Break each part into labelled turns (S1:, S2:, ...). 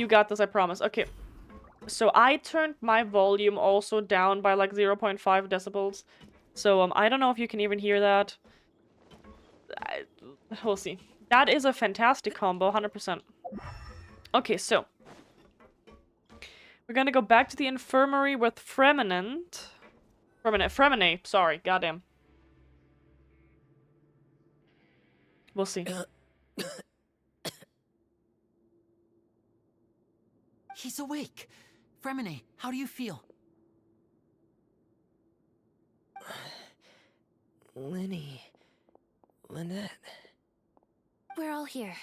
S1: You got this, I promise. Okay. So I turned my volume also down by like 0.5 decibels. So I don't know if you can even hear that. We'll see. That is a fantastic combo, 100%. Okay, so we're gonna go back to the infirmary with Fremine, sorry, goddamn. We'll see.
S2: He's awake. Fremine, how do you feel?
S3: Lenny. Lynette.
S4: We're all here.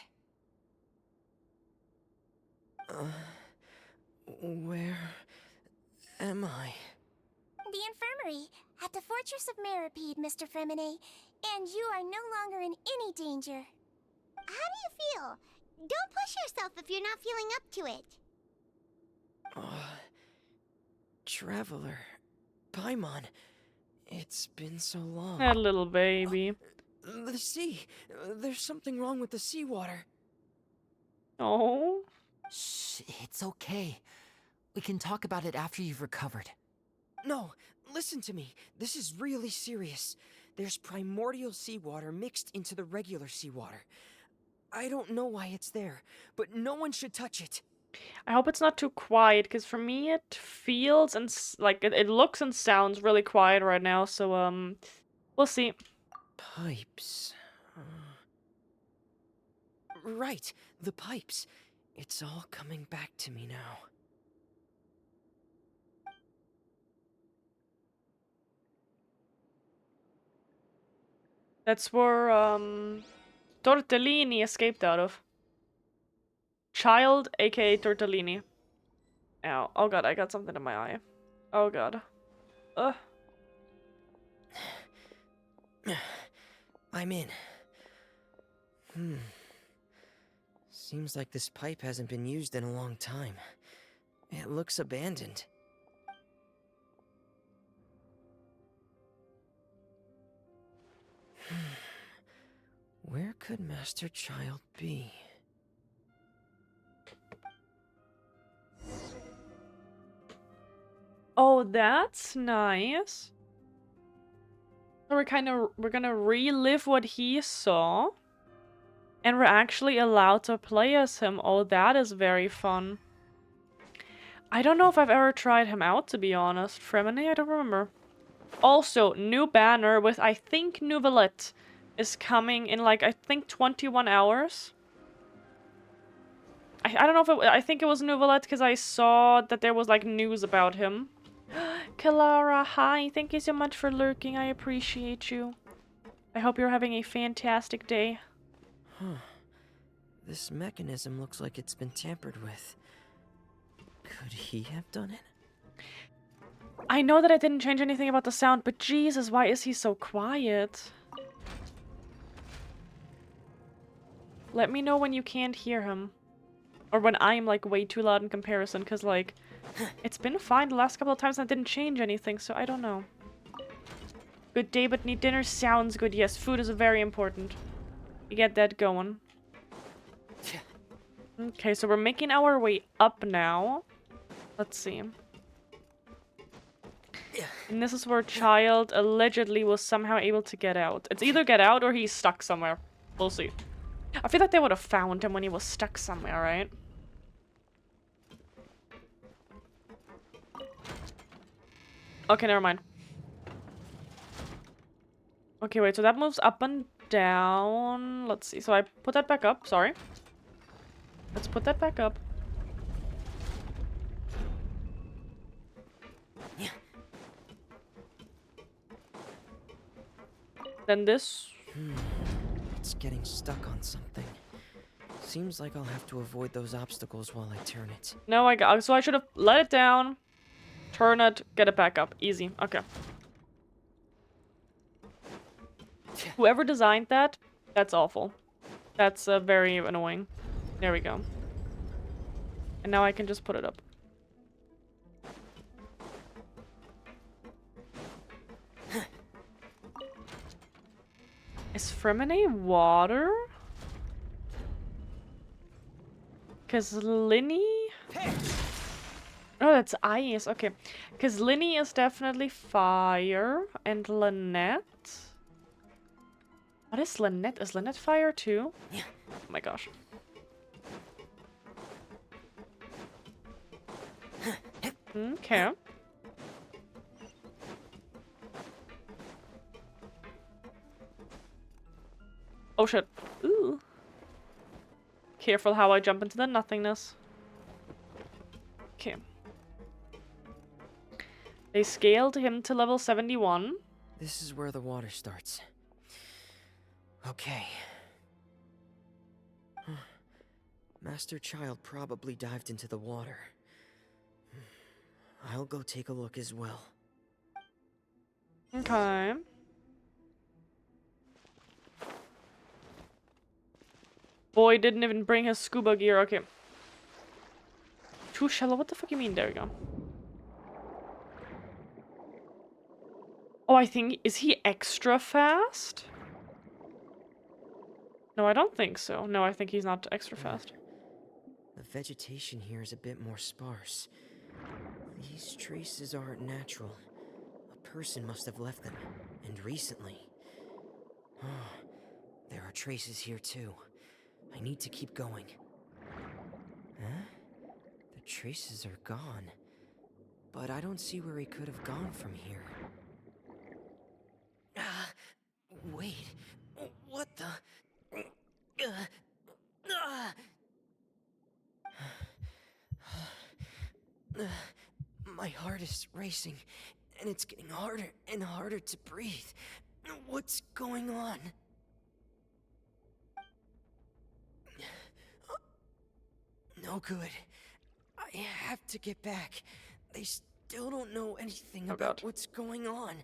S3: Where am I?
S4: The infirmary, at the Fortress of Meripede, Mr. Fremine. And you are no longer in any danger.
S5: How do you feel? Don't push yourself if you're not feeling up to it.
S3: Traveler. Paimon. It's been so long.
S1: That little baby.
S3: The sea. There's something wrong with the seawater.
S1: Oh.
S2: Shh, it's okay. We can talk about it after you've recovered.
S3: No, listen to me. This is really serious. There's primordial seawater mixed into the regular seawater. I don't know why it's there, but no one should touch it.
S1: I hope it's not too quiet, because for me it feels and like it looks and sounds really quiet right now, so we'll see.
S3: Pipes. Right, the pipes. It's all coming back to me now.
S1: That's where Tortellini escaped out of. Child, aka Tortellini. Ow. Oh god, I got something in my eye. Oh god. Ugh.
S3: I'm in. Seems like this pipe hasn't been used in a long time. It looks abandoned. Where could Master Child be?
S1: Oh, that's nice. So we're gonna relive what he saw. And we're actually allowed to play as him. Oh, that is very fun. I don't know if I've ever tried him out, to be honest. Fremine, I don't remember. Also, new banner with, I think, Nouvellette is coming in, like, I think 21 hours. I don't know if it... I think it was Nouvellette because I saw that there was, like, news about him. Kalara, hi. Thank you so much for lurking. I appreciate you. I hope you're having a fantastic day.
S3: Huh. This mechanism looks like it's been tampered with. Could he have done it?
S1: I know that I didn't change anything about the sound, but Jesus, why is he so quiet? Let me know when you can't hear him. Or when I'm, like, way too loud in comparison, because, like, it's been fine the last couple of times and I didn't change anything, so I don't know. Good day, but need dinner sounds good. Yes, food is very important. You get that going. Okay, so we're making our way up now. Let's see. And this is where Child allegedly was somehow able to get out. It's either get out or he's stuck somewhere. We'll see. I feel like they would have found him when he was stuck somewhere, right? Okay, never mind. Okay, wait, so that moves up and down. Let's see. So I put that back up. Sorry. Let's put that back up. Then this.
S3: It's getting stuck on something. Seems like I'll have to avoid those obstacles while I turn it.
S1: No, so I should have let it down, turn it, get it back up. Easy. Okay. Whoever designed that, that's awful. That's very annoying. There we go. And now I can just put it up. Is Fremine water? Because Linny... Oh, that's ice. Okay. Because Linny is definitely fire. And Lynette... What is Lynette? Is Lynette fire too?
S3: Yeah.
S1: Oh my gosh. Okay. Oh shit. Ooh. Careful how I jump into the nothingness. Okay. They scaled him to level 71.
S3: This is where the water starts. Okay. Master Child probably dived into the water. I'll go take a look as well.
S1: Okay. Boy didn't even bring his scuba gear. Okay. Too shallow? What the fuck you mean? There we go. Oh, I think... Is he extra fast? No, I don't think so. No, I think he's not extra fast.
S3: The vegetation here is a bit more sparse. These traces aren't natural. A person must have left them, and recently. There are traces here too. I need to keep going. Huh? The traces are gone. But I don't see where he could have gone from here. Wait. What the? My heart is racing, and it's getting harder and harder to breathe. What's going on? No good. I have to get back. They still don't know anything about
S1: God.
S3: what's going on.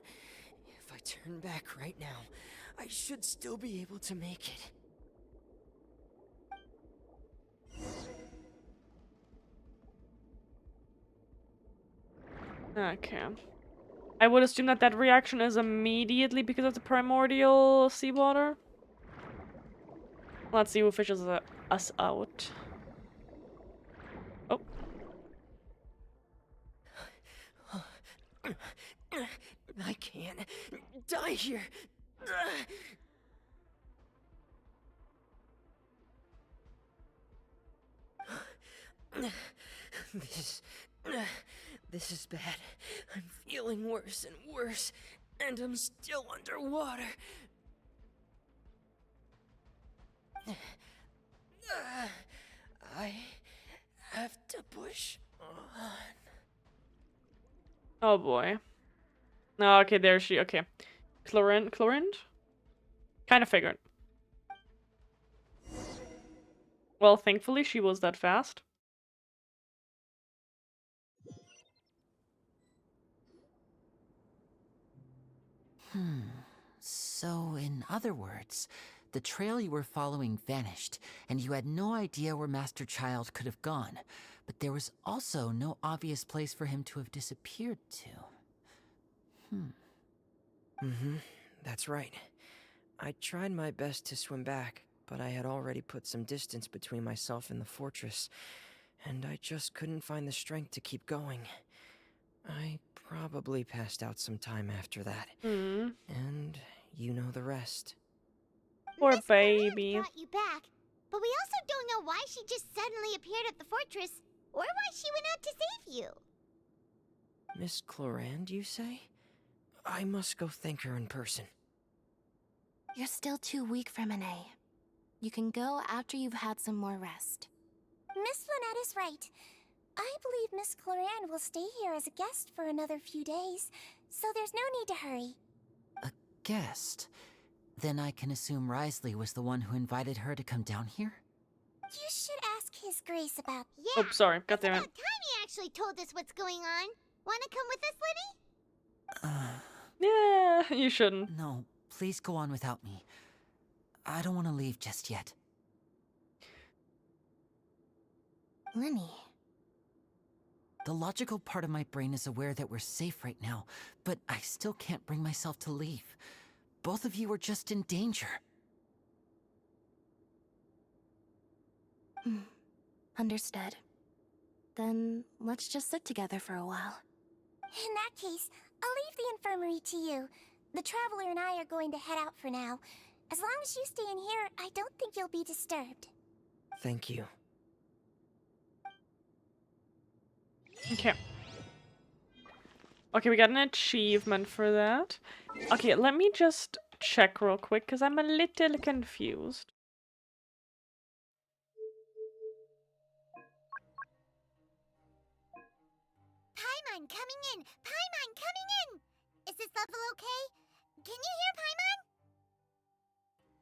S3: If I turn back right now, I should still be able to make it.
S1: Okay. I would assume that that reaction is immediately because of the primordial seawater. Let's see who fishes us out. Oh.
S3: I can't die here. This is bad. I'm feeling worse and worse, and I'm still underwater. I have to push on.
S1: Oh boy. Oh, okay, there she. Okay. Chlorinde? Kind of figured. Well, thankfully she was that fast.
S2: So, in other words, the trail you were following vanished, and you had no idea where Master Child could have gone. But there was also no obvious place for him to have disappeared to.
S3: That's right. I tried my best to swim back, but I had already put some distance between myself and the fortress, and I just couldn't find the strength to keep going. I probably passed out some time after that. And you know the rest.
S1: Poor
S5: Miss Clorinde
S1: baby.
S5: brought you back, but we also don't know why she just suddenly appeared at the fortress, or why she went out to save you.
S3: Miss Clorinde, you say? I must go thank her in person.
S6: You're still too weak, Freminet. You can go after you've had some more rest.
S4: Miss Lynette is right. I believe Miss Clorinde will stay here as a guest for another few days, so there's no need to hurry.
S2: A guest? Then I can assume Wriothesley was the one who invited her to come down here?
S4: You should ask His Grace about...
S5: Yeah.
S1: Oh, sorry. God damn
S5: About
S1: it.
S5: time he actually told us what's going on. Wanna come with us, Linny?
S1: Yeah, you shouldn't.
S2: No, please go on without me. I don't want to leave just yet.
S6: Linny.
S2: The logical part of my brain is aware that we're safe right now, but I still can't bring myself to leave. Both of you are just in danger.
S6: Understood. Then let's just sit together for a while.
S4: In that case, I'll leave the infirmary to you. The Traveler and I are going to head out for now. As long as you stay in here, I don't think you'll be disturbed.
S3: Thank you.
S1: Okay. Okay, we got an achievement for that. Okay, let me just check real quick, because I'm a little confused.
S5: Paimon coming in! Paimon coming in! Is this level okay? Can you hear Paimon?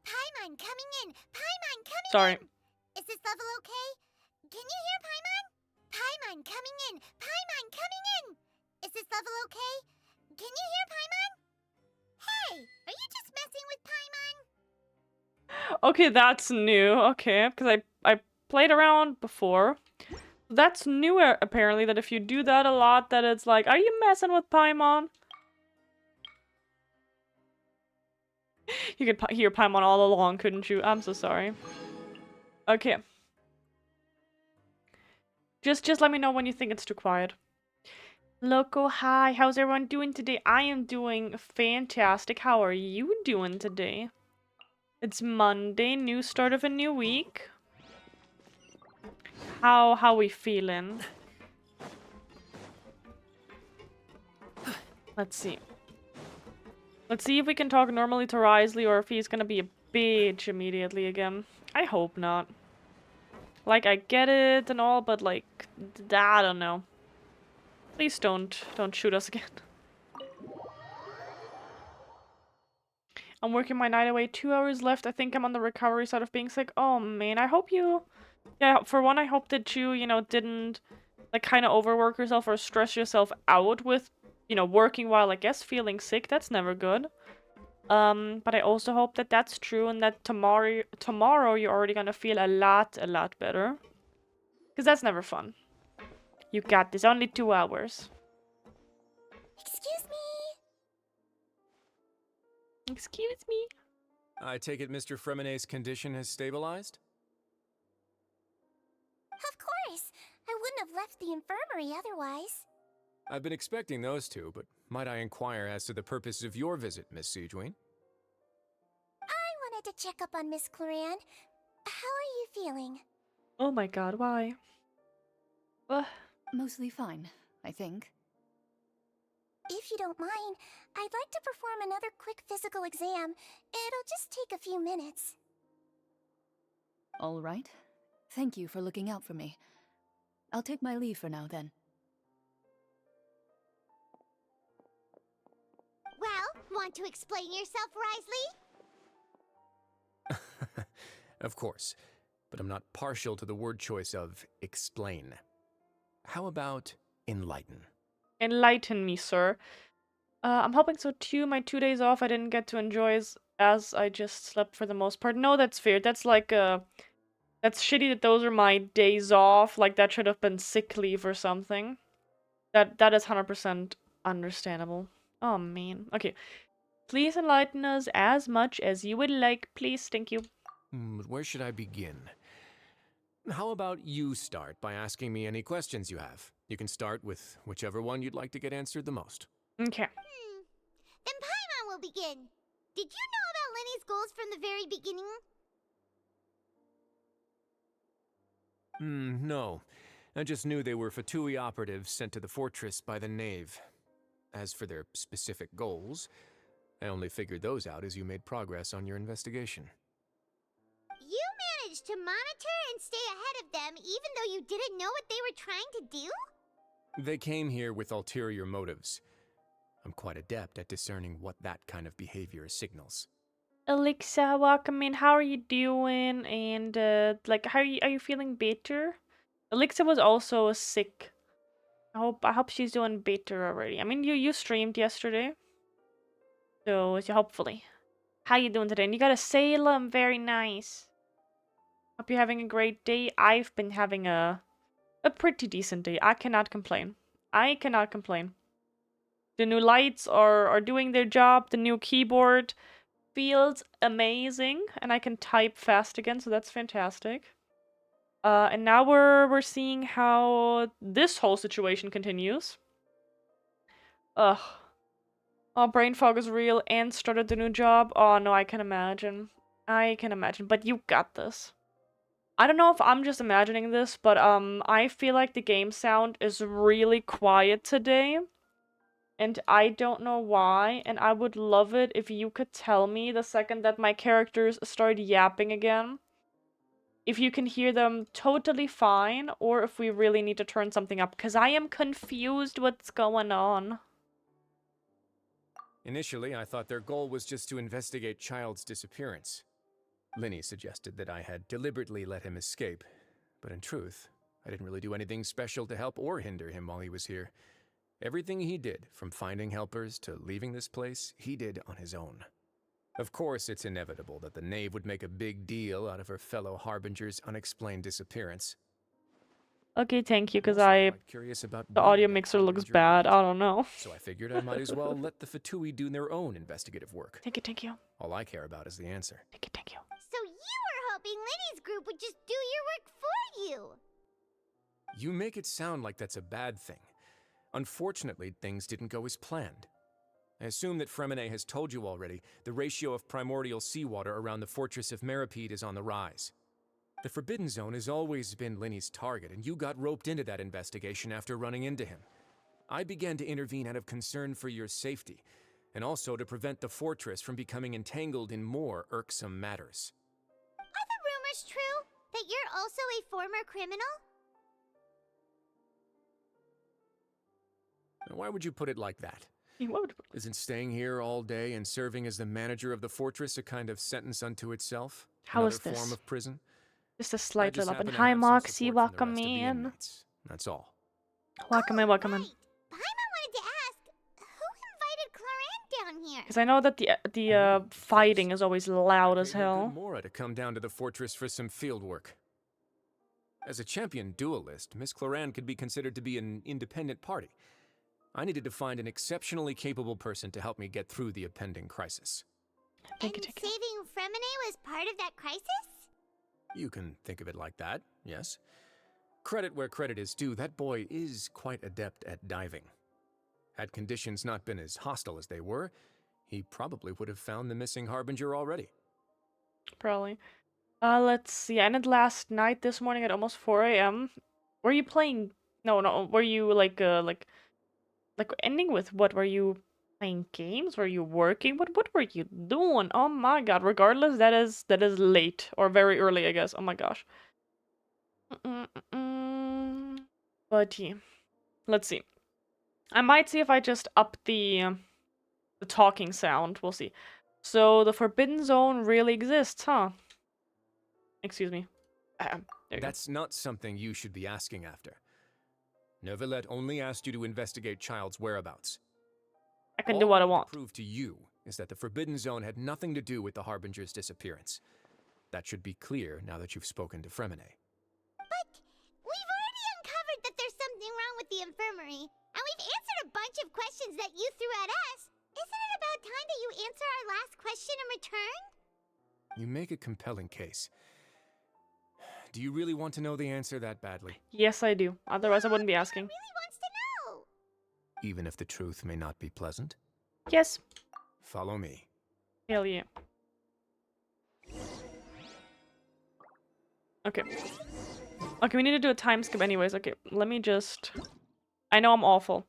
S5: Paimon coming in! Paimon coming
S1: Sorry.
S5: in! Is this level okay? Can you hear Paimon? Paimon coming in! Paimon coming in! Is this level okay? Can you hear Paimon? Hey! Are you just messing with Paimon?
S1: Okay, that's new. Okay, because I played around before. That's new apparently, that if you do that a lot, that it's like, are you messing with Paimon? You could hear Paimon all along, couldn't you? I'm so sorry. Okay. Just let me know when you think it's too quiet. Loco, hi. How's everyone doing today? I am doing fantastic. How are you doing today? It's Monday, new start of a new week. How we feeling? Let's see. Let's see if we can talk normally to Wriothesley or if he's gonna be a bitch immediately again. I hope not. Like, I get it and all, but like, I don't know. Please don't shoot us again. I'm working my night away. 2 hours left. I think I'm on the recovery side of being sick. Oh man, I hope you... Yeah, for one, I hope that you, didn't like kind of overwork yourself or stress yourself out with, working while, I guess, feeling sick. That's never good. But I also hope that that's true and that tomorrow you're already gonna feel a lot better. Because that's never fun. You got this. Only 2 hours.
S4: Excuse me.
S1: Excuse me.
S7: I take it Mr. Fremenet's condition has stabilized?
S4: Of course. I wouldn't have left the infirmary otherwise.
S7: I've been expecting those two, but might I inquire as to the purpose of your visit, Miss Siegewien?
S4: I wanted to check up on Miss Cloran. How are you feeling?
S1: Oh my god, why?
S8: Mostly fine, I think.
S4: If you don't mind, I'd like to perform another quick physical exam. It'll just take a few minutes.
S8: All right. Thank you for looking out for me. I'll take my leave for now, then.
S5: Well, want to explain yourself, Wriothesley?
S7: Of course, but I'm not partial to the word choice of explain. How about enlighten?
S1: Enlighten me, sir. I'm hoping so too. My 2 days off I didn't get to enjoy as I just slept for the most part. No, that's fair. That's like, that's shitty that those are my days off. Like, that should have been sick leave or something. That is 100% understandable. Oh, man. Okay. Please enlighten us as much as you would like, please. Thank you.
S7: Where should I begin? How about you start by asking me any questions you have? You can start with whichever one you'd like to get answered the most.
S1: Okay.
S5: Then Paimon will begin. Did you know about Lenny's goals from the very beginning?
S7: No. I just knew they were Fatui operatives sent to the fortress by the Knave. As for their specific goals, I only figured those out as you made progress on your investigation.
S5: You managed to monitor and stay ahead of them even though you didn't know what they were trying to do?
S7: They came here with ulterior motives. I'm quite adept at discerning what that kind of behavior signals.
S1: Alexa, welcome in. How are you doing? And, like, are you feeling better? Alexa was also sick. I hope she's doing better already. I mean, you streamed yesterday. So hopefully. How you doing today? And you got a Salem. Very nice. Hope you're having a great day. I've been having a pretty decent day. I cannot complain. I cannot complain. The new lights are doing their job. The new keyboard feels amazing. And I can type fast again, so that's fantastic. And now we're seeing how this whole situation continues. Ugh. Oh, brain fog is real and started the new job. Oh no, I can imagine. I can imagine, but you got this. I don't know if I'm just imagining this, but I feel like the game sound is really quiet today. And I don't know why, and I would love it if you could tell me the second that my characters start yapping again. If you can hear them totally fine, or if we really need to turn something up, because I am confused what's going on.
S7: Initially, I thought their goal was just to investigate Child's disappearance. Linny suggested that I had deliberately let him escape, but in truth, I didn't really do anything special to help or hinder him while he was here. Everything he did, from finding helpers to leaving this place, he did on his own. Of course, it's inevitable that the Knave would make a big deal out of her fellow Harbinger's unexplained disappearance.
S1: Okay, thank you, because
S7: I'm also
S1: I...
S7: quite curious about
S1: The
S7: where
S1: audio
S7: that
S1: mixer looks
S7: Harbinger
S1: bad,
S7: went.
S1: I don't know.
S7: So I figured I might as well let the Fatui do their own investigative work.
S1: Thank you.
S7: All I care about is the answer.
S1: Thank you.
S5: So you were hoping Linny's group would just do your work for you.
S7: You make it sound like that's a bad thing. Unfortunately, things didn't go as planned. I assume that Fremine has told you already, the ratio of primordial seawater around the fortress of Meripede is on the rise. The Forbidden Zone has always been Linny's target, and you got roped into that investigation after running into him. I began to intervene out of concern for your safety, and also to prevent the fortress from becoming entangled in more irksome matters.
S5: Are the rumors true? That you're also a former criminal?
S7: Now, why would you put it like that?
S1: What?
S7: Isn't staying here all day and serving as the manager of the fortress a kind of sentence unto itself?
S1: How is
S7: Another form
S1: this?
S7: of prison?
S1: Just a
S7: I
S1: slight
S7: just
S1: little bit.
S7: happen to
S1: Hi,
S7: have some
S1: Moxie,
S7: support from the
S1: welcome
S7: rest of the
S1: in.
S7: inmates. That's all.
S1: Welcome in.
S5: Right. Paimon wanted to ask, who invited Cloran down here?
S1: Because I know that the fighting is always loud
S7: I
S1: as
S7: paid her good
S1: hell.
S7: Mora to come down to the fortress for some field work. As a champion duelist, Miss Cloran could be considered to be an independent party. I needed to find an exceptionally capable person to help me get through the impending crisis.
S1: Thank
S5: And
S1: you.
S5: saving Fremine was part of that crisis?
S7: You can think of it like that, yes. Credit where credit is due, that boy is quite adept at diving. Had conditions not been as hostile as they were, he probably would have found the missing Harbinger already.
S1: Probably. Let's see. I ended last night, this morning at almost 4 a.m. Were you playing? No. Were you like ending with what? Were you playing games? Were you working? What were you doing? Oh my god. Regardless, that is late or very early, I guess. Oh my gosh. But yeah. Let's see. I might see if I just up the talking sound. We'll see. So the Forbidden Zone really exists, huh? Excuse me. There you go.
S7: That's not something you should be asking after. Neuvillette only asked you to investigate Child's whereabouts.
S1: I can do what I want.
S7: All to prove to you is that the Forbidden Zone had nothing to do with the Harbinger's disappearance. That should be clear now that you've spoken to Fremine.
S5: But we've already uncovered that there's something wrong with the infirmary, and we've answered a bunch of questions that you threw at us. Isn't it about time that you answer our last question in return?
S7: You make a compelling case. Do you really want to know the answer that badly?
S1: Yes, I do. Otherwise, I wouldn't be asking.
S5: Really wants to know.
S7: Even if the truth may not be pleasant?
S1: Yes.
S7: Follow me.
S1: Hell yeah. Okay. Okay, we need to do a time skip anyways. Okay, let me just... I know I'm awful.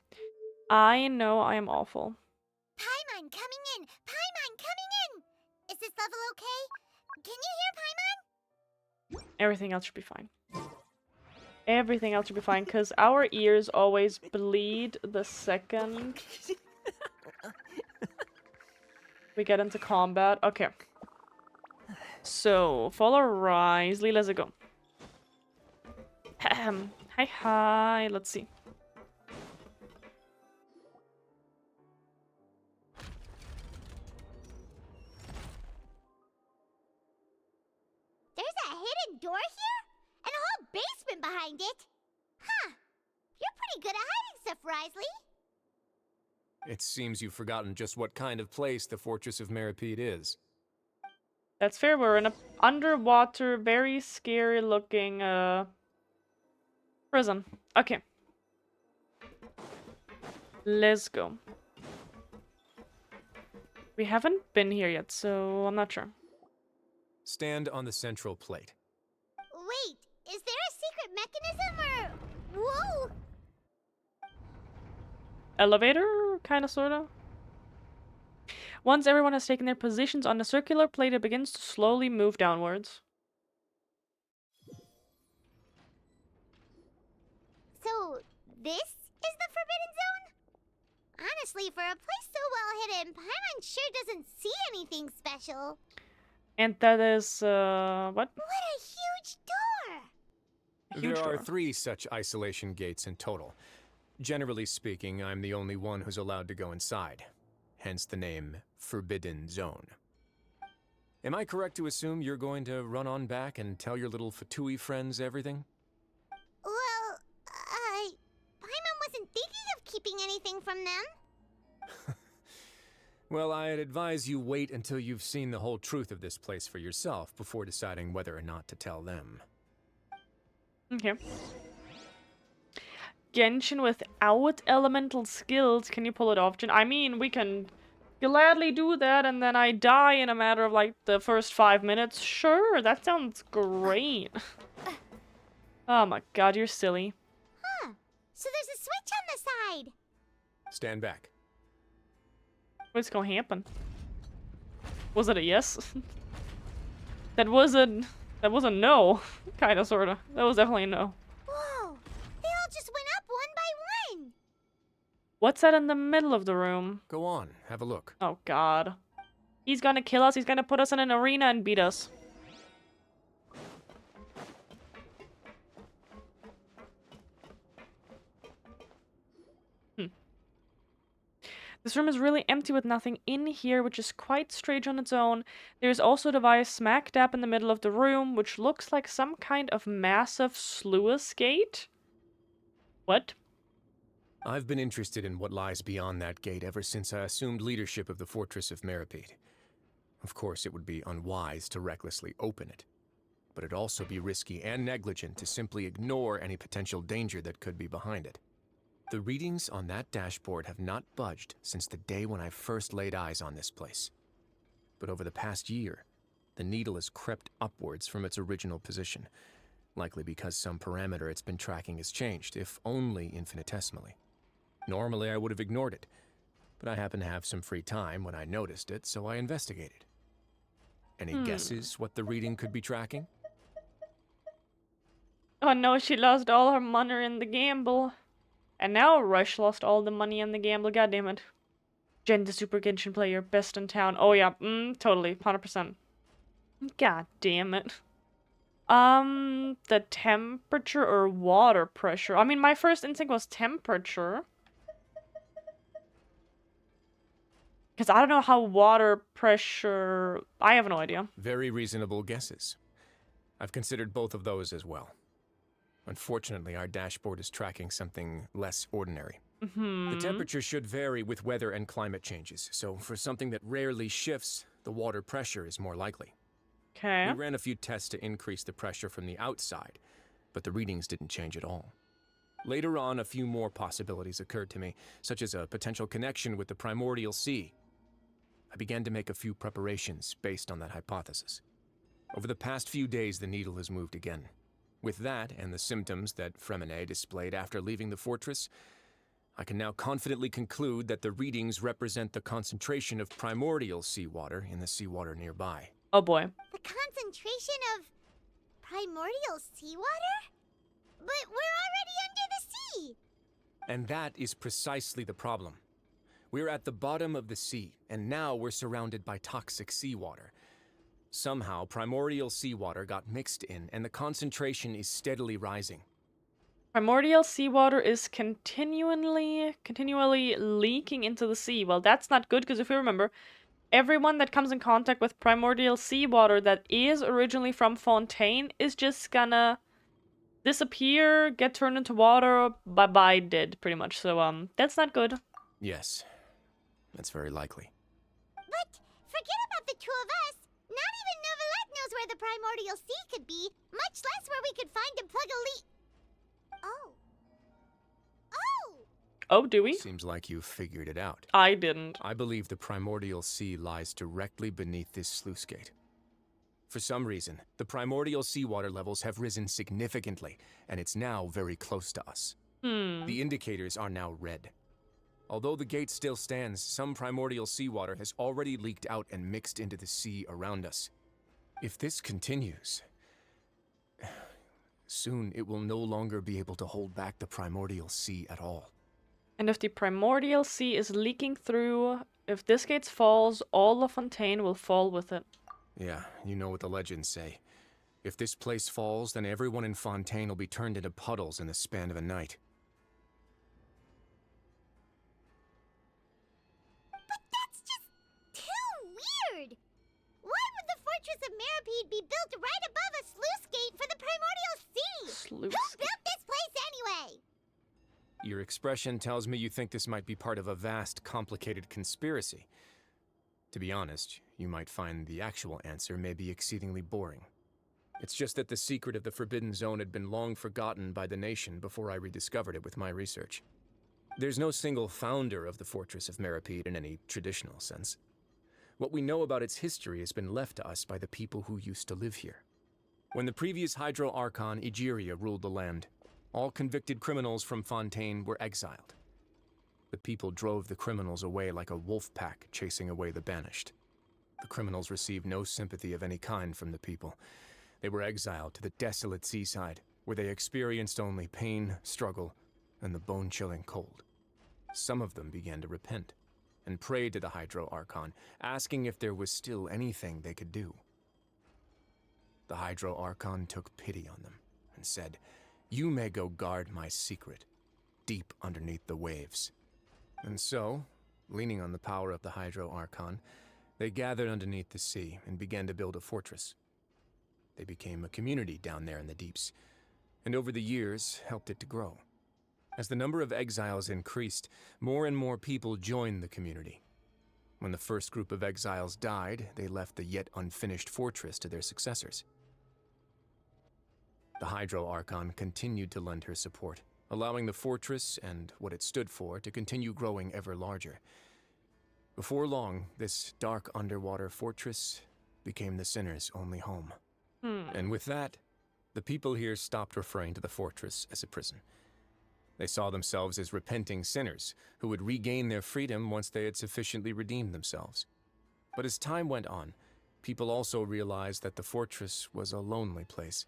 S1: I know I am awful.
S5: Paimon coming in! Paimon coming in! Is this level okay? Can you hear Paimon?
S1: Everything else should be fine. Everything else should be fine, because our ears always bleed the second we get into combat. Okay. So, follow Wriothesley, let's go. Hi. Let's see.
S5: There's a hidden door here? And a whole basement behind it? Huh. You're pretty good at hiding stuff, Wriothesley.
S7: It seems you've forgotten just what kind of place the Fortress of Meripede is.
S1: That's fair. We're in a underwater, very scary looking prison. Okay. Let's go. We haven't been here yet, so I'm not sure.
S7: Stand on the central plate.
S5: Wait, is there a secret mechanism or... Whoa!
S1: Elevator? Kinda, sorta. Once everyone has taken their positions on the circular plate, it begins to slowly move downwards.
S5: So, this is the Forbidden Zone? Honestly, for a place so well hidden, Paimon sure doesn't see anything special.
S1: And that is, what?
S5: What a huge door!
S1: A huge
S7: There are
S1: door.
S7: 3 such isolation gates in total. Generally speaking, I'm the only one who's allowed to go inside. Hence the name Forbidden Zone. Am I correct to assume you're going to run on back and tell your little Fatui friends everything?
S5: Well, Paimon wasn't thinking of keeping anything from them.
S7: Well, I'd advise you wait until you've seen the whole truth of this place for yourself before deciding whether or not to tell them.
S1: Okay. Genshin without elemental skills. Can you pull it off, Jin? I mean, we can gladly do that, and then I die in a matter of, like, the first 5 minutes. Sure, that sounds great. Oh my god, you're silly.
S5: Huh. So there's a switch on the side.
S7: Stand back.
S1: What's gonna happen? Was it a yes? That was a no. Kinda, sorta. That was definitely a no.
S5: Whoa. They all just went up one by one.
S1: What's that in the middle of the room?
S7: Go on, have a look.
S1: Oh god. He's gonna kill us, he's gonna put us in an arena and beat us. This room is really empty with nothing in here, which is quite strange on its own. There's also a device smack dab in the middle of the room, which looks like some kind of massive sluice gate. What?
S7: I've been interested in what lies beyond that gate ever since I assumed leadership of the Fortress of Meripede. Of course, it would be unwise to recklessly open it, but it'd also be risky and negligent to simply ignore any potential danger that could be behind it. The readings on that dashboard have not budged since the day when I first laid eyes on this place. But over the past year, the needle has crept upwards from its original position, likely because some parameter it's been tracking has changed, if only infinitesimally. Normally I would have ignored it, but I happened to have some free time when I noticed it, so I investigated. Any guesses what the reading could be tracking?
S1: Oh no, she lost all her money in the gamble. And now Rush lost all the money in the gamble, goddammit. Jen, the Super Genshin player, best in town. Oh yeah, totally, 100%. God damn it. The temperature or water pressure? I mean, my first instinct was temperature. Because I don't know how water pressure... I have no idea.
S7: Very reasonable guesses. I've considered both of those as well. Unfortunately, our dashboard is tracking something less ordinary. The temperature should vary with weather and climate changes, so for something that rarely shifts, the water pressure is more likely.
S1: Okay.
S7: We ran a few tests to increase the pressure from the outside, but the readings didn't change at all. Later on, a few more possibilities occurred to me, such as a potential connection with the primordial sea. I began to make a few preparations based on that hypothesis. Over the past few days, the needle has moved again. With that, and the symptoms that Fremine displayed after leaving the fortress, I can now confidently conclude that the readings represent the concentration of primordial seawater in the seawater nearby.
S1: Oh boy.
S5: The concentration of primordial seawater? But we're already under the sea!
S7: And that is precisely the problem. We're at the bottom of the sea, and now we're surrounded by toxic seawater. Somehow, primordial seawater got mixed in, and the concentration is steadily rising.
S1: Primordial seawater is continually leaking into the sea. Well, that's not good, because if you remember, everyone that comes in contact with primordial seawater that is originally from Fontaine is just gonna disappear, get turned into water, bye-bye, dead, pretty much. So, that's not good.
S7: Yes, that's very likely.
S5: But forget about the two of us. Not even knows where the primordial sea could be, much less where we could find and plug a leak. Oh. Oh!
S1: Oh, do we?
S7: Seems like you figured it out.
S1: I didn't.
S7: I believe the primordial sea lies directly beneath this sluice gate. For some reason, the primordial seawater levels have risen significantly, and it's now very close to us. The indicators are now red. Although the gate still stands, some primordial seawater has already leaked out and mixed into the sea around us. If this continues, soon it will no longer be able to hold back the primordial sea at all.
S1: And if the primordial sea is leaking through, if this gate falls, all of Fontaine will fall with it.
S7: Yeah, you know what the legends say. If this place falls, then everyone in Fontaine will be turned into puddles in the span of a night.
S5: But that's just too weird! Why would the Fortress of Meripede be built right above a sluice gate for the primordial sea? Who built this place anyway?
S7: Your expression tells me you think this might be part of a vast, complicated conspiracy. To be honest, you might find the actual answer may be exceedingly boring. It's just that the secret of the Forbidden Zone had been long forgotten by the nation before I rediscovered it with my research. There's no single founder of the Fortress of Meripede in any traditional sense. What we know about its history has been left to us by the people who used to live here. When the previous Hydro Archon, Egeria, ruled the land, all convicted criminals from Fontaine were exiled. The people drove the criminals away like a wolf pack chasing away the banished. The criminals received no sympathy of any kind from the people. They were exiled to the desolate seaside, where they experienced only pain, struggle, and the bone-chilling cold. Some of them began to repent, and prayed to the Hydro Archon, asking if there was still anything they could do. The Hydro Archon took pity on them, and said, "You may go guard my secret, deep underneath the waves." And so, leaning on the power of the Hydro Archon, they gathered underneath the sea and began to build a fortress. They became a community down there in the deeps, and over the years helped it to grow. As the number of exiles increased, more and more people joined the community. When the first group of exiles died, they left the yet unfinished fortress to their successors. The Hydro Archon continued to lend her support, allowing the fortress and what it stood for to continue growing ever larger. Before long, this dark underwater fortress became the sinner's only home. And with that, the people here stopped referring to the fortress as a prison. They saw themselves as repenting sinners who would regain their freedom once they had sufficiently redeemed themselves. But as time went on, people also realized that the fortress was a lonely place.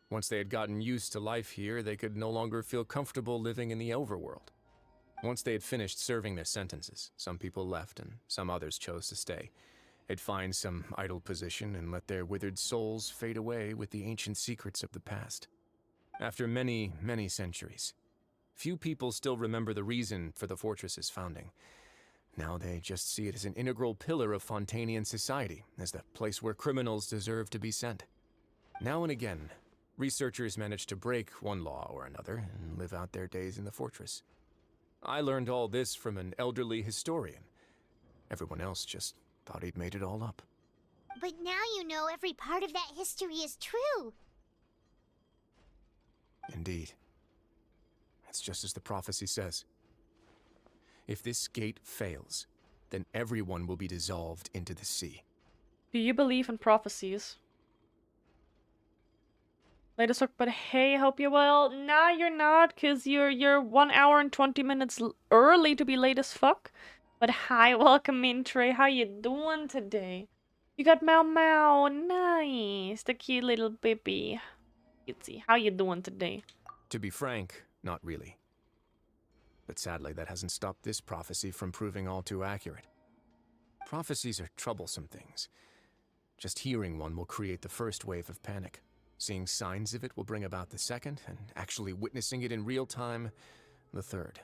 S7: Once they had gotten used to life here, they could no longer feel comfortable living in the overworld. Once they had finished serving their sentences, some people left and some others chose to stay. They'd find some idle position and let their withered souls fade away with the ancient secrets of the past. After many, many centuries, few people still remember the reason for the fortress's founding. Now they just see it as an integral pillar of Fontainian society, as the place where criminals deserve to be sent. Now and again, researchers manage to break one law or another and live out their days in the fortress. I learned all this from an elderly historian. Everyone else just thought he'd made it all up.
S5: But now you know every part of that history is true.
S7: Indeed. It's just as the prophecy says. If this gate fails, then everyone will be dissolved into the sea.
S1: Do you believe in prophecies? Latest look, but hey, hope you're well. Nah, you're not, cause you're 1 hour and 20 minutes early to be late as fuck. But hi, welcome in, Trey. How you doing today? You got Mau Mau, nice, the cute little baby. Cutesy. How you doing today?
S7: To be frank, not really. But sadly, that hasn't stopped this prophecy from proving all too accurate. Prophecies are troublesome things. Just hearing one will create the first wave of panic. Seeing signs of it will bring about the second, and actually witnessing it in real time, the third.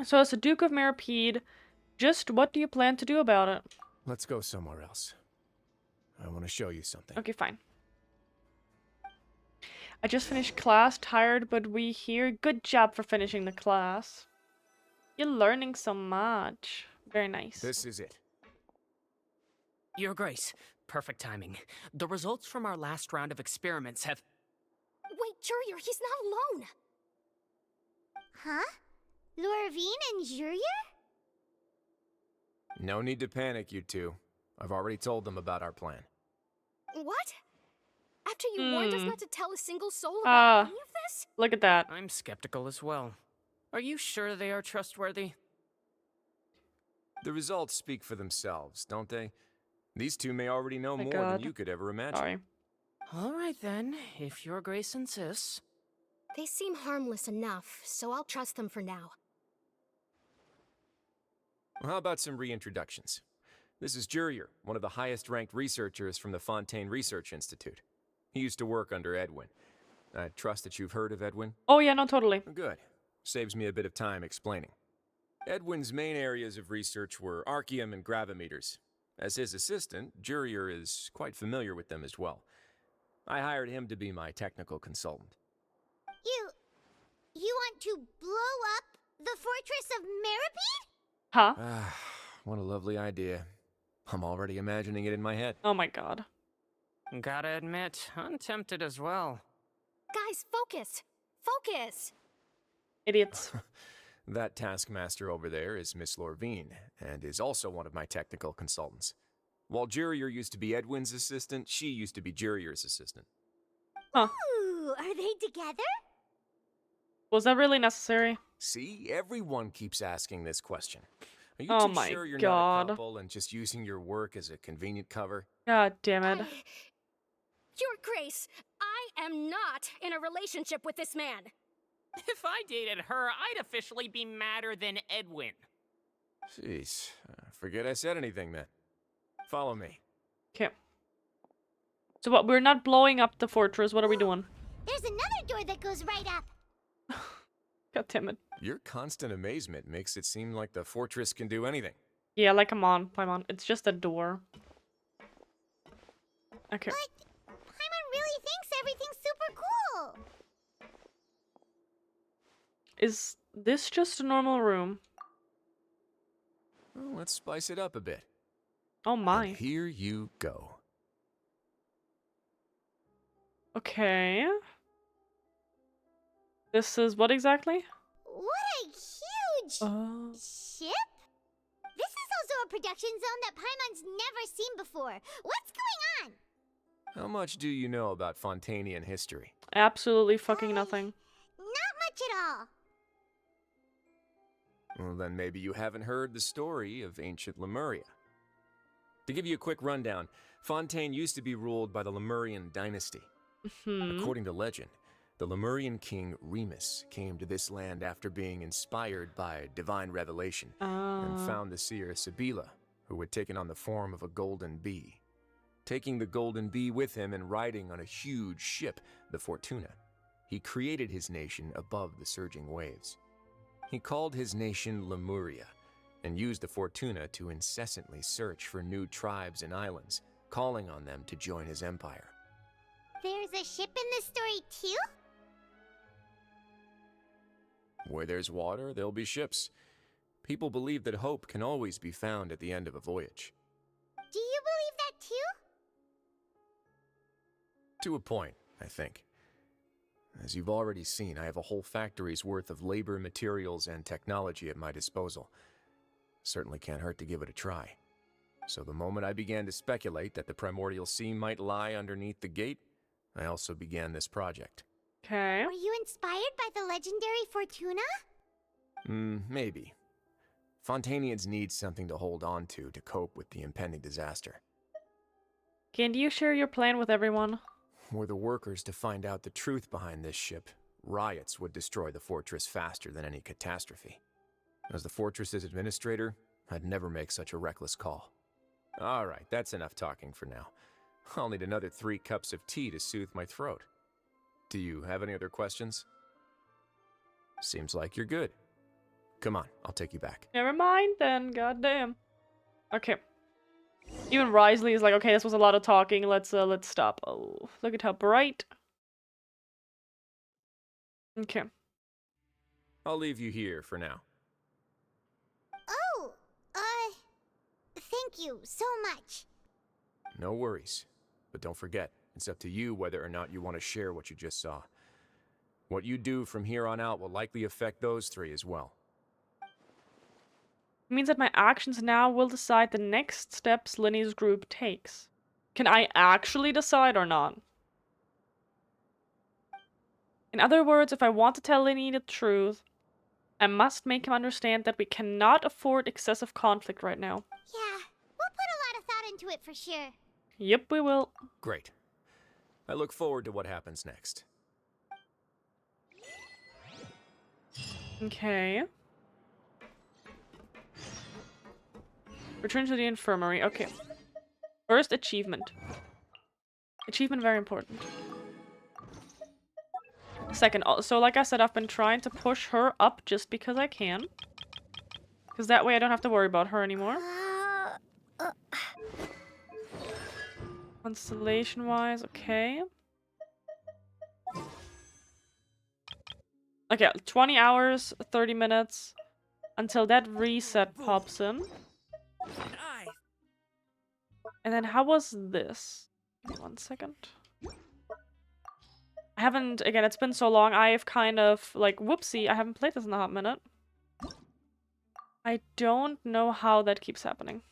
S1: So as the Duke of Meripede, just what do you plan to do about it?
S7: Let's go somewhere else. I want to show you something.
S1: Okay, fine. I just finished class, tired, but we here. Good job for finishing the class. You're learning so much. Very nice.
S7: This is it.
S3: Your Grace,
S9: perfect timing. The results from our last round of experiments have...
S6: Wait, Jurier, he's not alone!
S5: Huh? Lorvine and Jurier?
S7: No need to panic, you two. I've already told them about our plan.
S6: What? After you warned us not to tell a single soul
S1: Ah.
S6: about any of this?
S1: Look at that.
S9: I'm skeptical as well. Are you sure they are trustworthy?
S7: The results speak for themselves, don't they? These two may already know
S1: My
S7: more
S1: God.
S7: than you could ever imagine.
S1: Sorry.
S9: All right then, if your grace insists.
S6: They seem harmless enough, so I'll trust them for now.
S7: Well, how about some reintroductions? This is Jurier, one of the highest-ranked researchers from the Fontaine Research Institute. He used to work under Edwin. I trust that you've heard of Edwin?
S1: Oh yeah, no, totally.
S7: Good. Saves me a bit of time explaining. Edwin's main areas of research were archeum and gravimeters. As his assistant, Jurier is quite familiar with them as well. I hired him to be my technical consultant.
S5: You want to blow up the fortress of Meripede?
S1: Huh?
S7: Ah, what a lovely idea. I'm already imagining it in my head.
S1: Oh my God.
S9: Gotta admit, I'm tempted as well.
S6: Guys, focus! Focus!
S1: Idiots.
S7: That taskmaster over there is Miss Lorvine, and is also one of my technical consultants. While Jurier used to be Edwin's assistant, she used to be Jurier's assistant.
S1: Huh.
S5: Ooh, are they together?
S1: Was that really necessary?
S7: See, everyone keeps asking this question. Are you
S1: Oh
S7: too
S1: my
S7: sure you're
S1: God.
S7: not a couple and just using your work as a convenient cover?
S1: God damn it.
S6: Your Grace, I am not in a relationship with this man.
S9: If I dated her, I'd officially be madder than Edwin.
S7: Jeez, forget I said anything then. Follow me.
S1: Okay. So what? We're not blowing up the fortress. What are we doing?
S5: There's another door that goes right up.
S1: God damn it.
S7: Your constant amazement makes it seem like the fortress can do anything.
S1: Yeah, like, come on, Paimon. It's just a door. Okay.
S5: But Paimon really thinks everything's super cool.
S1: Is this just a normal room?
S7: Well, let's spice it up a bit.
S1: Oh my.
S7: And here you go.
S1: Okay. This is what exactly?
S5: What a huge ship? This is also a production zone that Paimon's never seen before. What's going on?
S7: How much do you know about Fontainian history?
S1: Absolutely fucking nothing.
S5: Not much at all.
S7: Well, then maybe you haven't heard the story of ancient Lemuria. To give you a quick rundown, Fontaine used to be ruled by the Lemurian dynasty. According to legend, the Lemurian king Remus came to this land after being inspired by divine revelation and found the seer Sibila, who had taken on the form of a golden bee. Taking the golden bee with him and riding on a huge ship, the Fortuna, he created his nation above the surging waves. He called his nation Lemuria and used the Fortuna to incessantly search for new tribes and islands, calling on them to join his empire.
S5: There's a ship in this story too?
S7: Where there's water, there'll be ships. People believe that hope can always be found at the end of a voyage.
S5: Do you believe that too?
S7: To a point, I think. As you've already seen, I have a whole factory's worth of labor, materials, and technology at my disposal. Certainly can't hurt to give it a try. So the moment I began to speculate that the primordial sea might lie underneath the gate, I also began this project.
S1: Okay.
S5: Were you inspired by the legendary Fortuna?
S7: Maybe. Fontainians need something to hold on to cope with the impending disaster.
S1: Can you share your plan with everyone?
S7: Were the workers to find out the truth behind this ship, riots would destroy the fortress faster than any catastrophe. As the fortress's administrator, I'd never make such a reckless call. All right, that's enough talking for now. I'll need another 3 cups of tea to soothe my throat. Do you have any other questions? Seems like you're good. Come on, I'll take you back.
S1: Never mind then, goddamn. Okay. Even Wriothesley is like, okay, this was a lot of talking. Let's stop. Oh, look at how bright. Okay.
S7: I'll leave you here for now.
S5: Oh, thank you so much.
S7: No worries. But don't forget, it's up to you whether or not you want to share what you just saw. What you do from here on out will likely affect those three as well.
S1: It means that my actions now will decide the next steps Linny's group takes. Can I actually decide or not? In other words, if I want to tell Linny the truth, I must make him understand that we cannot afford excessive conflict right now.
S5: Yeah, we'll put a lot of thought into it for sure.
S1: Yep, we will.
S7: Great. I look forward to what happens next.
S1: Okay. Return to the infirmary. Okay. First, achievement. Achievement, very important. Second, so like I said, I've been trying to push her up just because I can. Because that way I don't have to worry about her anymore. Constellation-wise, okay. Okay, 20 hours, 30 minutes until that reset pops in. And then how was this? Give me 1 second. I haven't, again, it's been so long, I've kind of, like, whoopsie, I haven't played this in a hot minute. I don't know how that keeps happening.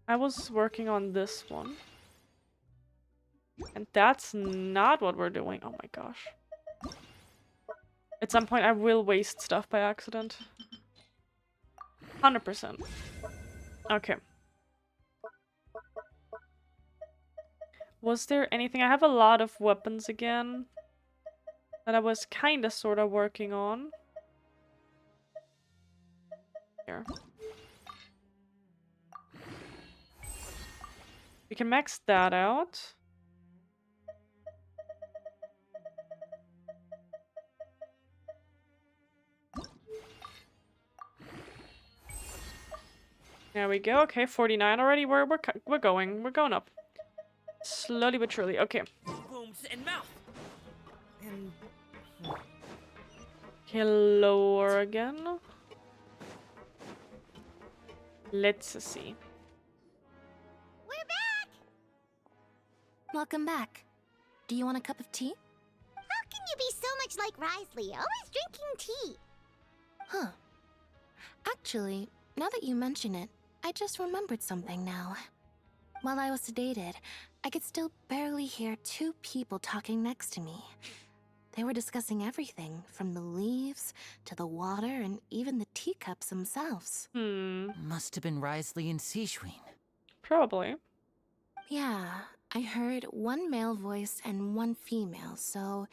S1: I was working on this one. And that's not what we're doing. Oh my gosh. At some point I will waste stuff by accident. 100%. Okay. Was there anything? I have a lot of weapons again that I was kinda sorta working on. Here. We can max that out. There we go. Okay, 49 already. We're going up. Slowly but surely. Okay.
S3: Booms and mouth. And
S1: Okay, lower again. Let's see.
S5: We're back!
S6: Welcome back. Do you want a cup of tea?
S5: How can you be so much like Wriothesley, always drinking tea?
S6: Huh. Actually, now that you mention it, I just remembered something now. While I was sedated, I could still barely hear two people talking next to me. They were discussing everything, from the leaves to the water and even the teacups themselves.
S2: Must have been Wriothesley and Seishween.
S1: Probably.
S6: Yeah, I heard one male voice and one female, so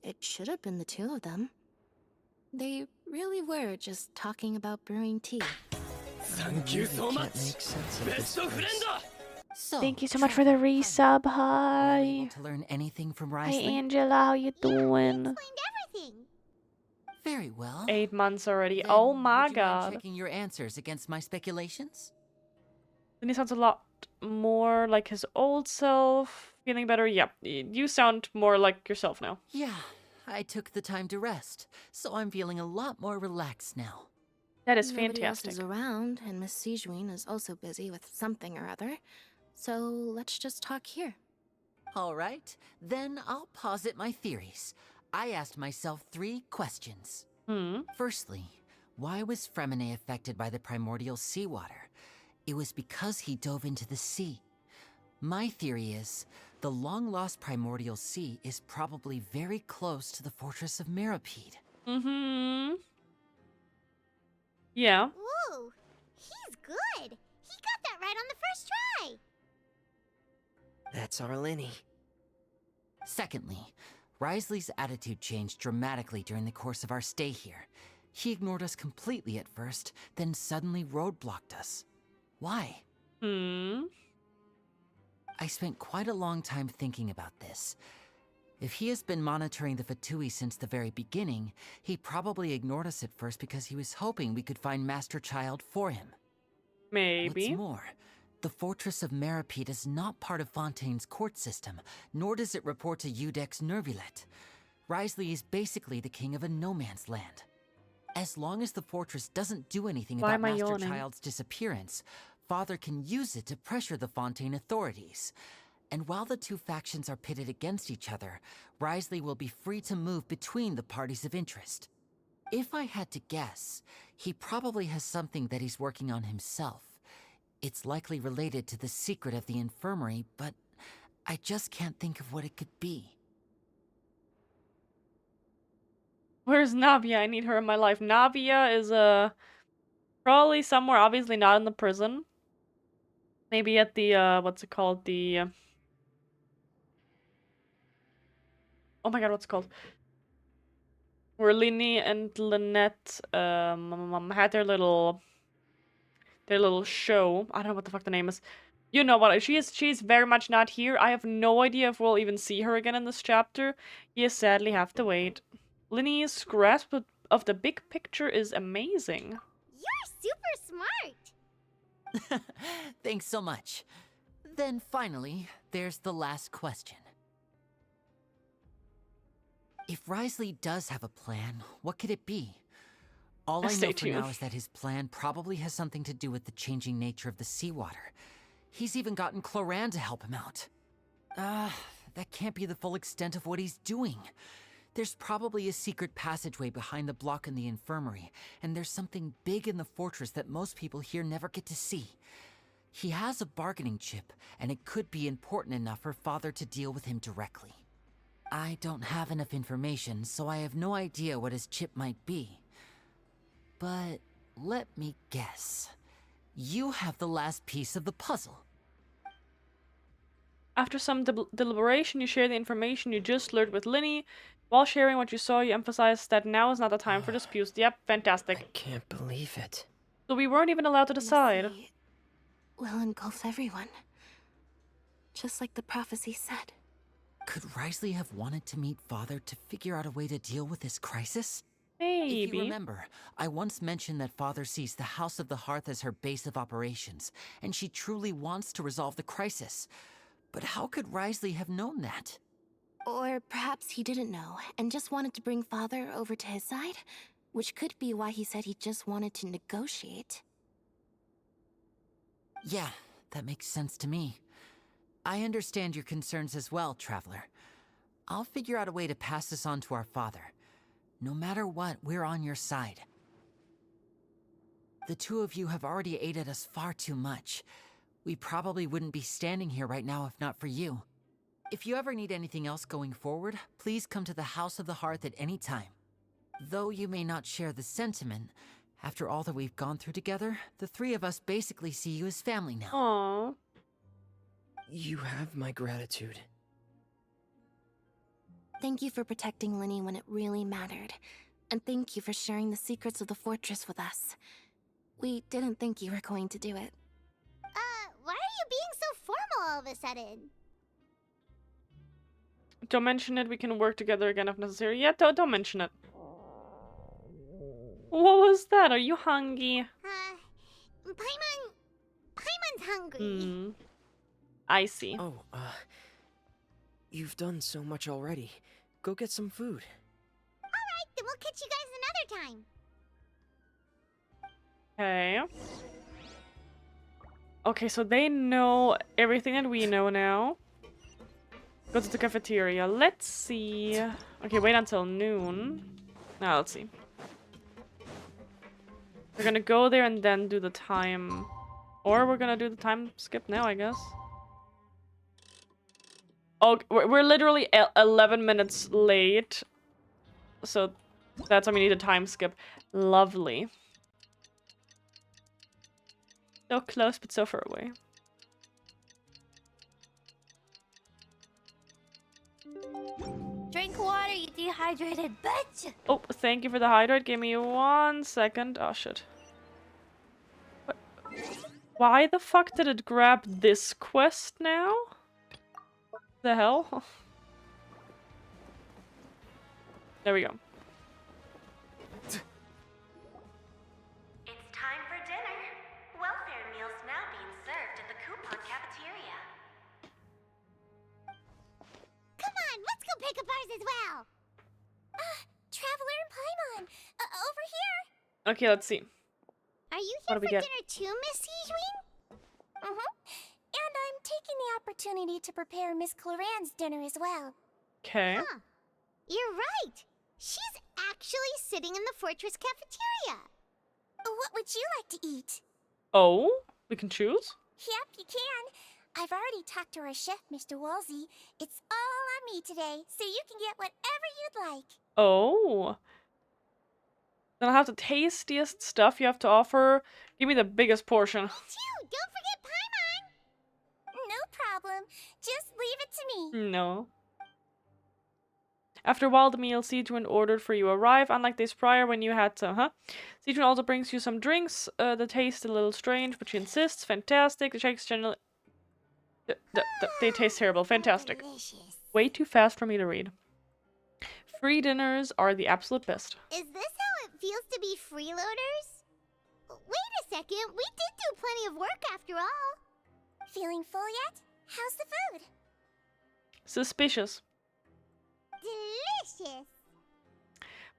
S6: it should have been the two of them. They really were just talking about brewing tea.
S2: Thank you so much. So,
S1: Thank you so much for the resub.
S2: were you
S1: Hi.
S2: able to learn anything from
S1: Hi,
S2: Wriothesley?
S1: Angela. How you doing?
S5: Explained everything.
S2: Very well.
S1: 8 months already.
S2: Then
S1: Oh my
S2: would you mind
S1: god.
S2: checking your answers against my speculations?
S1: Then he sounds a lot more like his old self. Feeling better? Yep. You sound more like yourself now.
S2: Yeah, I took the time to rest, so I'm feeling a lot more relaxed now.
S1: That is
S6: Nobody else
S1: fantastic.
S6: is around, and Miss Sejuin is also busy with something or other. So let's just talk here.
S2: All right, then I'll posit my theories. I asked myself 3 questions. Firstly, why was Fremine affected by the primordial seawater? It was because he dove into the sea. My theory is, the long-lost primordial sea is probably very close to the fortress of Mirapede.
S1: Yeah.
S5: Ooh, he's good. He got that right on the first try.
S3: that's our Lenny.
S2: Secondly, Wriothesley's attitude changed dramatically during the course of our stay here. He ignored us completely at first, then suddenly roadblocked us. Why? I spent quite a long time thinking about this. If he has been monitoring the Fatui since the very beginning, he probably ignored us at first because he was hoping we could find Master Child for him.
S1: Maybe.
S2: What's more, the Fortress of Mirapede is not part of Fontaine's court system, nor does it report to Udex Nervulet. Wriothesley is basically the king of a no-man's land. As long as the fortress doesn't do anything
S1: Why
S2: about
S1: am I
S2: Master
S1: yawning?
S2: Child's disappearance, Father can use it to pressure the Fontaine authorities. And while the two factions are pitted against each other, Wriothesley will be free to move between the parties of interest. If I had to guess, he probably has something that he's working on himself. It's likely related to the secret of the infirmary, but I just can't think of what it could be.
S1: Where's Navia? I need her in my life. Navia is probably somewhere, obviously not in the prison. Maybe at the what's it called? The oh my god, what's it called? Where Linny and Lynette had their little show. I don't know what the fuck the name is. You know what? She's very much not here. I have no idea if we'll even see her again in this chapter. You sadly have to wait. Linny's grasp of the big picture is amazing.
S5: You're super smart.
S2: Thanks so much. Then finally, there's the last question. If Wriothesley does have a plan, what could it be? All I
S1: Stay
S2: know for
S1: tuned.
S2: now is that his plan probably has something to do with the changing nature of the seawater. He's even gotten Cloran to help him out. That can't be the full extent of what he's doing. There's probably a secret passageway behind the block in the infirmary, and there's something big in the fortress that most people here never get to see. He has a bargaining chip, and it could be important enough for Father to deal with him directly. I don't have enough information, so I have no idea what his chip might be. But let me guess. You have the last piece of the puzzle.
S1: After some deliberation, you share the information you just learned with Linny. While sharing what you saw, you emphasize that now is not the time for disputes. Yep,
S3: I
S1: fantastic.
S3: can't believe it.
S1: So we weren't even allowed to decide.
S6: Lucy will engulf everyone. Just like the prophecy said.
S2: Could Wriothesley have wanted to meet Father to figure out a way to deal with this crisis? If
S1: Maybe.
S2: you remember, I once mentioned that Father sees the House of the Hearth as her base of operations, and she truly wants to resolve the crisis. But how could Wriothesley have known that?
S6: Or perhaps he didn't know and just wanted to bring Father over to his side, which could be why he said he just wanted to negotiate.
S2: Yeah, that makes sense to me. I understand your concerns as well, Traveler. I'll figure out a way to pass this on to our father. No matter what, we're on your side. The two of you have already aided us far too much. We probably wouldn't be standing here right now if not for you. If you ever need anything else going forward, please come to the House of the Hearth at any time. Though you may not share the sentiment, after all that we've gone through together, the three of us basically see you as family now.
S1: Aww.
S3: You have my gratitude.
S6: Thank you for protecting Linny when it really mattered. And thank you for sharing the secrets of the fortress with us. We didn't think you were going to do it.
S5: Why are you being so formal all of a sudden?
S1: Don't mention it. We can work together again if necessary. Yeah, don't mention it. What was that? Are you hungry?
S5: Paimon's hungry.
S1: I see.
S3: Oh, you've done so much already. Go get some food.
S5: Alright, then we'll catch you guys another time.
S1: Okay. Okay, so they know everything that we know now. Go to the cafeteria. Let's see. Okay, wait until noon. Now, let's see. We're gonna go there and then do the time. Or we're gonna do the time skip now, I guess. Oh, we're literally 11 minutes late. So that's why we need a time skip. Lovely. So close, but so far away.
S5: Drink water, you dehydrated bitch!
S1: Oh, thank you for the hydrate. Give me 1 second. Oh, shit. What? Why the fuck did it grab this quest now? The hell? There we go.
S10: It's time for dinner. Welfare meals now being served at the coupon cafeteria.
S5: Come on, let's go pick up ours as well!
S4: Traveler and Paimon, over here!
S1: Okay, let's see.
S5: Are you
S1: What
S5: here
S1: do we
S5: for
S1: get?
S5: dinner too, Miss Sijwin?
S4: Mm-hmm. And I'm taking the opportunity to prepare Miss Cloran's dinner as well.
S1: Okay.
S5: Huh. You're right. She's actually sitting in the fortress cafeteria.
S4: What would you like to eat?
S1: Oh, we can choose?
S4: Yep, you can. I've already talked to our chef, Mr. Wolsey. It's all on me today, so you can get whatever you'd like.
S1: Oh. Then I'll have the tastiest stuff you have to offer. Give me the biggest portion.
S5: Me too. Don't forget Paimon.
S4: No problem. Just leave it to me.
S1: No. After a while, the meal Sijuan ordered for you arrive, unlike days prior when you had to, Sijuan also brings you some drinks. The taste a little strange, but she insists. Fantastic. The shakes generally... they taste terrible. Fantastic.
S5: Delicious.
S1: Way too fast for me to read. Free dinners are the absolute best.
S5: Is this how it feels to be freeloaders? Wait a second. We did do plenty of work after all.
S4: Feeling full yet? How's the food?
S1: Suspicious.
S5: Delicious.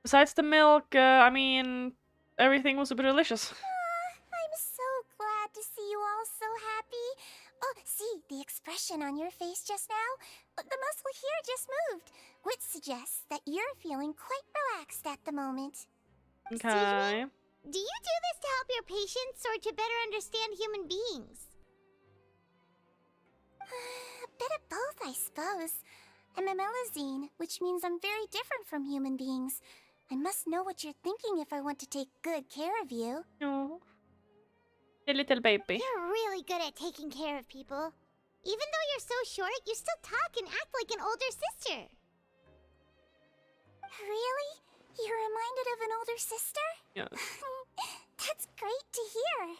S1: Besides the milk, I mean, everything was super delicious.
S4: I'm so glad to see you all so happy. Oh, see, the expression on your face just now? The muscle here just moved, which suggests that you're feeling quite relaxed at the moment.
S1: Okay.
S5: Do you do this to help your patients or to better understand human beings?
S4: A bit of both, I suppose. I'm a Melazine, which means I'm very different from human beings. I must know what you're thinking if I want to take good care of you.
S1: Oh. A little baby.
S5: You're really good at taking care of people. Even though you're so short, you still talk and act like an older sister.
S4: Really? You're reminded of an older sister?
S1: Yes.
S4: That's great to hear.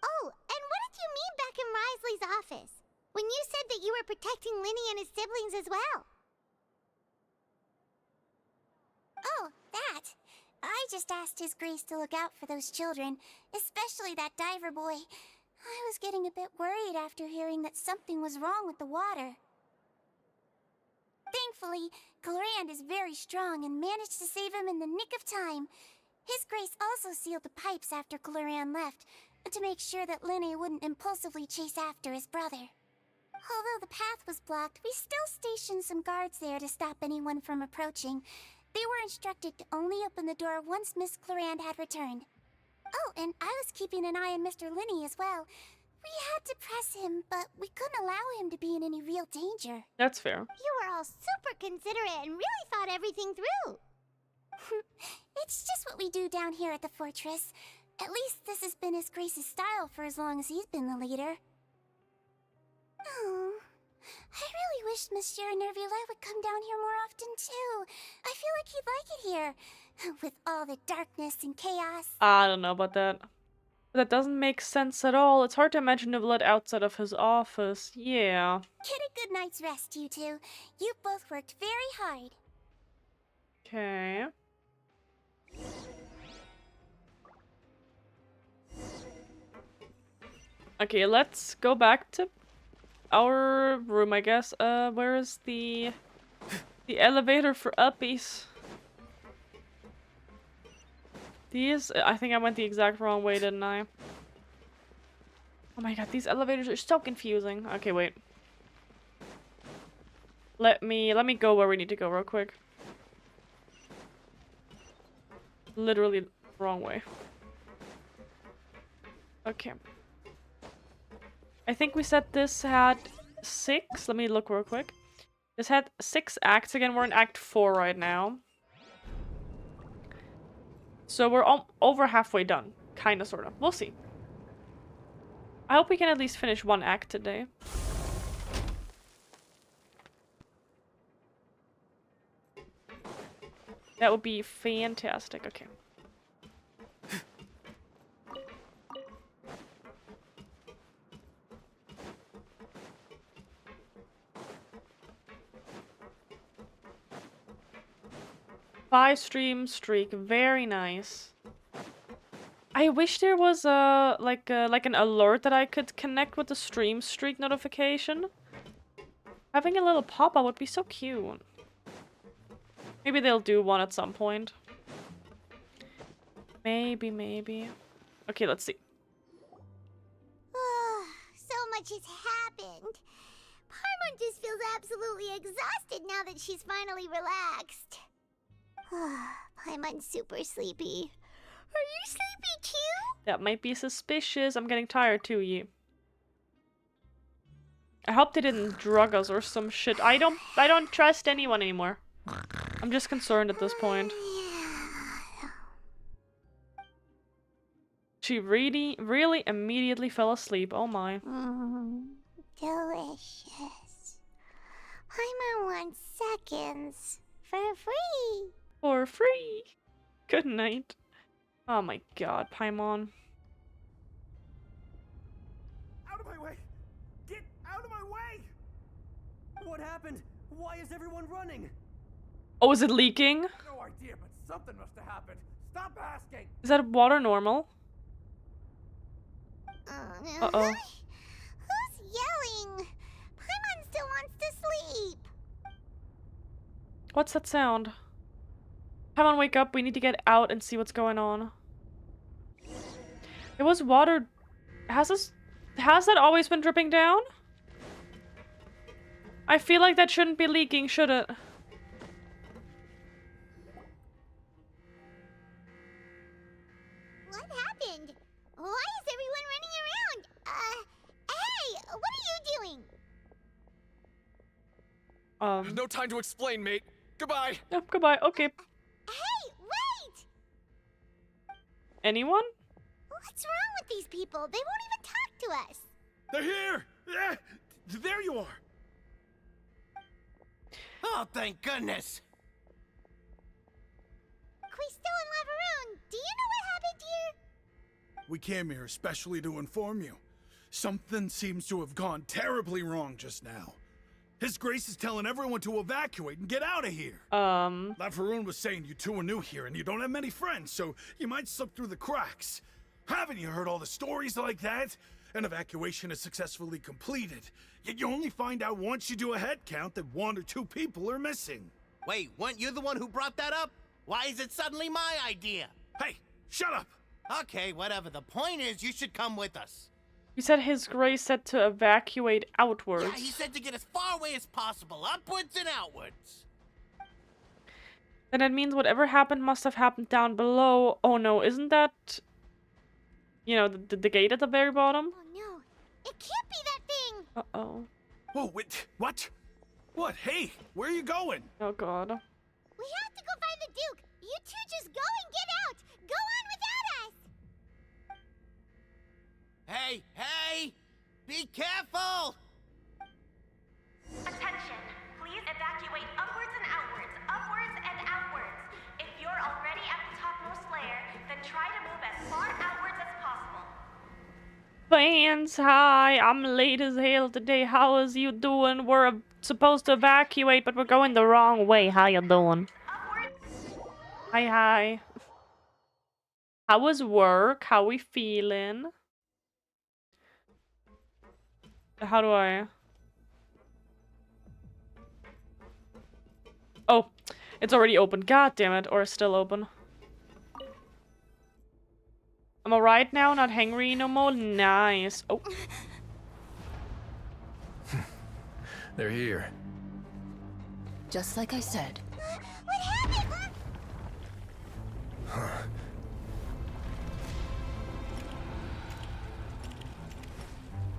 S5: Oh, and what did you mean back in Wriothesley's office? When you said that you were protecting Linny and his siblings as well?
S4: Oh, that. I just asked His Grace to look out for those children, especially that diver boy. I was getting a bit worried after hearing that something was wrong with the water. Thankfully, Cloran is very strong and managed to save him in the nick of time. His Grace also sealed the pipes after Cloran left, to make sure that Linny wouldn't impulsively chase after his brother. Although the path was blocked, we still stationed some guards there to stop anyone from approaching. They were instructed to only open the door once Miss Cloran had returned. Oh, and I was keeping an eye on Mr. Linny as well. We had to press him, but we couldn't allow him to be in any real danger.
S1: That's fair.
S5: You were all super considerate and really thought everything through.
S4: It's just what we do down here at the fortress. At least this has been His Grace's style for as long as he's been the leader. Oh, I really wish Monsieur Nervula would come down here more often too. I feel like he'd like it here, with all the darkness and chaos.
S1: I don't know about that. That doesn't make sense at all. It's hard to imagine Nivellette outside of his office. Yeah.
S4: Get a good night's rest, you two. You both worked very hard.
S1: Okay. Okay, let's go back to our room, I guess. Where is the elevator for uppies? I think I went the exact wrong way, didn't I? Oh my god, these elevators are so confusing. Okay, wait. Let me go where we need to go real quick. Literally wrong way. Okay. I think we said this had 6. Let me look real quick. This had 6 acts. Again, we're in Act 4 right now. So we're over halfway done. Kinda, sorta. We'll see. I hope we can at least finish 1 act today. That would be fantastic. Okay. Five stream streak, very nice. I wish there was like an alert that I could connect with the stream streak notification. Having a little pop-up would be so cute. Maybe they'll do one at some point. Maybe. Okay, let's see.
S5: So much has happened. Paimon just feels absolutely exhausted now that she's finally relaxed. Paimon's super sleepy. Are you sleepy too?
S1: That might be suspicious. I'm getting tired too, Yi. I hope they didn't drug us or some shit. I don't trust anyone anymore. I'm just concerned at this point. She really immediately fell asleep. Oh my.
S5: Delicious. Paimon wants seconds for free.
S1: For free. Good night. Oh my god, Paimon.
S11: Out of my way! Get out of my way! What happened? Why is everyone running?
S1: Oh, is it leaking?
S11: No idea, but something must have happened. Stop asking!
S1: Is that water normal? Uh-oh.
S5: Who's yelling? Paimon still wants to sleep.
S1: What's that sound? Paimon, wake up. We need to get out and see what's going on. It was water. Has that always been dripping down? I feel like that shouldn't be leaking, should it?
S5: What happened? Why is everyone running around? Hey, what are you doing?
S11: No time to explain, mate. Goodbye.
S1: Oh, goodbye. Okay.
S5: Hey, wait!
S1: Anyone?
S5: What's wrong with these people? They won't even talk to us.
S11: They're here! Yeah, there you are!
S12: Oh, thank goodness!
S5: Quisto and Laveroon, do you know what happened here?
S13: We came here especially to inform you. Something seems to have gone terribly wrong just now. His Grace is telling everyone to evacuate and get out of here. Laveroon was saying you two are new here and you don't have many friends, so you might slip through the cracks. Haven't you heard all the stories like that? An evacuation is successfully completed, yet you only find out once you do a head count that 1 or 2 people are missing.
S12: Wait, weren't you the one who brought that up? Why is it suddenly my idea?
S13: Hey, shut up!
S12: Okay, whatever. The point is, you should come with us.
S1: You said His Grace said to evacuate outwards.
S12: Yeah, he said to get as far away as possible, upwards and outwards.
S1: Then that means whatever happened must have happened down below. Oh no, isn't that... You know, the gate at the very bottom?
S5: Oh no, it can't be that thing!
S1: Uh-oh.
S13: Whoa, wait, what? What? Hey, where are you going?
S1: Oh god.
S5: We have to go find the Duke! You two just go and get out! Go on without us!
S12: Hey, hey! Be careful!
S10: Attention! Please evacuate upwards and outwards, upwards and outwards. If you're already at the topmost layer, then try to move as far outwards as possible.
S1: Fans, hi! I'm late as hell today. How is you doing? We're supposed to evacuate, but we're going the wrong way. How you doing? Hi. How was work? How we feeling? How do I... Oh, it's already open. God damn it. Or it's still open. I'm alright now, not hangry no more. Nice. Oh.
S7: They're here.
S8: Just like I said.
S5: What happened?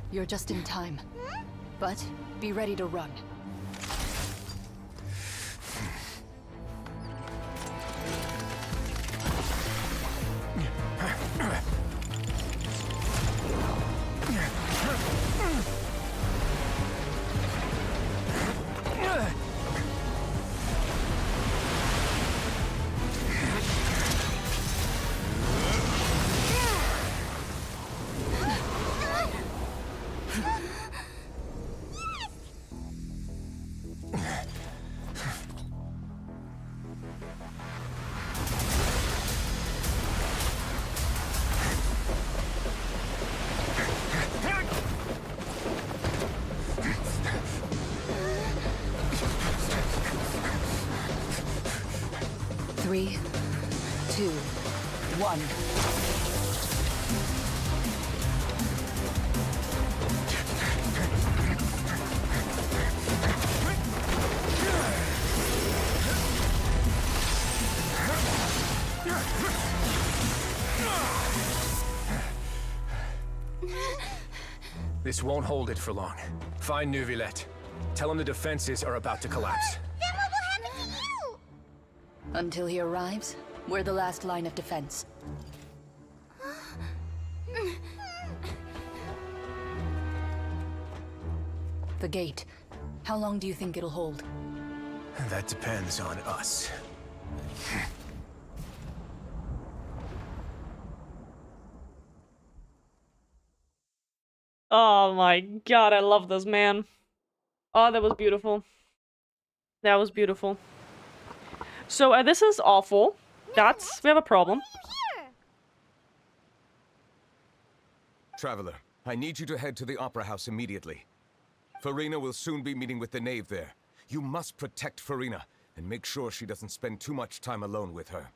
S8: You're just in time. But be ready to run. Three, two, one.
S7: This won't hold it for long. Find Neuvillette. Tell him the defenses are about to collapse.
S5: Then what will happen to you?
S8: Until he arrives, we're the last line of defense. The gate. How long do you think it'll hold?
S7: That depends on us.
S1: Oh my god, I love this, man. Oh, that was beautiful. That was beautiful. So, this is awful. We have a problem.
S14: Traveler, I need you to head to the Opera House immediately. Farina will soon be meeting with the knave there. You must protect Farina, and make sure she doesn't spend too much time alone with her.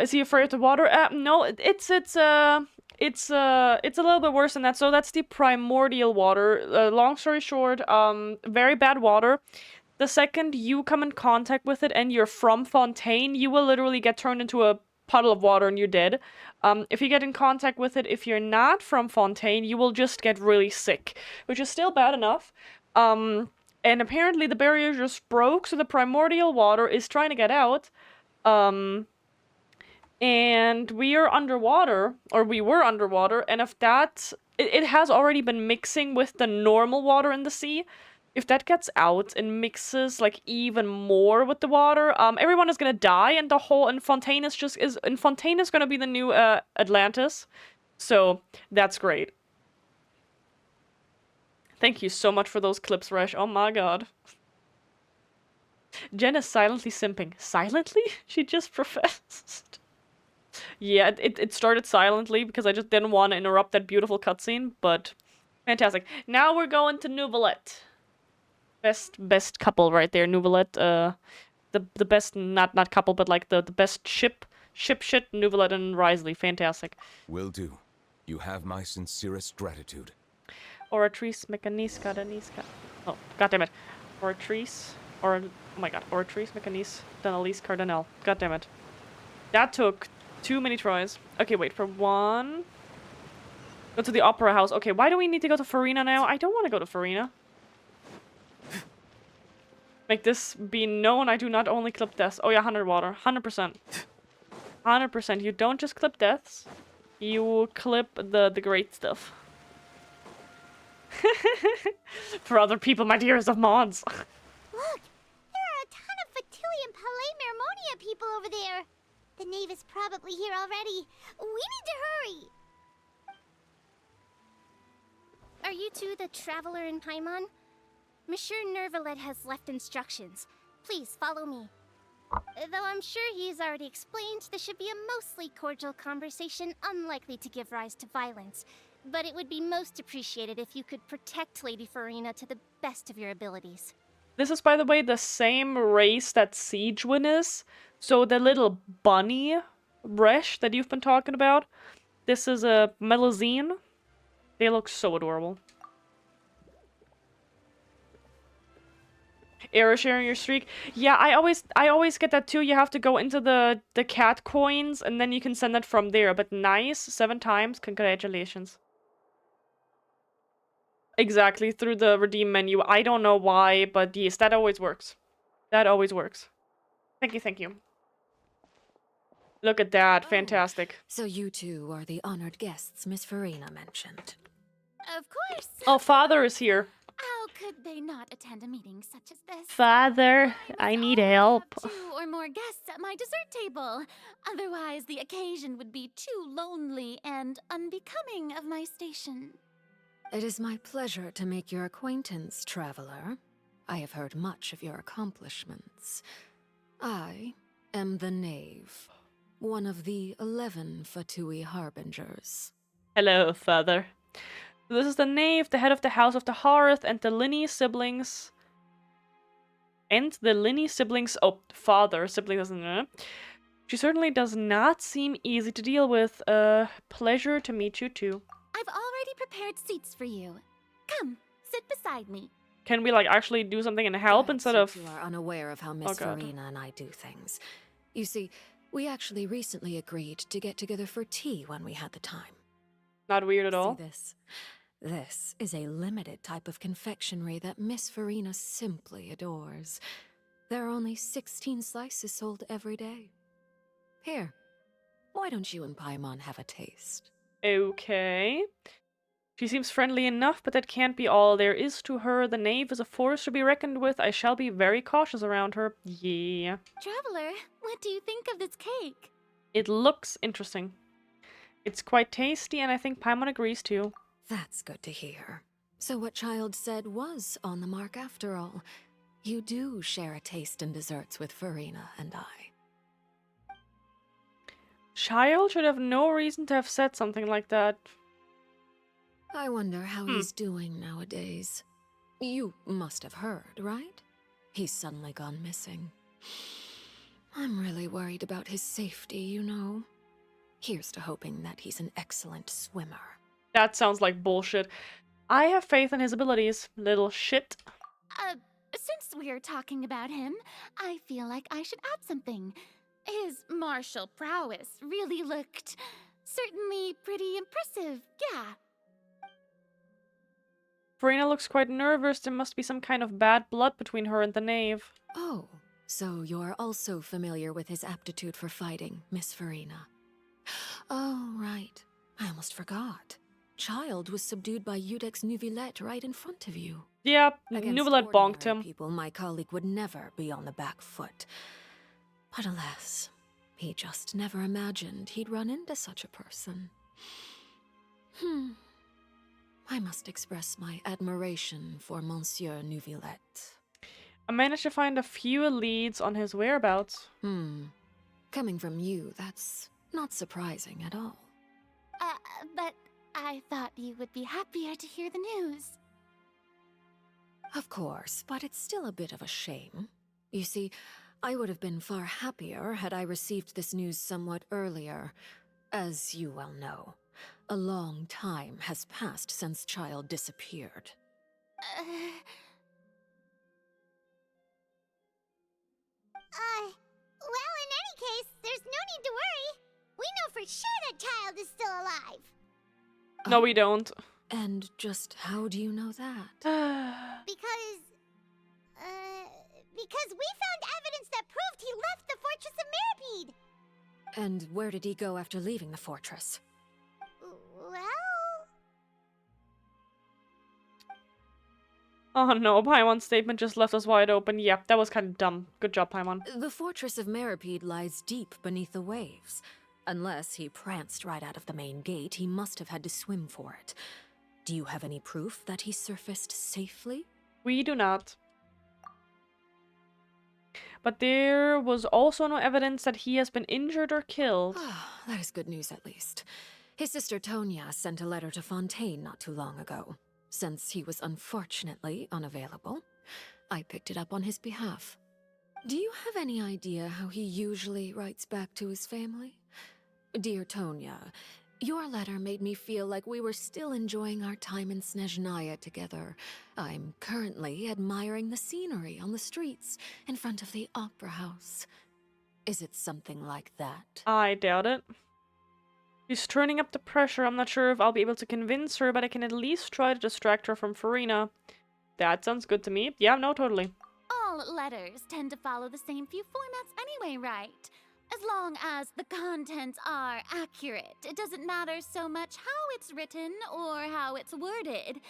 S1: Is he afraid of the water? No, it's a little bit worse than that. So that's the primordial water. Long story short, very bad water. The second you come in contact with it and you're from Fontaine, you will literally get turned into a puddle of water and you're dead. If you get in contact with it, if you're not from Fontaine, you will just get really sick, which is still bad enough. And apparently the barrier just broke, so the primordial water is trying to get out. And we are underwater, or we were underwater, and if that... It has already been mixing with the normal water in the sea. If that gets out and mixes, like, even more with the water, everyone is gonna die, and Fontaine is gonna be the new, Atlantis. So, that's great. Thank you so much for those clips, Resh. Oh my god. Jen is silently simping. Silently? She just professed. Yeah, it started silently because I just didn't want to interrupt that beautiful cutscene, but fantastic. Now we're going to Neuvillette. Best couple right there, Neuvillette. The best not couple, but like the best ship shit, Neuvillette and Wriothesley. Fantastic.
S14: Will do. You have my sincerest gratitude.
S1: Oratrice Mechanice Cardanisca. Oh, goddammit. Oratrice. Oh my god. Oratrice Mechanice Danalise Cardinal. Goddammit. That took too many tries. Okay, wait, for one... Go to the Opera House. Okay, why do we need to go to Farina now? I don't want to go to Farina. Make this be known, I do not only clip deaths. Oh yeah, 100 water. 100%. 100%. You don't just clip deaths. You clip the great stuff. For other people, my dearest of mods.
S5: Look! There are a ton of Fatui and Palais Mermonia people over there. The knave is probably here already. We need to hurry! Are you two the traveler in Paimon? Monsieur Neuvillette has left instructions. Please follow me. Though I'm sure he's already explained, this should be a mostly cordial conversation, unlikely to give rise to violence. But it would be most appreciated if you could protect Lady Farina to the best of your abilities.
S1: This is, by the way, the same race that Siegewin is. So the little bunny Resh that you've been talking about. This is a Melazine. They look so adorable. Error sharing your streak. Yeah, I always get that too. You have to go into the cat coins and then you can send that from there. But nice, 7 times. Congratulations. Exactly, through the redeem menu. I don't know why, but yes, that always works. That always works. Thank you, thank you. Look at that, fantastic.
S15: So you two are the honored guests Miss Farina mentioned.
S5: Of course!
S1: Oh, Father is here.
S5: How could they not attend a meeting such as this?
S1: Father, I need help.
S5: 2 or more guests at my dessert table. Otherwise, the occasion would be too lonely and unbecoming of my station.
S15: It is my pleasure to make your acquaintance, traveler. I have heard much of your accomplishments. I am the Knave, one of the 11 Fatui Harbingers.
S1: Hello, Father. This is the Knave, the head of the House of the Hearth, and the Linny siblings. Oh, father, siblings doesn't know. She certainly does not seem easy to deal with. Pleasure to meet you too.
S16: I've already prepared seats for you. Come, sit beside me.
S1: Can we, like, actually do something and help
S15: Perhaps
S1: instead of...
S15: you are unaware of how Miss Farina and I do things. You see, we actually recently agreed to get together for tea when we had the time.
S1: Not weird at all.
S15: See this? This is a limited type of confectionery that Miss Farina simply adores. There are only 16 slices sold every day. Here, why don't you and Paimon have a taste?
S1: Okay. She seems friendly enough, but that can't be all there is to her. The knave is a force to be reckoned with. I shall be very cautious around her. Yeah.
S16: Traveler, what do you think of this cake?
S1: It looks interesting. It's quite tasty, and I think Paimon agrees too.
S15: That's good to hear. So what Child said was on the mark after all. You do share a taste in desserts with Farina and I.
S1: Child should have no reason to have said something like that.
S15: I wonder how he's doing nowadays. You must have heard, right? He's suddenly gone missing. I'm really worried about his safety, you know. Here's to hoping that he's an excellent swimmer.
S1: That sounds like bullshit. I have faith in his abilities, little shit.
S16: Since we're talking about him, I feel like I should add something. His martial prowess really looked certainly pretty impressive, yeah.
S1: Farina looks quite nervous. There must be some kind of bad blood between her and the knave.
S15: Oh, so you're also familiar with his aptitude for fighting, Miss Farina. Oh, right. I almost forgot. Child was subdued by Udex Nuvilette right in front of you.
S1: Yeah,
S15: Against
S1: Nuvilette bonked
S15: ordinary
S1: him.
S15: People, my colleague would never be on the back foot. But alas, he just never imagined he'd run into such a person. I must express my admiration for Monsieur Nuvilette.
S1: I managed to find a few leads on his whereabouts.
S15: Coming from you, that's not surprising at all.
S16: But I thought you would be happier to hear the news.
S15: Of course, but it's still a bit of a shame. You see, I would have been far happier had I received this news somewhat earlier. As you well know, a long time has passed since Child disappeared.
S5: Well, in any case, there's no need to worry. We know for sure that Child is still alive.
S1: No, we don't.
S15: And just how do you know that?
S5: Because we found evidence that proved he left the Fortress of Mirapede.
S15: And where did he go after leaving the fortress?
S5: Well...
S1: Oh no, Paimon's statement just left us wide open. Yep, that was kind of dumb. Good job, Paimon.
S15: The Fortress of Mirapede lies deep beneath the waves. Unless he pranced right out of the main gate, he must have had to swim for it. Do you have any proof that he surfaced safely?
S1: We do not. But there was also no evidence that he has been injured or killed.
S15: That is good news, at least. His sister Tonya sent a letter to Fontaine not too long ago. Since he was unfortunately unavailable, I picked it up on his behalf. Do you have any idea how he usually writes back to his family? Dear Tonya, your letter made me feel like we were still enjoying our time in Snezhnaya together. I'm currently admiring the scenery on the streets in front of the opera house. Is it something like that?
S1: I doubt it. She's turning up the pressure. I'm not sure if I'll be able to convince her, but I can at least try to distract her from Farina. That sounds good to me. Yeah, no, totally.
S16: All letters tend to follow the same few formats anyway, right? As long as the contents are accurate, it doesn't matter so much how it's written or how it's worded.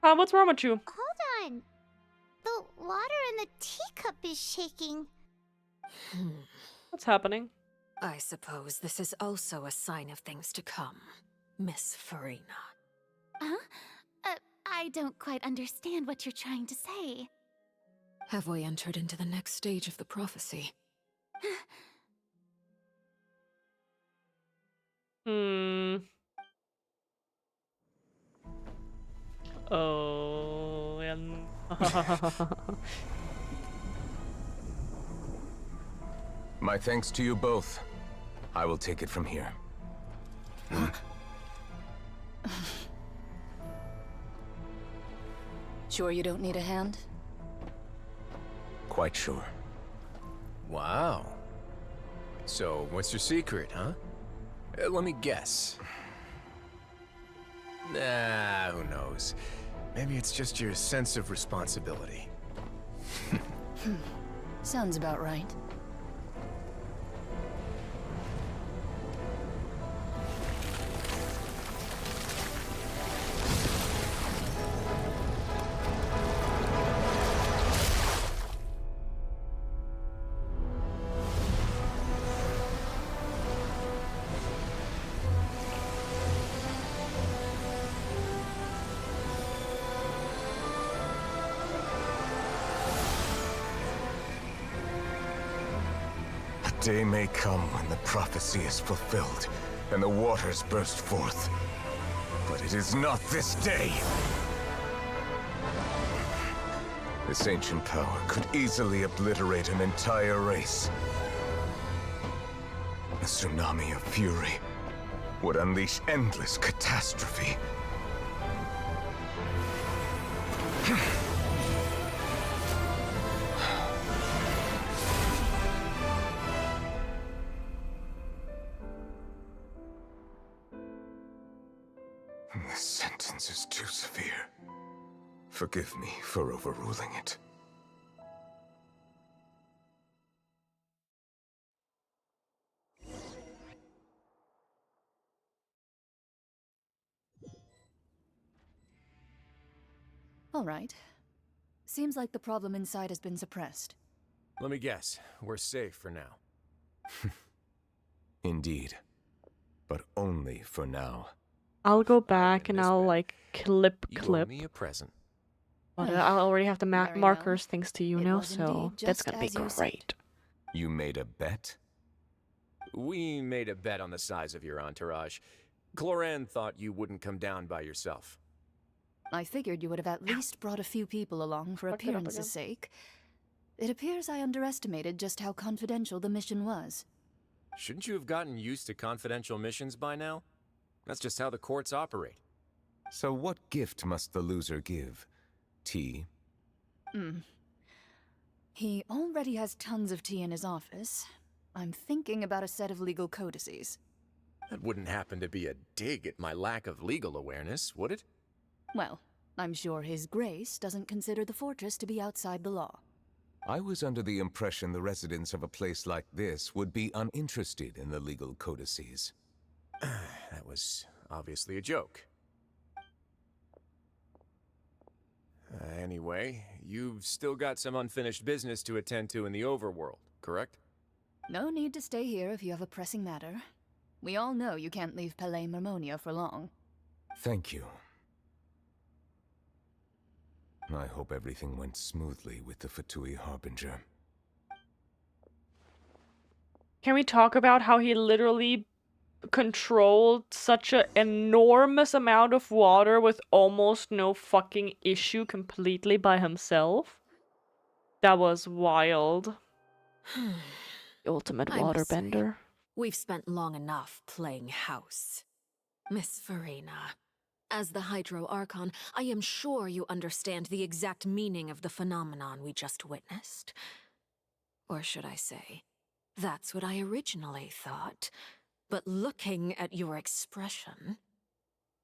S1: What's wrong with you?
S5: Hold on. The water in the teacup is shaking.
S1: What's happening?
S15: I suppose this is also a sign of things to come, Miss Farina.
S16: I don't quite understand what you're trying to say.
S15: Have we entered into the next stage of the prophecy?
S1: Oh, and
S14: My thanks to you both. I will take it from here.
S8: Sure you don't need a hand?
S14: Quite sure.
S7: Wow. So, what's your secret, huh? Let me guess. Nah, who knows? Maybe it's just your sense of responsibility.
S8: Sounds about right.
S14: Day may come when the prophecy is fulfilled, and the waters burst forth. But it is not this day! This ancient power could easily obliterate an entire race. A tsunami of fury would unleash endless catastrophe. This sentence is too severe. Forgive me for overruling it.
S8: All right. Seems like the problem inside has been suppressed.
S7: Let me guess. We're safe for now.
S14: Indeed. But only for now.
S1: I'll go back and I'll like clip.
S7: You owe me a present.
S1: But I already have the
S8: Very
S1: markers thanks to you
S8: It
S1: now,
S8: was
S1: so
S8: indeed
S1: that's
S8: just
S1: gonna be
S8: as you said.
S1: great.
S14: You made a bet?
S7: We made a bet on the size of your entourage. Cloran thought you wouldn't come down by yourself.
S8: I figured you would have at least brought a few people along for
S1: Fuck it up
S8: appearance's sake. It appears I underestimated just how confidential the mission was.
S7: Shouldn't you have gotten used to confidential missions by now? That's just how the courts operate.
S14: So what gift must the loser give? Tea?
S8: He already has tons of tea in his office. I'm thinking about a set of legal codices.
S7: That wouldn't happen to be a dig at my lack of legal awareness, would it?
S8: Well, I'm sure His Grace doesn't consider the fortress to be outside the law.
S14: I was under the impression the residents of a place like this would be uninterested in the legal codices.
S7: That was obviously a joke. Anyway, you've still got some unfinished business to attend to in the overworld, correct?
S8: No need to stay here if you have a pressing matter. We all know you can't leave Palais Mermonia for long.
S14: Thank you. I hope everything went smoothly with the Fatui Harbinger.
S1: Can we talk about how he literally controlled such an enormous amount of water with almost no fucking issue completely by himself? That was wild. The ultimate
S15: I must say,
S1: waterbender.
S15: We've spent long enough playing house. Miss Farina, as the Hydro Archon, I am sure you understand the exact meaning of the phenomenon we just witnessed. Or should I say, that's what I originally thought. But looking at your expression,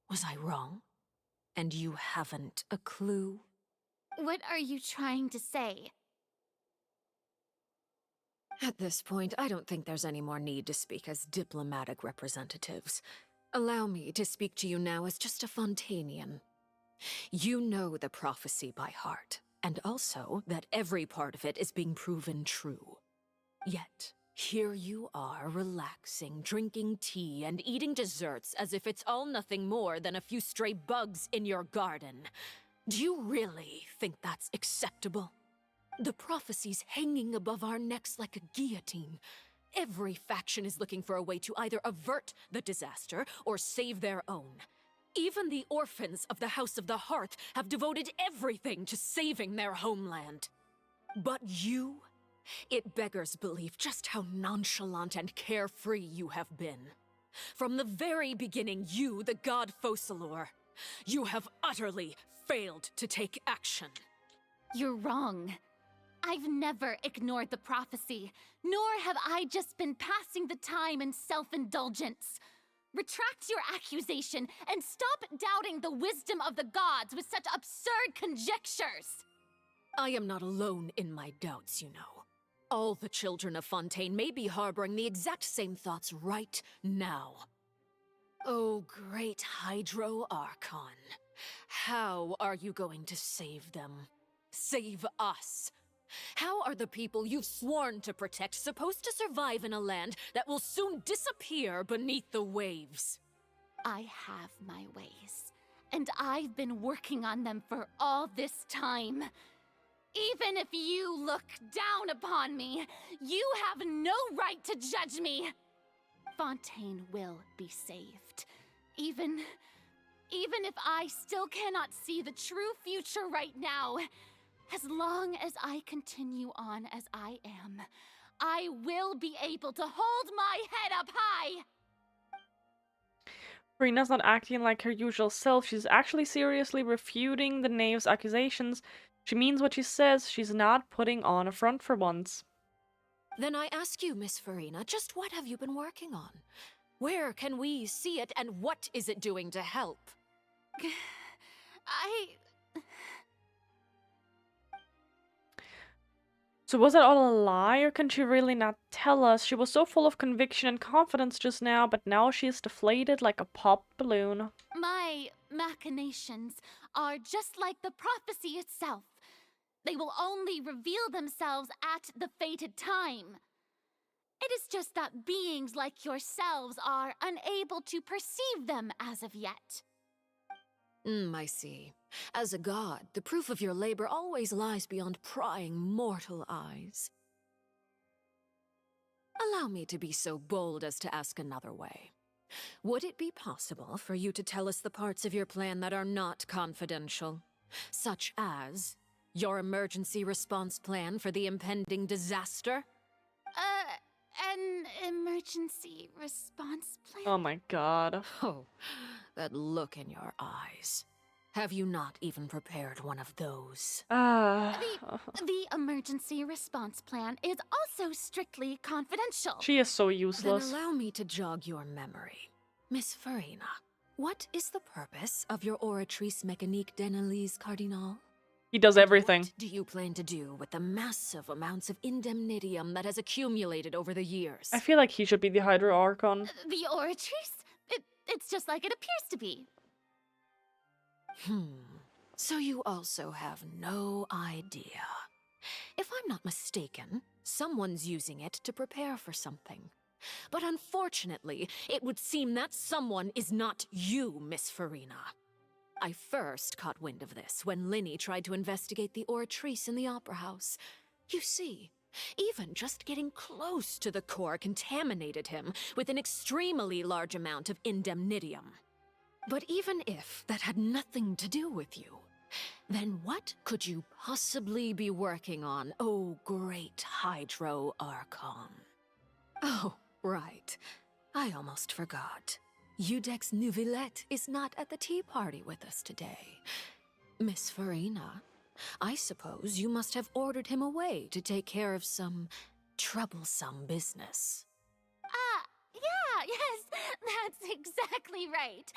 S15: was I wrong? And you haven't a clue?
S16: What are you trying to say?
S15: At this point, I don't think there's any more need to speak as diplomatic representatives. Allow me to speak to you now as just a Fontanian. You know the prophecy by heart, and also that every part of it is being proven true. Yet, here you are relaxing, drinking tea, and eating desserts as if it's all nothing more than a few stray bugs in your garden. Do you really think that's acceptable? The prophecy's hanging above our necks like a guillotine. Every faction is looking for a way to either avert the disaster or save their own. Even the orphans of the House of the Hearth have devoted everything to saving their homeland. But you It beggars belief just how nonchalant and carefree you have been. From the very beginning, you, the god Focalor, you have utterly failed to take action.
S16: You're wrong. I've never ignored the prophecy, nor have I just been passing the time in self-indulgence. Retract your accusation and stop doubting the wisdom of the gods with such absurd conjectures!
S15: I am not alone in my doubts, you know. All the children of Fontaine may be harboring the exact same thoughts right now. Oh, great Hydro Archon. How are you going to save them? Save us? How are the people you've sworn to protect supposed to survive in a land that will soon disappear beneath the waves?
S16: I have my ways, and I've been working on them for all this time. Even if you look down upon me, you have no right to judge me. Fontaine will be saved. Even if I still cannot see the true future right now, as long as I continue on as I am, I will be able to hold my head up high!
S1: Furina's not acting like her usual self. She's actually seriously refuting the knave's accusations. She means what she says. She's not putting on a front for once.
S15: Then I ask you, Miss Furina, just what have you been working on? Where can we see it, and what is it doing to help?
S1: So was that all a lie, or can she really not tell us? She was so full of conviction and confidence just now, but now she is deflated like a popped balloon.
S16: My machinations are just like the prophecy itself. They will only reveal themselves at the fated time. It is just that beings like yourselves are unable to perceive them as of yet.
S15: I see. As a god, the proof of your labor always lies beyond prying mortal eyes. Allow me to be so bold as to ask another way. Would it be possible for you to tell us the parts of your plan that are not confidential? Such as your emergency response plan for the impending disaster?
S16: An emergency response plan?
S1: Oh my god.
S15: Oh, that look in your eyes. Have you not even prepared one of those?
S16: The emergency response plan is also strictly confidential.
S1: She is so useless.
S15: Then allow me to jog your memory. Miss Furina, what is the purpose of your Oratrice Mécanique d'Analyse Cardinal?
S1: He does everything.
S15: What do you plan to do with the massive amounts of indemnitium that has accumulated over the years?
S1: I feel like he should be the Hydro Archon.
S16: The Oratrice? It's just like it appears to be.
S15: So you also have no idea. If I'm not mistaken, someone's using it to prepare for something. But unfortunately, it would seem that someone is not you, Miss Furina. I first caught wind of this when Linny tried to investigate the Oratrice in the Opera House. You see, even just getting close to the core contaminated him with an extremely large amount of indemnitium. But even if that had nothing to do with you, then what could you possibly be working on, oh great Hydro Archon? Oh, right. I almost forgot. Udex Neuvillette is not at the tea party with us today. Miss Furina, I suppose you must have ordered him away to take care of some troublesome business.
S16: Yeah, yes, that's exactly right.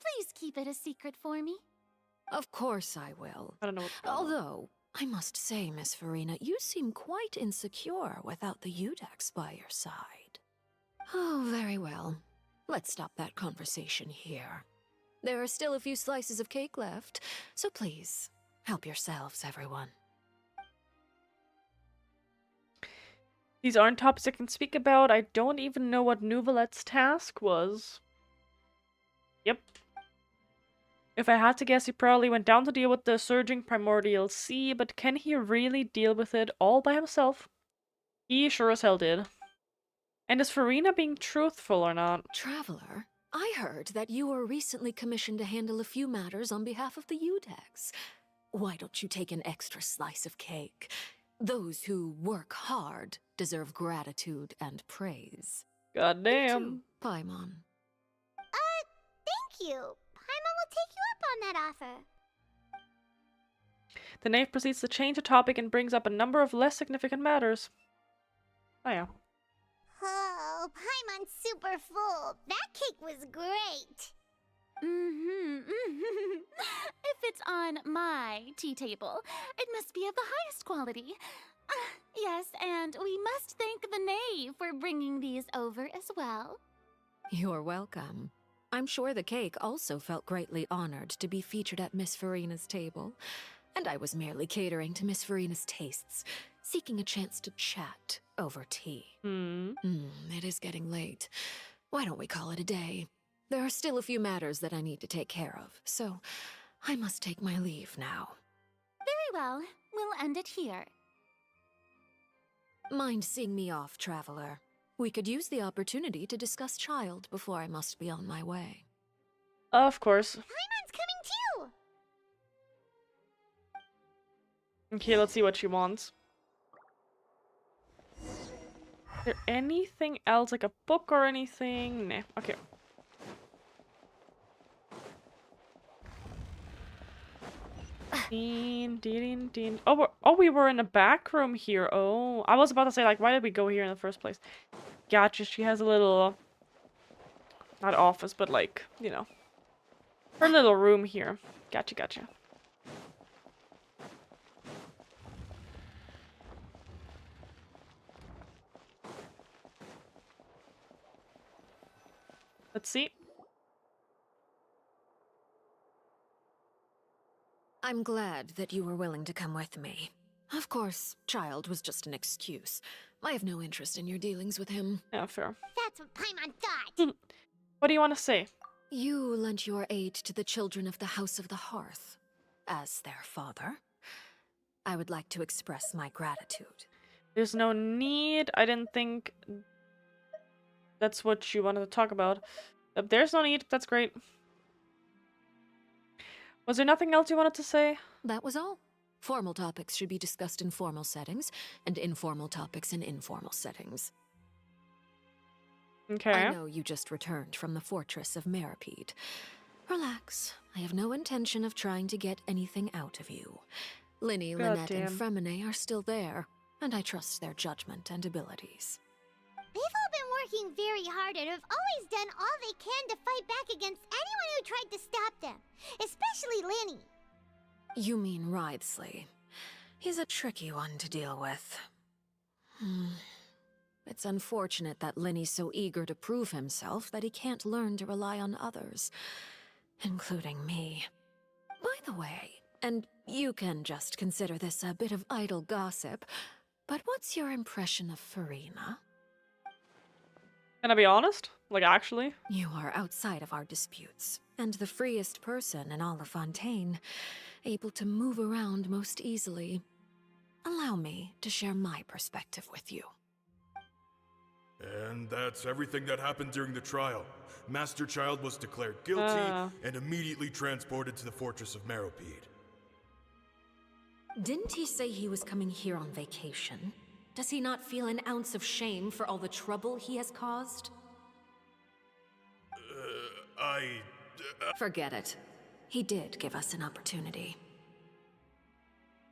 S16: Please keep it a secret for me.
S15: Of course I will.
S1: I don't know what's going on.
S15: Although, I must say, Miss Furina, you seem quite insecure without the Udex by your side. Oh, very well. Let's stop that conversation here. There are still a few slices of cake left, so please, help yourselves, everyone.
S1: These aren't topics I can speak about. I don't even know what Neuvillette's task was. Yep. If I had to guess, he probably went down to deal with the surging primordial sea, but can he really deal with it all by himself? He sure as hell did. And is Furina being truthful or not?
S15: Traveler, I heard that you were recently commissioned to handle a few matters on behalf of the Udex. Why don't you take an extra slice of cake? Those who work hard deserve gratitude and praise.
S1: Goddamn.
S15: Paimon.
S5: Thank you. Paimon will take you up on that offer.
S1: The knave proceeds to change the topic and brings up a number of less significant matters. Oh yeah.
S5: Oh, Paimon's super full. That cake was great.
S16: If it's on my tea table, it must be of the highest quality. Yes, and we must thank the knave for bringing these over as well.
S15: You're welcome. I'm sure the cake also felt greatly honored to be featured at Miss Farina's table, and I was merely catering to Miss Farina's tastes, seeking a chance to chat over tea. It is getting late. Why don't we call it a day? There are still a few matters that I need to take care of, so I must take my leave now.
S16: Very well. We'll end it here.
S15: Mind seeing me off, traveler? We could use the opportunity to discuss Child before I must be on my way.
S1: Of course.
S5: Paimon's coming too!
S1: Okay, let's see what she wants. Is there anything else, like a book or anything? Nah, okay. Ding. Oh, we were in a back room here. Oh, I was about to say, like, why did we go here in the first place? Gotcha, she has a little... Not office, but like, you know. Her little room here. Gotcha. Let's see.
S15: I'm glad that you were willing to come with me. Of course, Child was just an excuse. I have no interest in your dealings with him.
S1: Yeah, fair.
S5: That's what Paimon thought.
S1: What do you want to say?
S15: You lent your aid to the children of the House of the Hearth. As their father, I would like to express my gratitude.
S1: There's no need. I didn't think that's what you wanted to talk about. There's no need. That's great. Was there nothing else you wanted to say?
S15: That was all. Formal topics should be discussed in formal settings, and informal topics in informal settings.
S1: Okay.
S15: I know you just returned from the fortress of Meripede. Relax. I have no intention of trying to get anything out of you. Linny, Lynette, and Fremine are still there, and I trust their judgment and abilities.
S5: They've all been working very hard and have always done all they can to fight back against anyone who tried to stop them, especially Linny.
S15: You mean Wriothesley. He's a tricky one to deal with. It's unfortunate that Linny's so eager to prove himself that he can't learn to rely on others, including me. By the way, and you can just consider this a bit of idle gossip, but what's your impression of Farina?
S1: Can I be honest? Like, actually?
S15: You are outside of our disputes, and the freest person in all of Fontaine, able to move around most easily. Allow me to share my perspective with you.
S13: And that's everything that happened during the trial. Master Child was declared guilty and immediately transported to the fortress of Meripede.
S15: Didn't he say he was coming here on vacation? Does he not feel an ounce of shame for all the trouble he has caused? Forget it. He did give us an opportunity.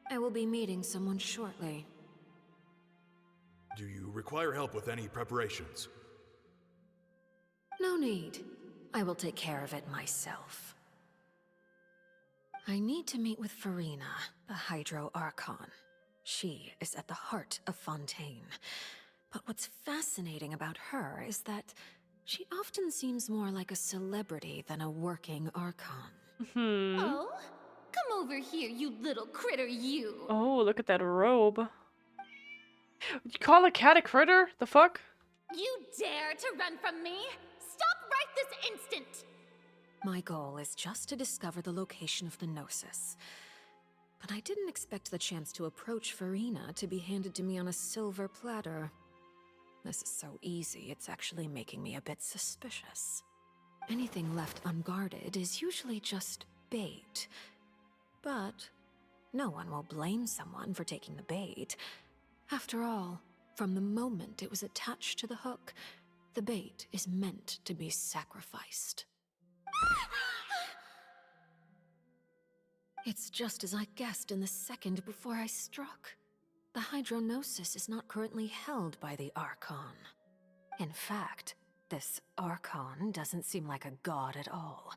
S15: I will be meeting someone shortly.
S13: Do you require help with any preparations?
S15: No need. I will take care of it myself. I need to meet with Farina, the Hydro Archon. She is at the heart of Fontaine. But what's fascinating about her is that she often seems more like a celebrity than a working Archon.
S16: Oh? Come over here, you little critter, you!
S1: Oh, look at that robe. You call a cat a critter? The fuck?
S16: You dare to run from me? Stop right this instant!
S15: My goal is just to discover the location of the Gnosis. But I didn't expect the chance to approach Farina to be handed to me on a silver platter. This is so easy, it's actually making me a bit suspicious. Anything left unguarded is usually just bait. But no one will blame someone for taking the bait. After all, from the moment it was attached to the hook, the bait is meant to be sacrificed. It's just as I guessed in the second before I struck. The hydronosis is not currently held by the Archon. In fact, this Archon doesn't seem like a god at all.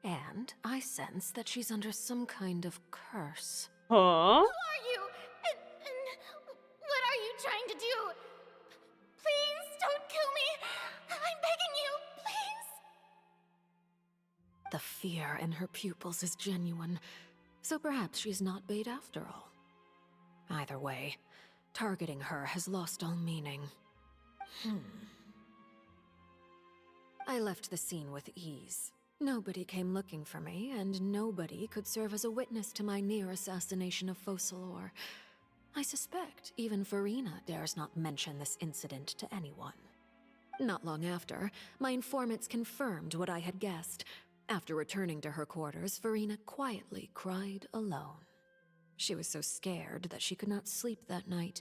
S15: And I sense that she's under some kind of curse.
S1: Huh?
S16: Who are you? And what are you trying to do? Please don't kill me. I'm begging you, please.
S15: The fear in her pupils is genuine, so perhaps she's not bait after all. Either way, targeting her has lost all meaning. I left the scene with ease. Nobody came looking for me, and nobody could serve as a witness to my near assassination of Focalor. I suspect even Farina dares not mention this incident to anyone. Not long after, my informants confirmed what I had guessed. After returning to her quarters, Farina quietly cried alone. She was so scared that she could not sleep that night,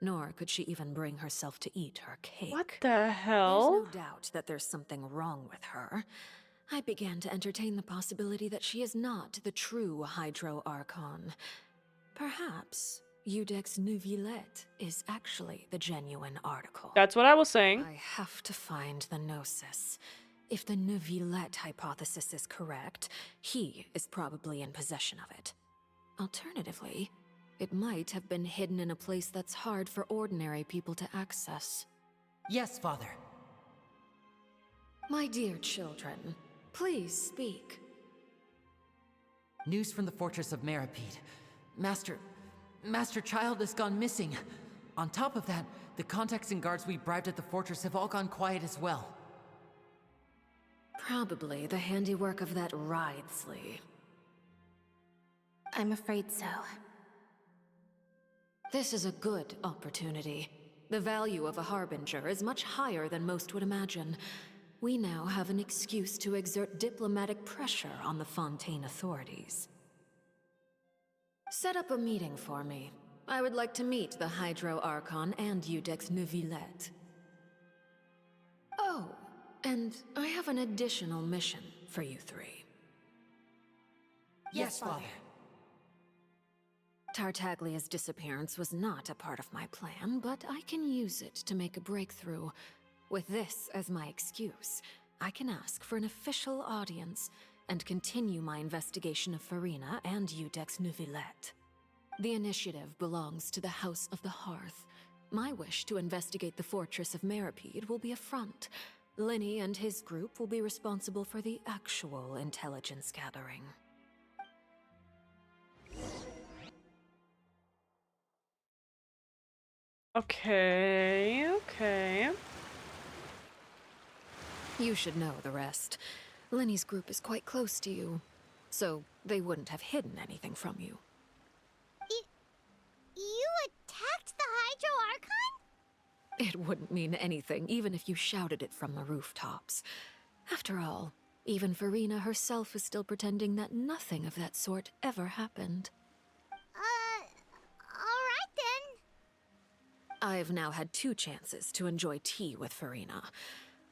S15: nor could she even bring herself to eat her cake.
S1: What the hell?
S15: There's no doubt that there's something wrong with her. I began to entertain the possibility that she is not the true Hydro Archon. Perhaps Iudex Neuvillette is actually the genuine article.
S1: That's what I was saying.
S15: I have to find the Gnosis. If the Neuvillette hypothesis is correct, he is probably in possession of it. Alternatively, it might have been hidden in a place that's hard for ordinary people to access.
S2: Yes, Father.
S15: My dear children, please speak.
S2: News from the fortress of Meripede. Master Child has gone missing. On top of that, the contacts and guards we bribed at the fortress have all gone quiet as well.
S15: Probably the handiwork of that Wriothesley.
S6: I'm afraid so.
S15: This is a good opportunity. The value of a Harbinger is much higher than most would imagine. We now have an excuse to exert diplomatic pressure on the Fontaine authorities. Set up a meeting for me. I would like to meet the Hydro Archon and Iudex Neuvillette. Oh, and I have an additional mission for you three.
S2: Yes, Father.
S15: Tartaglia's disappearance was not a part of my plan, but I can use it to make a breakthrough. With this as my excuse, I can ask for an official audience and continue my investigation of Farina and Iudex Neuvillette. The initiative belongs to the House of the Hearth. My wish to investigate the fortress of Meripede will be a front. Linny and his group will be responsible for the actual intelligence gathering.
S1: Okay.
S15: You should know the rest. Linny's group is quite close to you, so they wouldn't have hidden anything from you.
S5: You attacked the Hydro Archon?
S15: It wouldn't mean anything, even if you shouted it from the rooftops. After all, even Farina herself is still pretending that nothing of that sort ever happened.
S5: Alright then.
S15: I've now had 2 chances to enjoy tea with Farina.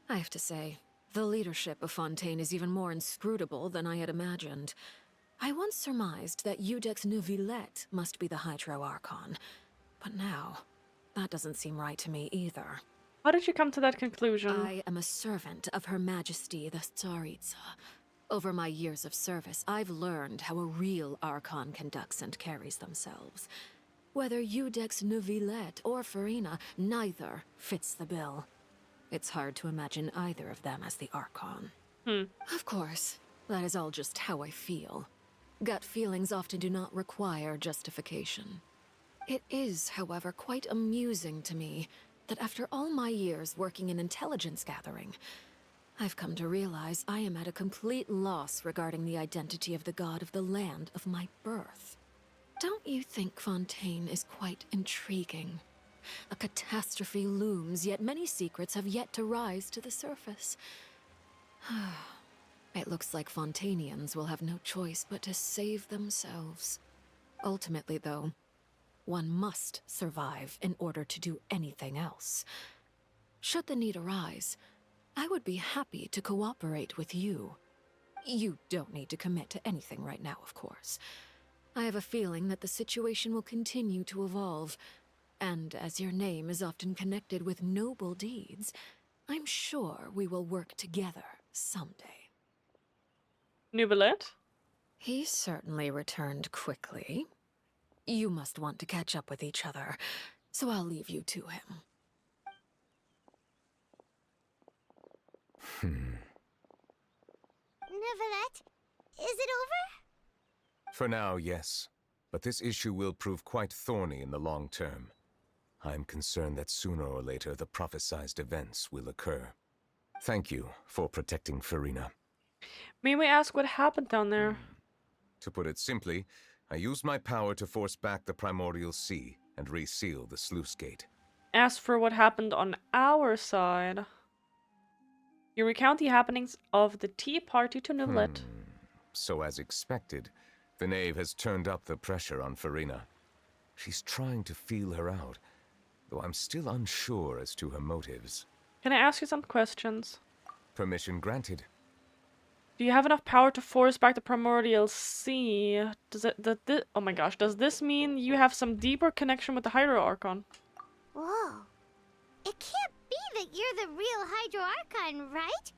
S15: I have to say, the leadership of Fontaine is even more inscrutable than I had imagined. I once surmised that Iudex Neuvillette must be the Hydro Archon, but now, that doesn't seem right to me either.
S1: How did you come to that conclusion?
S15: I am a servant of Her Majesty the Tsaritsa. Over my years of service, I've learned how a real Archon conducts and carries themselves. Whether Iudex Neuvillette or Farina, neither fits the bill. It's hard to imagine either of them as the Archon. Of course, that is all just how I feel. Gut feelings often do not require justification. It is, however, quite amusing to me that after all my years working in intelligence gathering, I've come to realize I am at a complete loss regarding the identity of the god of the land of my birth. Don't you think Fontaine is quite intriguing? A catastrophe looms, yet many secrets have yet to rise to the surface. It looks like Fontainians will have no choice but to save themselves. Ultimately, though, one must survive in order to do anything else. Should the need arise, I would be happy to cooperate with you. You don't need to commit to anything right now, of course. I have a feeling that the situation will continue to evolve, and as your name is often connected with noble deeds, I'm sure we will work together someday.
S1: Nubilet?
S15: He certainly returned quickly. You must want to catch up with each other, so I'll leave you to him.
S5: Neuvillette, is it over?
S14: For now, yes. But this issue will prove quite thorny in the long term. I'm concerned that sooner or later the prophesized events will occur. Thank you for protecting Farina.
S1: May we ask what happened down there?
S14: To put it simply, I used my power to force back the primordial sea and reseal the sluice gate.
S1: As for what happened on our side, you recount the happenings of the tea party to Nubilet.
S14: So as expected, the knave has turned up the pressure on Farina. She's trying to feel her out, though I'm still unsure as to her motives.
S1: Can I ask you some questions?
S14: Permission granted.
S1: Do you have enough power to force back the primordial sea? Oh my gosh, does this mean you have some deeper connection with the Hydro Archon?
S5: Whoa. It can't be that you're the real Hydro Archon, right?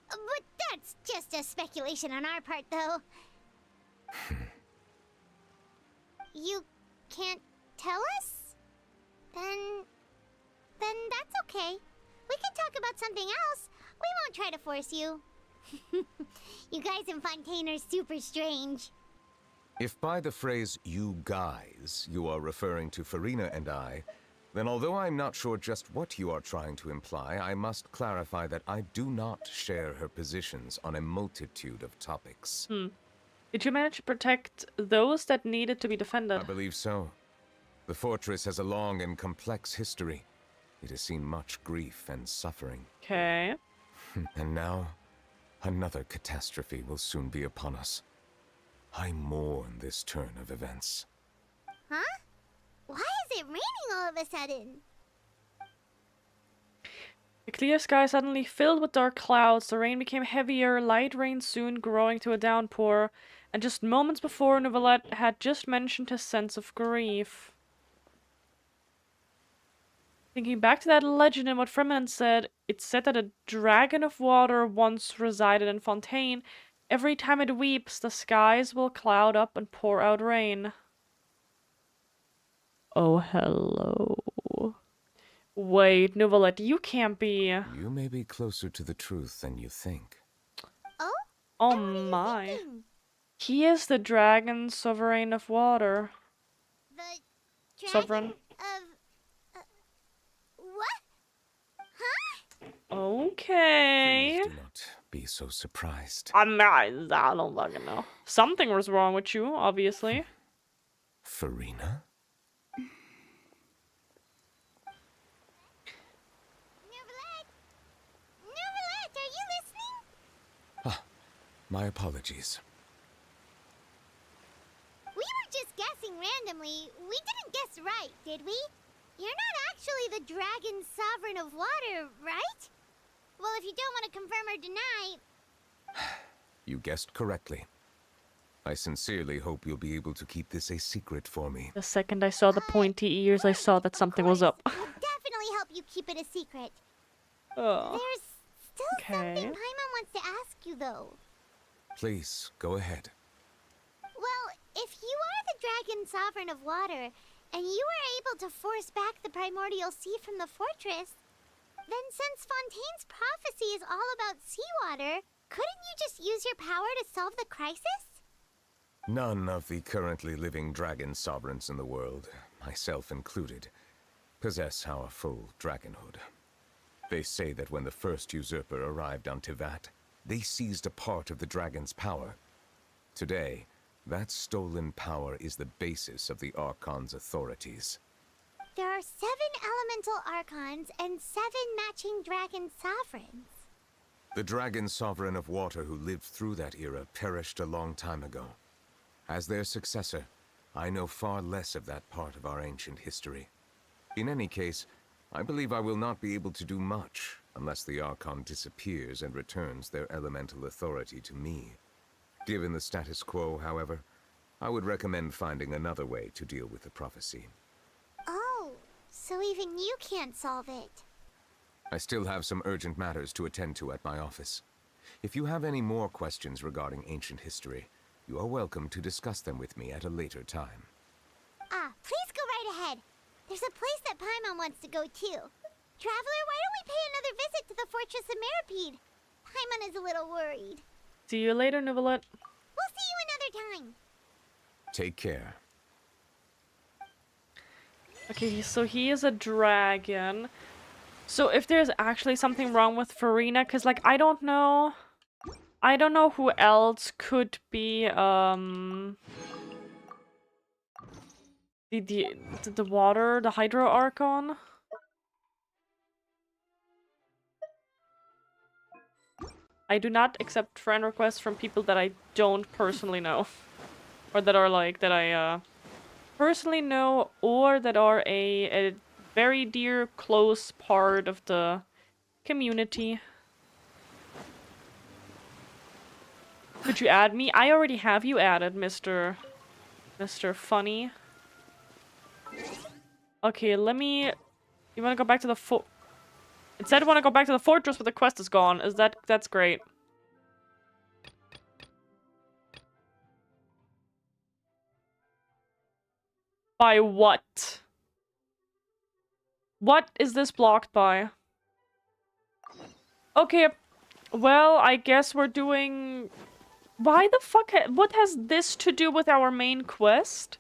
S5: But that's just a speculation on our part, though. You can't tell us? Then that's okay. We can talk about something else. We won't try to force you. You guys in Fontaine are super strange.
S14: If by the phrase, you guys, you are referring to Farina and I, then although I'm not sure just what you are trying to imply, I must clarify that I do not share her positions on a multitude of topics.
S1: Did you manage to protect those that needed to be defended?
S14: I believe so. The fortress has a long and complex history. It has seen much grief and suffering.
S1: Okay.
S14: And now, another catastrophe will soon be upon us. I mourn this turn of events.
S5: Huh? Why is it raining all of a sudden?
S1: The clear sky suddenly filled with dark clouds. The rain became heavier, light rain soon growing to a downpour, and just moments before, Neuvillette had just mentioned his sense of grief. Thinking back to that legend and what Fremen said, it said that a dragon of water once resided in Fontaine. Every time it weeps, the skies will cloud up and pour out rain. Oh, hello. Wait, Neuvillette, you can't be...
S14: You may be closer to the truth than you think.
S5: Oh?
S1: Oh my. He is the dragon sovereign of water.
S5: The dragon
S1: Sovereign.
S5: of... what? Huh?
S1: Okay.
S14: Please do not be so surprised.
S1: I don't fucking know. Something was wrong with you, obviously.
S14: Farina?
S5: Neuvillette, are you listening?
S14: Ah, my apologies.
S5: We were just guessing randomly. We didn't guess right, did we? You're not actually the dragon sovereign of water, right? Well, if you don't want to confirm or deny...
S14: You guessed correctly. I sincerely hope you'll be able to keep this a secret for me.
S1: The second I saw the pointy ears, I saw that something was up.
S5: We'll definitely help you keep it a secret.
S1: Oh.
S5: There's still something Paimon wants to ask you, though.
S14: Please, go ahead.
S5: Well, if you are the dragon sovereign of water, and you were able to force back the primordial sea from the fortress, then since Fontaine's prophecy is all about seawater, couldn't you just use your power to solve the crisis?
S14: None of the currently living dragon sovereigns in the world, myself included, possess our full dragonhood. They say that when the first usurper arrived on Tivat, they seized a part of the dragon's power. Today, that stolen power is the basis of the Archon's authorities.
S5: There are 7 elemental archons and 7 matching dragon sovereigns.
S14: The dragon sovereign of water who lived through that era perished a long time ago. As their successor, I know far less of that part of our ancient history. In any case, I believe I will not be able to do much unless the Archon disappears and returns their elemental authority to me. Given the status quo, however, I would recommend finding another way to deal with the prophecy.
S5: Oh, so even you can't solve it.
S14: I still have some urgent matters to attend to at my office. If you have any more questions regarding ancient history, you are welcome to discuss them with me at a later time.
S5: Please go right ahead. There's a place that Paimon wants to go too. Traveler, why don't we pay another visit to the Fortress of Meripede? Paimon is a little worried.
S1: See you later, Nuvolet.
S5: We'll see you another time.
S14: Take care.
S1: Okay, so he is a dragon. So if there's actually something wrong with Farina, because like I don't know who else could be the water, the Hydro Archon. I do not accept friend requests from people that I don't personally know, or that are like that I personally know, or that are a very dear, close part of the community. Could you add me? I already have you added, Mr. Funny. Okay, let me... You wanna go back to the It said I wanna go back to the fortress, but the quest is gone. That's great. By what? What is this blocked by? Okay, well, I guess we're doing... Why the fuck? What has this to do with our main quest?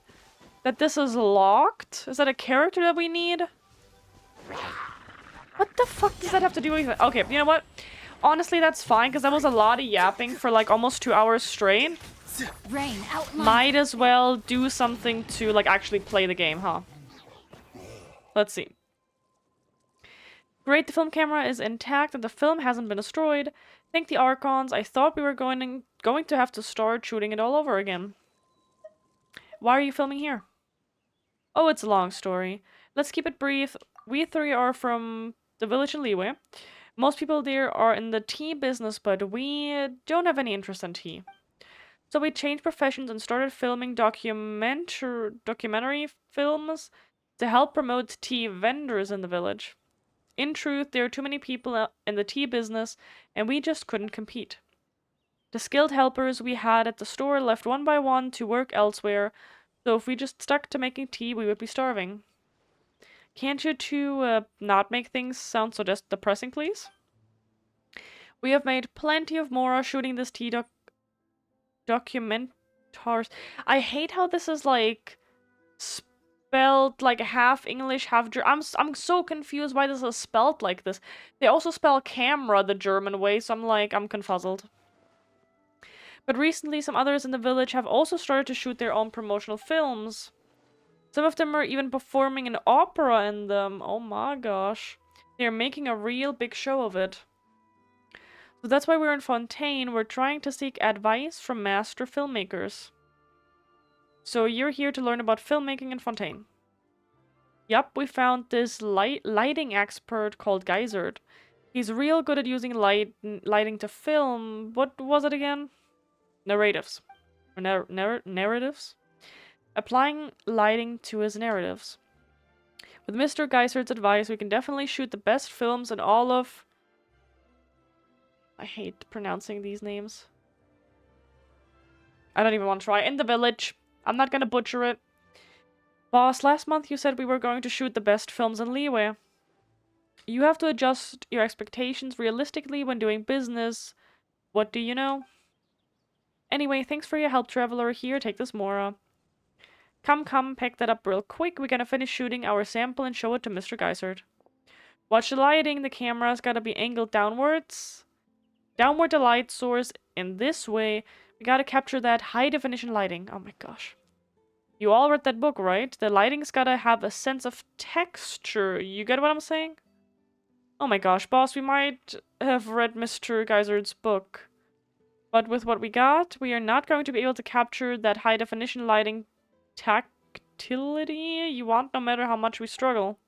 S1: That this is locked? Is that a character that we need? What the fuck does that have to do with it? Okay, you know what? Honestly, that's fine, because that was a lot of yapping for like almost 2 hours straight.
S16: Rain, outline.
S1: Might as well do something to like actually play the game, huh? Let's see. Great, the film camera is intact and the film hasn't been destroyed. Thank the Archons. I thought we were going to have to start shooting it all over again. Why are you filming here? Oh, it's a long story. Let's keep it brief. We three are from the village in Liyue. Most people there are in the tea business, but we don't have any interest in tea. So we changed professions and started filming documentary films to help promote tea vendors in the village. In truth, there are too many people in the tea business, and we just couldn't compete. The skilled helpers we had at the store left one by one to work elsewhere, so if we just stuck to making tea, we would be starving. Can't you two not make things sound so just depressing, please? We have made plenty of Mora shooting this tea documentars. I hate how this is like spelled like half English, half German. I'm so confused why this is spelled like this. They also spell camera the German way, so I'm confuzzled. But recently, some others in the village have also started to shoot their own promotional films. Some of them are even performing an opera in them. Oh my gosh. They're making a real big show of it. So that's why we're in Fontaine. We're trying to seek advice from master filmmakers. So you're here to learn about filmmaking in Fontaine. Yup, we found this lighting expert called Geisert. He's real good at using lighting to film. What was it again? Narratives. Or narratives? Applying lighting to his narratives. With Mr. Geisert's advice, we can definitely shoot the best films in all of... I hate pronouncing these names. I don't even want to try. In the village. I'm not gonna butcher it. Boss, last month you said we were going to shoot the best films in Liyue. You have to adjust your expectations realistically when doing business. What do you know? Anyway, thanks for your help, Traveler. Here, take this Mora. Come, pack that up real quick. We're gonna finish shooting our sample and show it to Mr. Geisert. Watch the lighting. The camera's gotta be angled downwards. Downward the light source in this way. We gotta capture that high-definition lighting. Oh my gosh. You all read that book, right? The lighting's gotta have a sense of texture. You get what I'm saying? Oh my gosh, boss, we might have read Mr. Geisert's book. But with what we got, we are not going to be able to capture that high-definition lighting tactility you want no matter how much we struggle.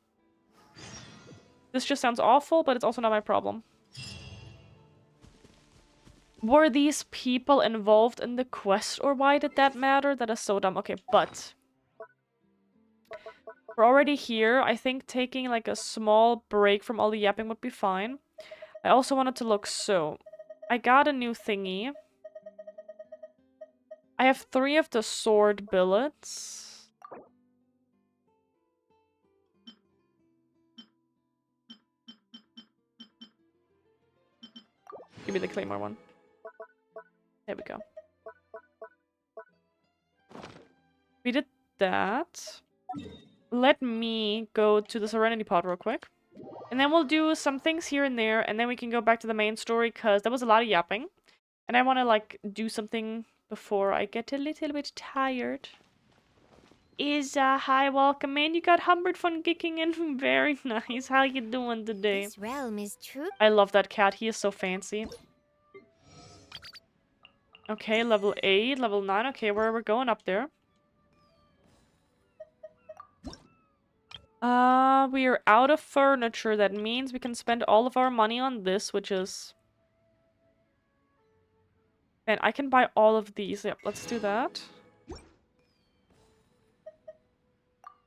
S1: This just sounds awful, but it's also not my problem. Were these people involved in the quest, or why did that matter? That is so dumb. Okay, but we're already here. I think taking like a small break from all the yapping would be fine. I also wanted to look, so I got a new thingy. I have 3 of the sword billets. Give me the claymore one. There we go. We did that. Let me go to the Serenity Pod real quick. And then we'll do some things here and there, and then we can go back to the main story, because there was a lot of yapping. And I want to, like, do something before I get a little bit tired. Hi, welcome in. You got Humbert von Gicking in. Very nice. How you doing today?
S5: This realm is true.
S1: I love that cat. He is so fancy. Okay, level 8, level 9. Okay, we're going up there. We are out of furniture. That means we can spend all of our money on this, which is... Man, I can buy all of these. Yep, let's do that.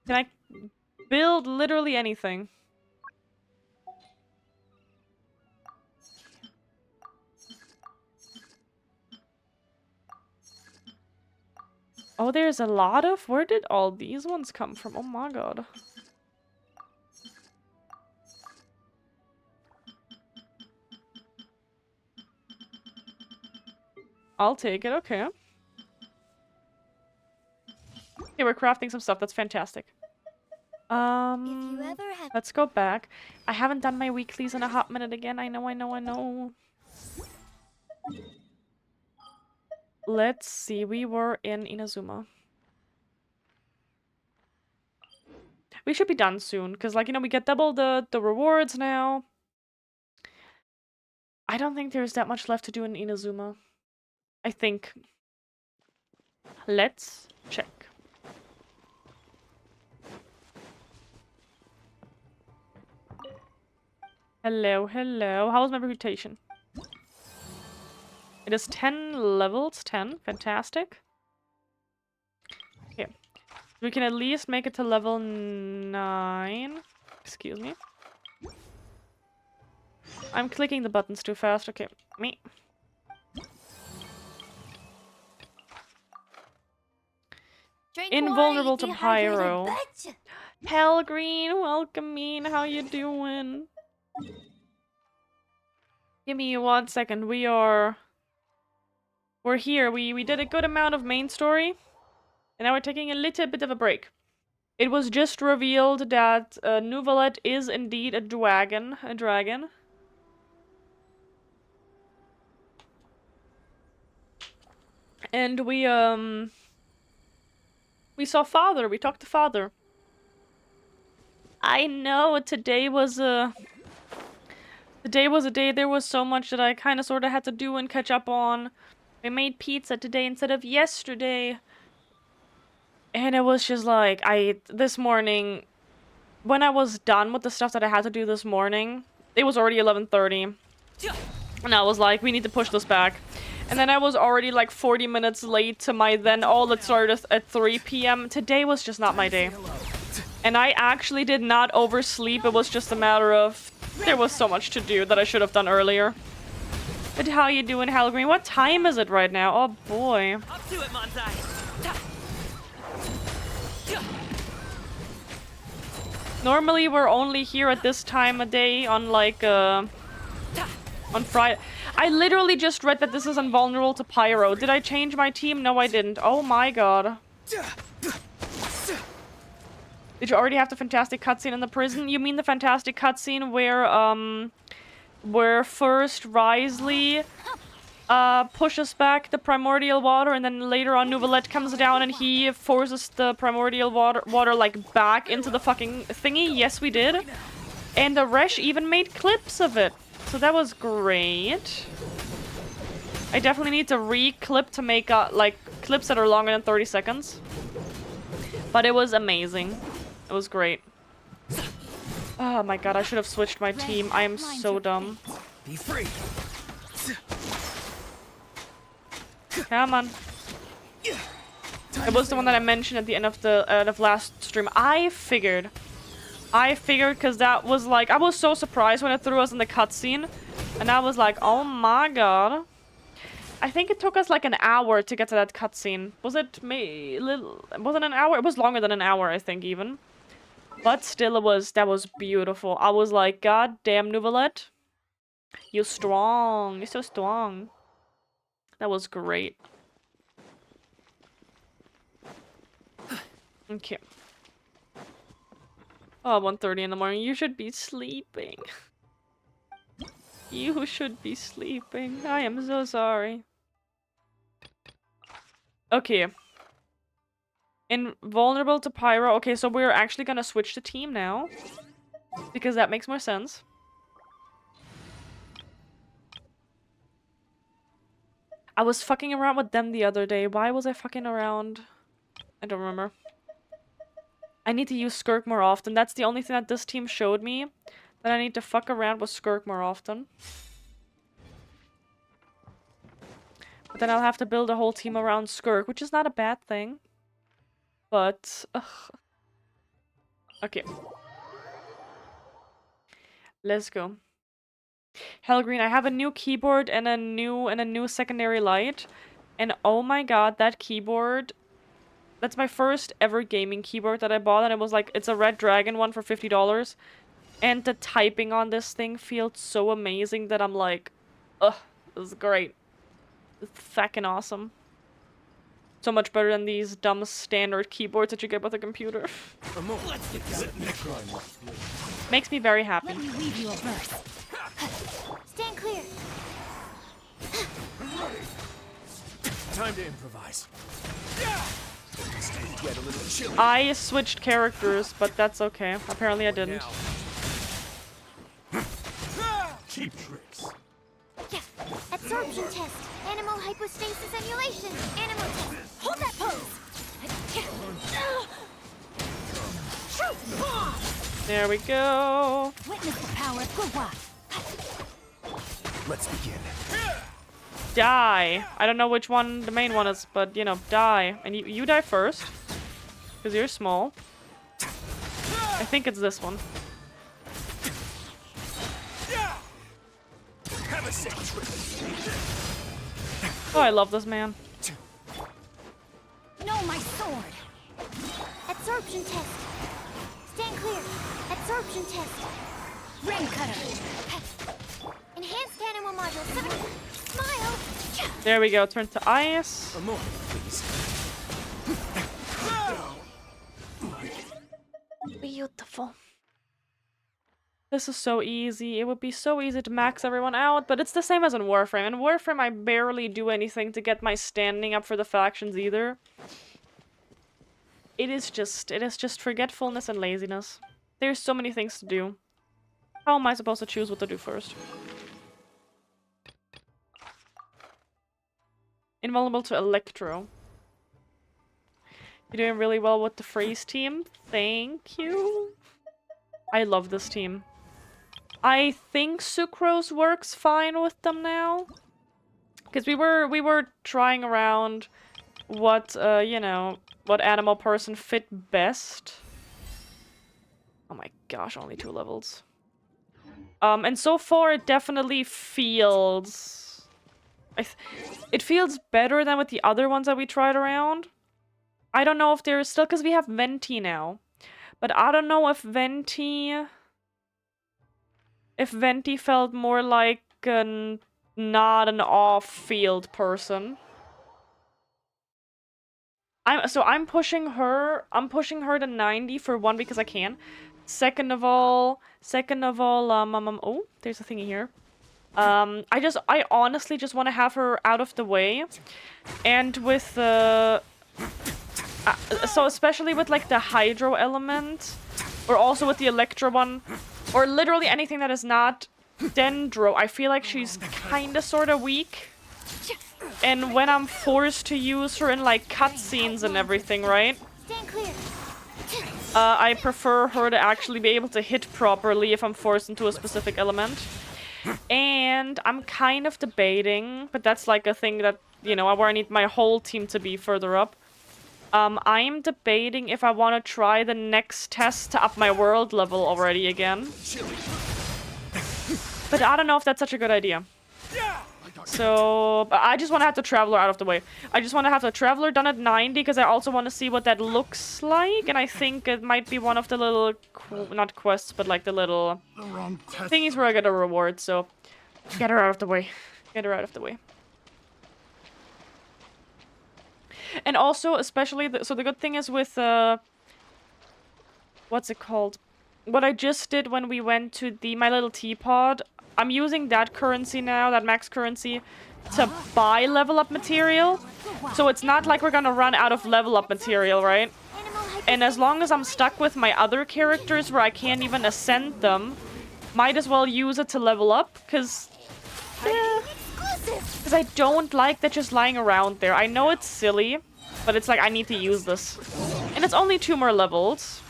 S1: Can I build literally anything? Oh, there's a lot of... Where did all these ones come from? Oh my god. I'll take it, okay. Okay, we're crafting some stuff. That's fantastic. Let's go back. I haven't done my weeklies in a hot minute again. I know. Let's see. We were in Inazuma. We should be done soon, because, like, you know, we get double the rewards now. I don't think there's that much left to do in Inazuma. I think. Let's check. Hello. How's my reputation? It is 10 levels. 10. Fantastic. Okay. We can at least make it to level 9. Excuse me. I'm clicking the buttons too fast. Okay. Me. Invulnerable to pyro. Hellgreen, welcome in. How you doing? Give me 1 second. We're here. We did a good amount of main story, and now we're taking a little bit of a break. It was just revealed that Nouvelet is indeed a dragon. And we saw Father. We talked to Father. I know, today was a day. There was so much that I kind of sort of had to do and catch up on. I made pizza today instead of yesterday. And it was just like, this morning, when I was done with the stuff that I had to do this morning, it was already 11:30. And I was like, we need to push this back. And then I was already like 40 minutes late to my then all that started at 3 p.m. Today was just not my day. And I actually did not oversleep. It was just a matter of, there was so much to do that I should have done earlier. But how you doing, Hellgreen? What time is it right now? Oh boy.
S9: Up to it, Manzai.
S1: Normally we're only here at this time of day on like on Friday. I literally just read that this is invulnerable to pyro. Did I change my team? No, I didn't. Oh my god. Did you already have the fantastic cutscene in the prison? You mean the fantastic cutscene where first Wriothesley pushes back the primordial water, and then later on Nouvelet comes down and he forces the primordial water like back into the fucking thingy? Yes, we did. And the Resh even made clips of it. So that was great. I definitely need to re-clip to make like clips that are longer than 30 seconds. But it was amazing. It was great. Oh my god, I should have switched my team. I am so dumb.
S11: Be free.
S1: Come on. It was the one that I mentioned at the end of the last stream. I figured because that was like, I was so surprised when it threw us in the cutscene, and I was like, oh my god. I think it took us like an hour to get to that cutscene. Was it wasn't an hour? It was longer than an hour, I think, even. But still, that was beautiful. I was like, god damn, Nouvellette. You're strong. You're so strong. That was great. Okay. Oh, 1:30 in the morning. You should be sleeping. You should be sleeping. I am so sorry. Okay. Invulnerable to Pyro. Okay, so we're actually gonna switch the team now. Because that makes more sense. I was fucking around with them the other day. Why was I fucking around? I don't remember. I need to use Skirk more often. That's the only thing that this team showed me. That I need to fuck around with Skirk more often. But then I'll have to build a whole team around Skirk, which is not a bad thing. But, ugh. Okay. Let's go. Hellgreen, I have a new keyboard and a new secondary light. And oh my god, that keyboard... That's my first ever gaming keyboard that I bought, and it was like, it's a Red Dragon one for $50. And the typing on this thing feels so amazing that I'm like, ugh, this is great. It's fucking awesome. So much better than these dumb standard keyboards that you get with a computer. Makes me very happy.
S5: Let me weave you a verse. Stand clear.
S11: Time to improvise. Get a little chilly.
S1: I switched characters, but that's okay. Apparently I didn't.
S11: Cheap tricks.
S5: Yeah. Absorption test. Animal hypostasis emulation. Animal test. Hold that pose.
S1: There we go.
S5: Witness the power of Gurwa.
S11: Let's begin.
S1: Die. I don't know which one the main one is, but you know, die. And you die first. Because you're small. I think it's this one.
S11: Have a safe trip.
S1: Oh, I love this man.
S5: No, my sword. Absorption test. Stand clear. Absorption test. Rain cutter. Enhanced animal module 7. Smile.
S1: There we go. Turn to ice.
S11: A moment, please.
S1: Beautiful. This is so easy. It would be so easy to max everyone out, but it's the same as in Warframe. In Warframe, I barely do anything to get my standing up for the factions either. It is just forgetfulness and laziness. There's so many things to do. How am I supposed to choose what to do first? Invulnerable to Electro. You're doing really well with the Freeze team. Thank you. I love this team. I think Sucrose works fine with them now. Because we were trying around what, you know, what animal person fit best. Oh my gosh, only 2 levels. And so far it definitely feels... it feels better than with the other ones that we tried around. I don't know if there's still... Because we have Venti now. But I don't know if Venti... If Venti felt more like not an off-field person. I'm pushing her to 90 for one because I can. Second of all, oh, there's a thingy here. I honestly just want to have her out of the way. And with the so especially with like the hydro element, or also with the electro one, or literally anything that is not dendro, I feel like she's kinda sorta weak. And when I'm forced to use her in like cutscenes and everything, right?
S5: Stand clear.
S1: I prefer her to actually be able to hit properly if I'm forced into a specific element. And I'm kind of debating, but that's like a thing that, you know, where I need my whole team to be further up. I'm debating if I want to try the next test to up my world level already again. But I don't know if that's such a good idea. So, but I just want to have the Traveler out of the way. I just want to have the Traveler done at 90 because I also want to see what that looks like. And I think it might be one of the little, not quests, but like the little thingies where I get a reward. So, get her out of the way. Get her out of the way. And also, especially, so the good thing is with, what's it called? What I just did when we went to the My Little Teapot, I'm using that currency now, that max currency, to buy level up material. So it's not like we're gonna run out of level up material, right? And as long as I'm stuck with my other characters where I can't even ascend them, might as well use it to level up, because I don't like that just lying around there. I know it's silly, but it's like I need to use this. And it's only 2 more levels.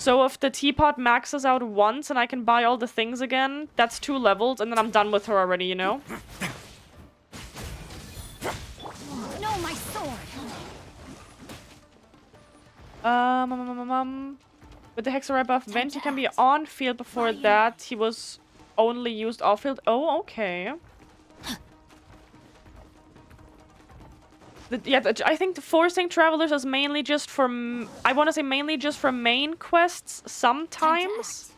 S1: So if the teapot maxes out once and I can buy all the things again, that's 2 levels, and then I'm done with her already, you know?
S5: No, my sword.
S1: With the Hexer buff, Venti can be on field. Before that, he was only used off field. Oh, okay. I think the forcing travelers is mainly just for, I want to say mainly just for main quests sometimes.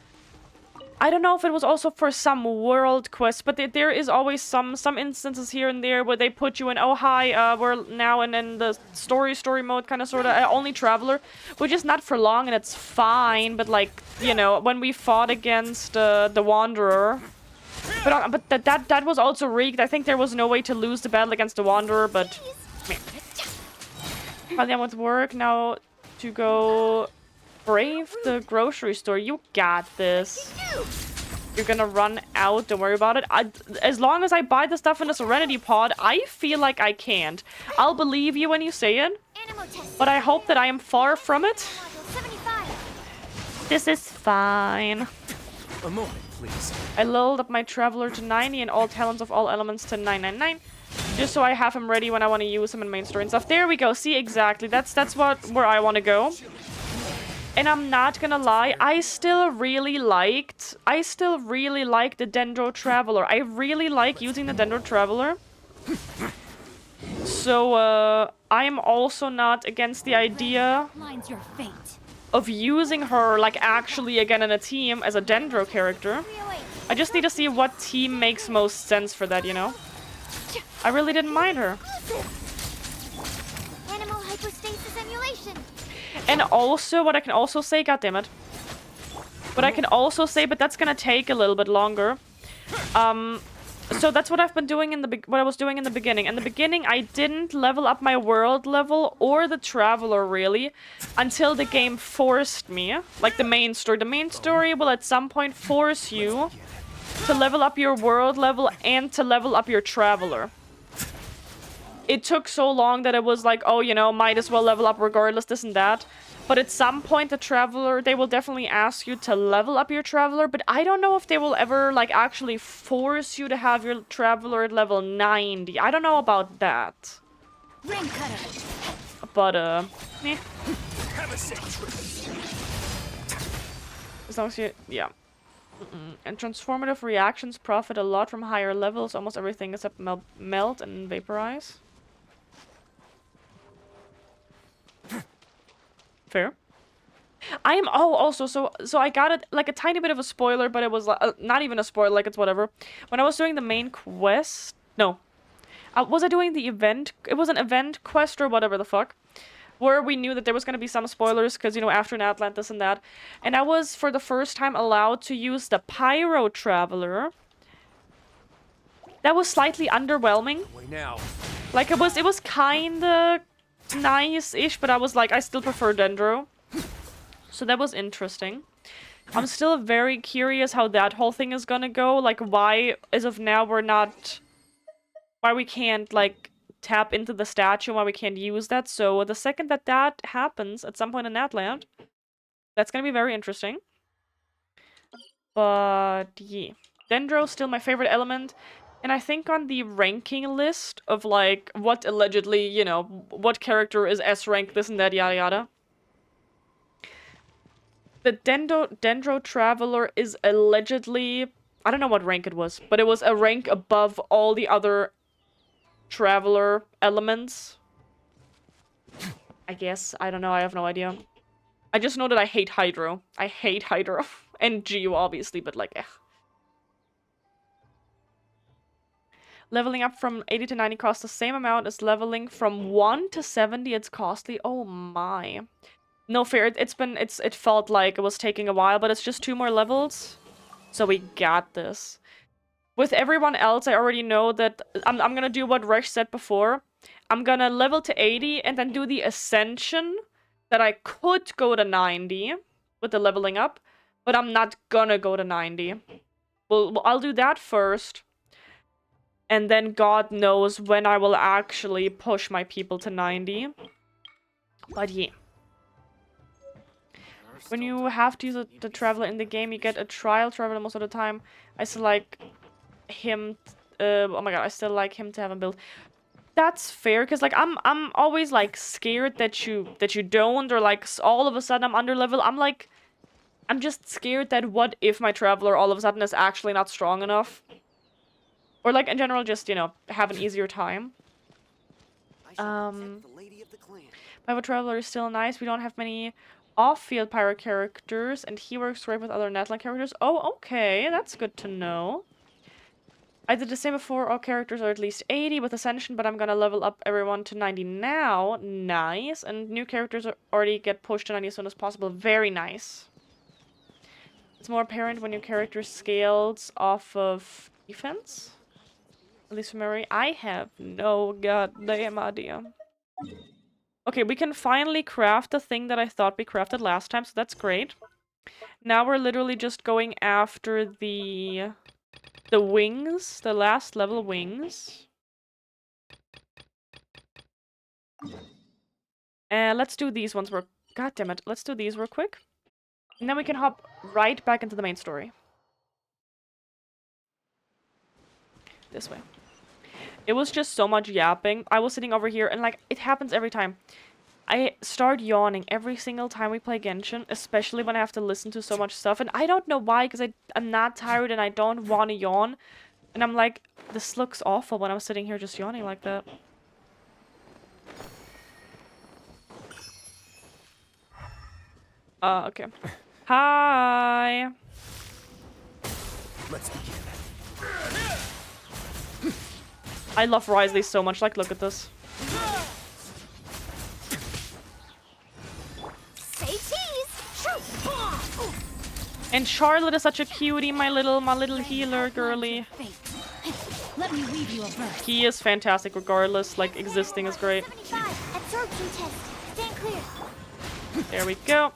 S1: I don't know if it was also for some world quests, but there is always some instances here and there where they put you in, oh hi, we're now in the story mode kind of sort of, only traveler, which is not for long and it's fine, but like, you know, when we fought against the Wanderer, but that was also rigged. I think there was no way to lose the battle against the Wanderer, but while I'm with work now to go brave the grocery store. You got this. You're gonna run out, don't worry about it. As long as I buy the stuff in the Serenity Pod, I feel like I can't. I'll believe you when you say it, but I hope that I am far from it. This is fine.
S7: A moment, please.
S1: I leveled up my Traveler to 90 and all talents of all elements to 999. Just so I have him ready when I want to use him in main story and stuff. There we go. See, exactly. That's where I want to go. And I'm not gonna lie, I still really liked the Dendro Traveler. I really like using the Dendro Traveler. So, I'm also not against the idea of using her, like, actually again in a team as a Dendro character. I just need to see what team makes most sense for that, you know? I really didn't mind her.
S5: Animal hypostasis emulation.
S1: And also, what I can also say, goddammit. What I can also say, but that's gonna take a little bit longer. So that's what I've been doing what I was doing in the beginning. In the beginning, I didn't level up my world level or the Traveler, really, until the game forced me. Like the main story. The main story will at some point force you to level up your world level and to level up your Traveler. It took so long that it was like, oh, you know, might as well level up regardless, this and that. But at some point, the Traveler, they will definitely ask you to level up your Traveler, but I don't know if they will ever, like, actually force you to have your Traveler at level 90. I don't know about that.
S5: Ring cutter.
S1: But, meh. As long as you, yeah. And transformative reactions profit a lot from higher levels, almost everything except melt and vaporize. Fair. I am also so I got it like a tiny bit of a spoiler, but it was not even a spoiler, like it's whatever. When I was doing the main quest, no, was I doing the event? It was an event quest or whatever the fuck, where we knew that there was gonna be some spoilers because, you know, after an Atlantis and that, and I was for the first time allowed to use the Pyro Traveler. That was slightly underwhelming. Like it was kinda nice-ish, but I was like, I still prefer Dendro. So that was interesting. I'm still very curious how that whole thing is gonna go. Like, why, as of now, why we can't, like, tap into the statue, why we can't use that. So the second that happens, at some point in Atlant, That's gonna be very interesting. But yeah, Dendro's still my favorite element. And I think on the ranking list of like what allegedly, you know, what character is S rank, this and that, yada yada. The Dendro Traveler is allegedly, I don't know what rank it was, but it was a rank above all the other Traveler elements. I guess. I don't know. I have no idea. I just know that I hate Hydro. I hate Hydro. And Geo, obviously, but like, eh. Leveling up from 80 to 90 costs the same amount as leveling from 1 to 70. It's costly. Oh my. No fair. It felt like it was taking a while, but it's just 2 more levels. So we got this. With everyone else, I already know that I'm gonna do what Resh said before. I'm gonna level to 80 and then do the Ascension that I could go to 90 with the leveling up, but I'm not gonna go to 90. Well, I'll do that first. And then God knows when I will actually push my people to 90. But yeah. When you have to use the Traveler in the game, you get a trial Traveler most of the time. I still like him. Oh my god, I still like him to have him built. That's fair, because like I'm always like scared that you don't, or like all of a sudden I'm under level. I'm just scared that what if my Traveler all of a sudden is actually not strong enough. Or like in general just, you know, have an easier time. Private Traveler is still nice. We don't have many off-field pirate characters, and he works great with other Netland characters. Oh, okay, that's good to know. I did the same before. All characters are at least 80 with Ascension, but I'm gonna level up everyone to 90 now. Nice. And new characters already get pushed to 90 as soon as possible. Very nice. It's more apparent when your character scales off of defense. At least from memory. I have no goddamn idea. Okay, we can finally craft the thing that I thought we crafted last time, so that's great. Now we're literally just going after the wings, the last level wings. And let's do these ones real... God damn it. Let's do these real quick. And then we can hop right back into the main story. This way. It was just so much yapping. I was sitting over here and like, it happens every time. I start yawning every single time we play Genshin, especially when I have to listen to so much stuff. And I don't know why, because I'm not tired and I don't want to yawn. And I'm like, this looks awful when I'm sitting here just yawning like that. Okay. Hi!
S12: Let's begin.
S1: I love Wriothesley so much, like, look at this.
S5: Say cheese!
S1: And Charlotte is such a cutie, my little healer girly.
S5: Let me weave you a verse.
S1: He is fantastic regardless, like, existing is great.
S5: Absorption test. Stand clear.
S1: There we go.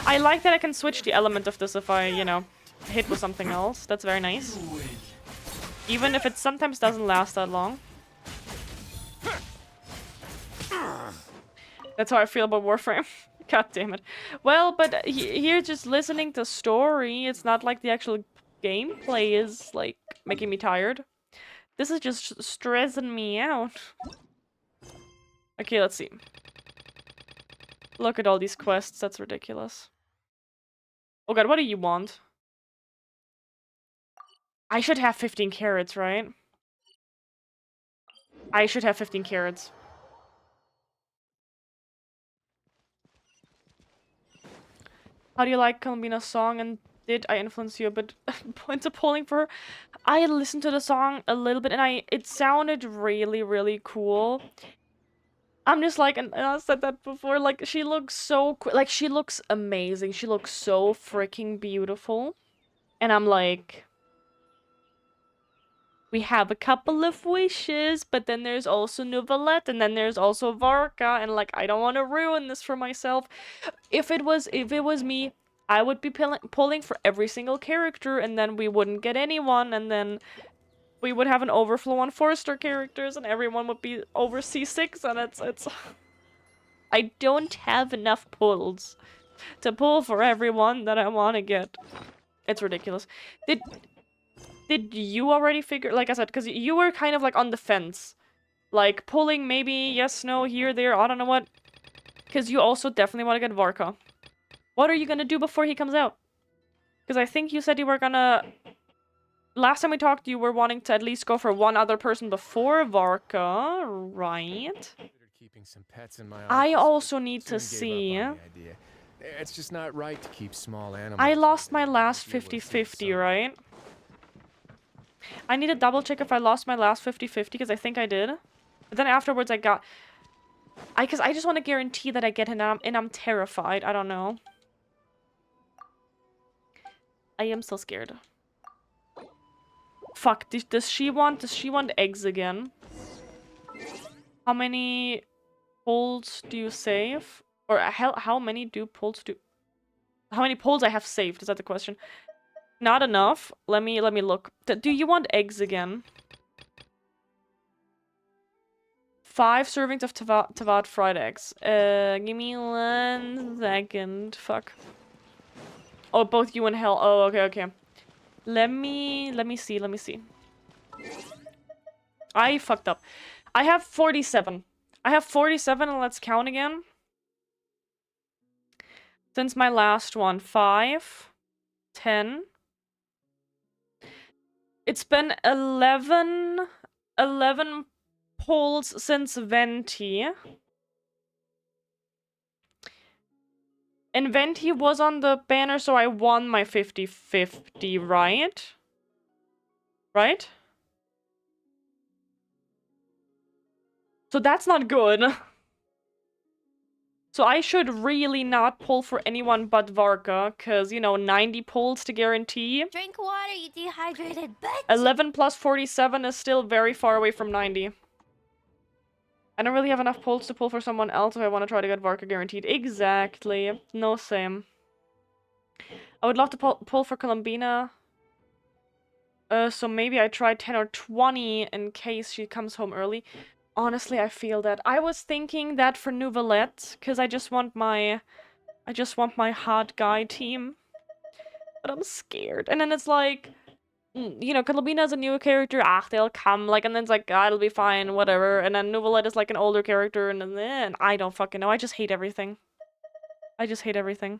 S1: I like that I can switch the element of this if I, you know, hit with something else. That's very nice. Even if it sometimes doesn't last that long. That's how I feel about Warframe. God damn it. Well, but here just listening to story, it's not like the actual gameplay is, like, making me tired. This is just stressing me out. Okay, let's see. Look at all these quests, that's ridiculous. Oh god, what do you want? I should have 15 carrots, right? I should have 15 carrots. How do you like Columbina's song, and did I influence you a bit? Points of polling for her. I listened to the song a little bit and it sounded really, really cool. I'm just like, and I said that before, like, she looks so, like, she looks amazing. She looks so freaking beautiful. And I'm like, we have a couple of wishes, but then there's also Novelette, and then there's also Varka, and like, I don't want to ruin this for myself. If it was me, I would be pulling for every single character, and then we wouldn't get anyone, and then we would have an overflow on 4-star characters, and everyone would be over C6, and it's... I don't have enough pulls. to pull for everyone that I want to get. It's ridiculous. Did you already figure, like I said, because you were kind of like on the fence. Like pulling maybe yes, no, here, there, I don't know what. Because you also definitely want to get Varka. What are you gonna do before he comes out? Because I think you said you were gonna... Last time we talked, you were wanting to at least go for one other person before Varka, right?
S7: Keeping some pets in my
S1: I
S7: office,
S1: also
S7: but
S1: need to
S7: soon gave
S1: see.
S7: up on the idea. It's just not right to keep small animals.
S1: I lost my last 50-50, right? I need to double check if I lost my last 50-50, because I think I did. But then afterwards I got... Because I just want to guarantee that I get him, and I'm terrified. I don't know. I am so scared. Fuck, does she want eggs again? How many polls do you save? Or how many do polls do... How many polls I have saved? Is that the question? Not enough. Let me look. Do you want eggs again? 5 servings of Tavad fried eggs. Give me 1 second. Fuck. Oh, both you and Hell. Oh, okay. Let me see. I fucked up. I have 47. I have 47, and let's count again. Since my last one. 5, 10. It's been 11 polls since Venti. And Venti was on the banner, so I won my 50-50, right? Right? So that's not good. So I should really not pull for anyone but Varka, because, you know, 90 pulls to guarantee.
S5: Drink water, you dehydrated bitch!
S1: 11 plus 47 is still very far away from 90. I don't really have enough pulls to pull for someone else if I want to try to get Varka guaranteed. Exactly. No, same. I would love to pull for Columbina. So maybe I try 10 or 20 in case she comes home early. Honestly, I feel that. I was thinking that for Nouvellette, because I just want my hot guy team. But I'm scared. And then it's like, you know, Columbina's a new character, they'll come, like, and then it's like, it'll be fine, whatever. And then Nouvellette is like an older character, and then I don't fucking know. I just hate everything. I just hate everything.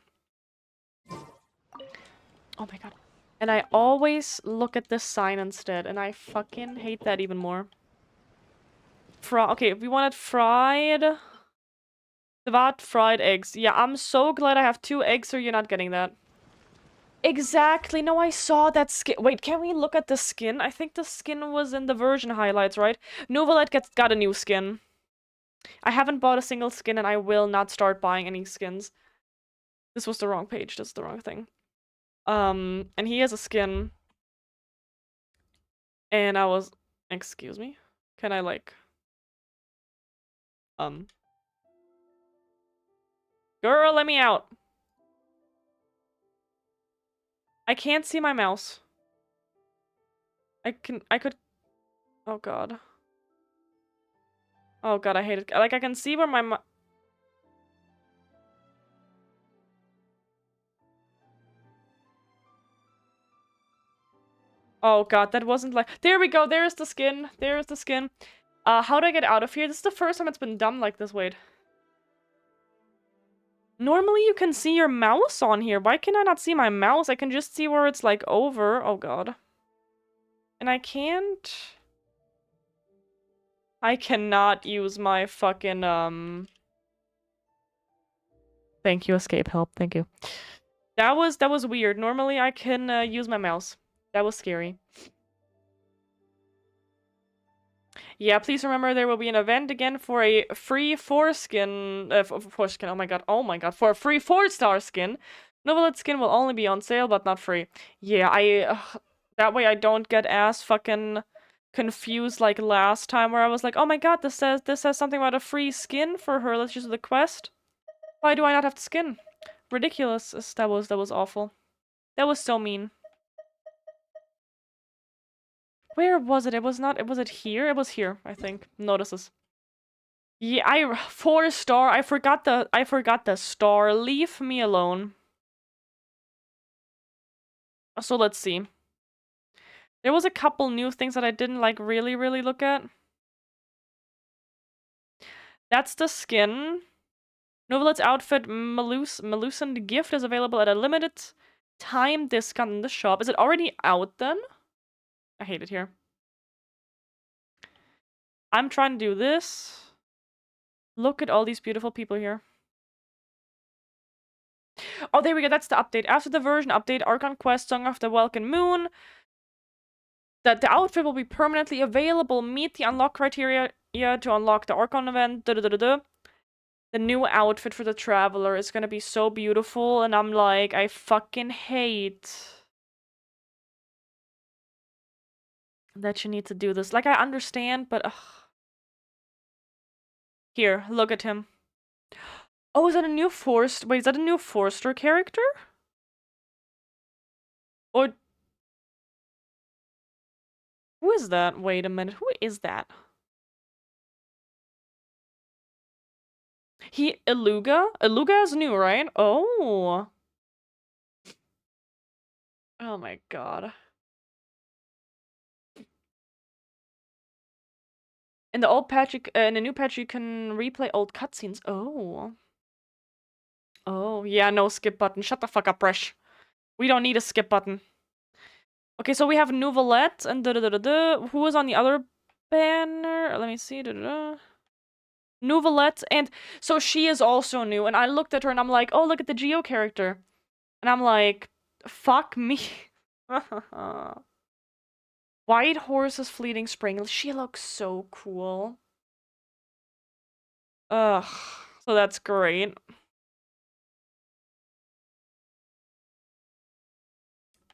S1: Oh my god. And I always look at this sign instead, and I fucking hate that even more. Okay, we wanted fried... Tavad fried eggs. Yeah, I'm so glad I have 2 eggs, so you're not getting that. Exactly. No, I saw that skin. Wait, can we look at the skin? I think the skin was in the version highlights, right? Nouvellette got a new skin. I haven't bought a single skin, and I will not start buying any skins. This was the wrong page. This is the wrong thing. And he has a skin. And I was... Excuse me? Can I, like... Girl, let me out. I can't see my mouse. I could... Oh god. Oh god, I hate it. Like, I can see where my Oh god, that wasn't like... There we go, there's the skin. There's the skin. How do I get out of here? This is the first time it's been done like this, wait. Normally you can see your mouse on here. Why can I not see my mouse? I can just see where it's like over. Oh god. And I can't... I cannot use my fucking, Thank you, escape help. Thank you. That was weird. Normally I can use my mouse. That was scary. Yeah, please remember there will be an event again for a free foreskin. Foreskin. Oh my god. For a free 4-star skin. Novelette skin will only be on sale, but not free. Yeah, that way I don't get as fucking confused like last time where I was like, oh my god, this says something about a free skin for her. Let's use the quest. Why do I not have the skin? Ridiculous. That was awful. That was so mean. Where was it? It was not... Was it here? It was here, I think. Notices. Yeah, 4-star. I forgot the star. Leave me alone. So let's see. There was a couple new things that I didn't like really look at. That's the skin. Novelet's outfit Melusand gift is available at a limited time discount in the shop. Is it already out then? I hate it here. I'm trying to do this. Look at all these beautiful people here. Oh, there we go. That's the update. After the version update, Archon Quest, Song of the Welkin Moon, that the outfit will be permanently available. Meet the unlock criteria to unlock the Archon event. The new outfit for the Traveler is gonna be so beautiful, and I'm like, I fucking hate that you need to do this. Like, I understand, but ugh. Here, look at him. Oh, is that a new Forest? Wait, is that a new Forester character? Or who is that? Wait a minute, who is that? Iluga? Iluga is new, right? Oh. Oh my god. In the old patch, in the new patch, you can replay old cutscenes. Oh. Oh, yeah, no skip button. Shut the fuck up, Bresh. We don't need a skip button. Okay, so we have Nouvelette and Who is on the other banner? Let me see. Nouvelette, and so she is also new. And I looked at her and I'm like, oh, look at the Geo character. And I'm like, fuck me. White Horse's Fleeting Spring. She looks so cool. Ugh. So that's great.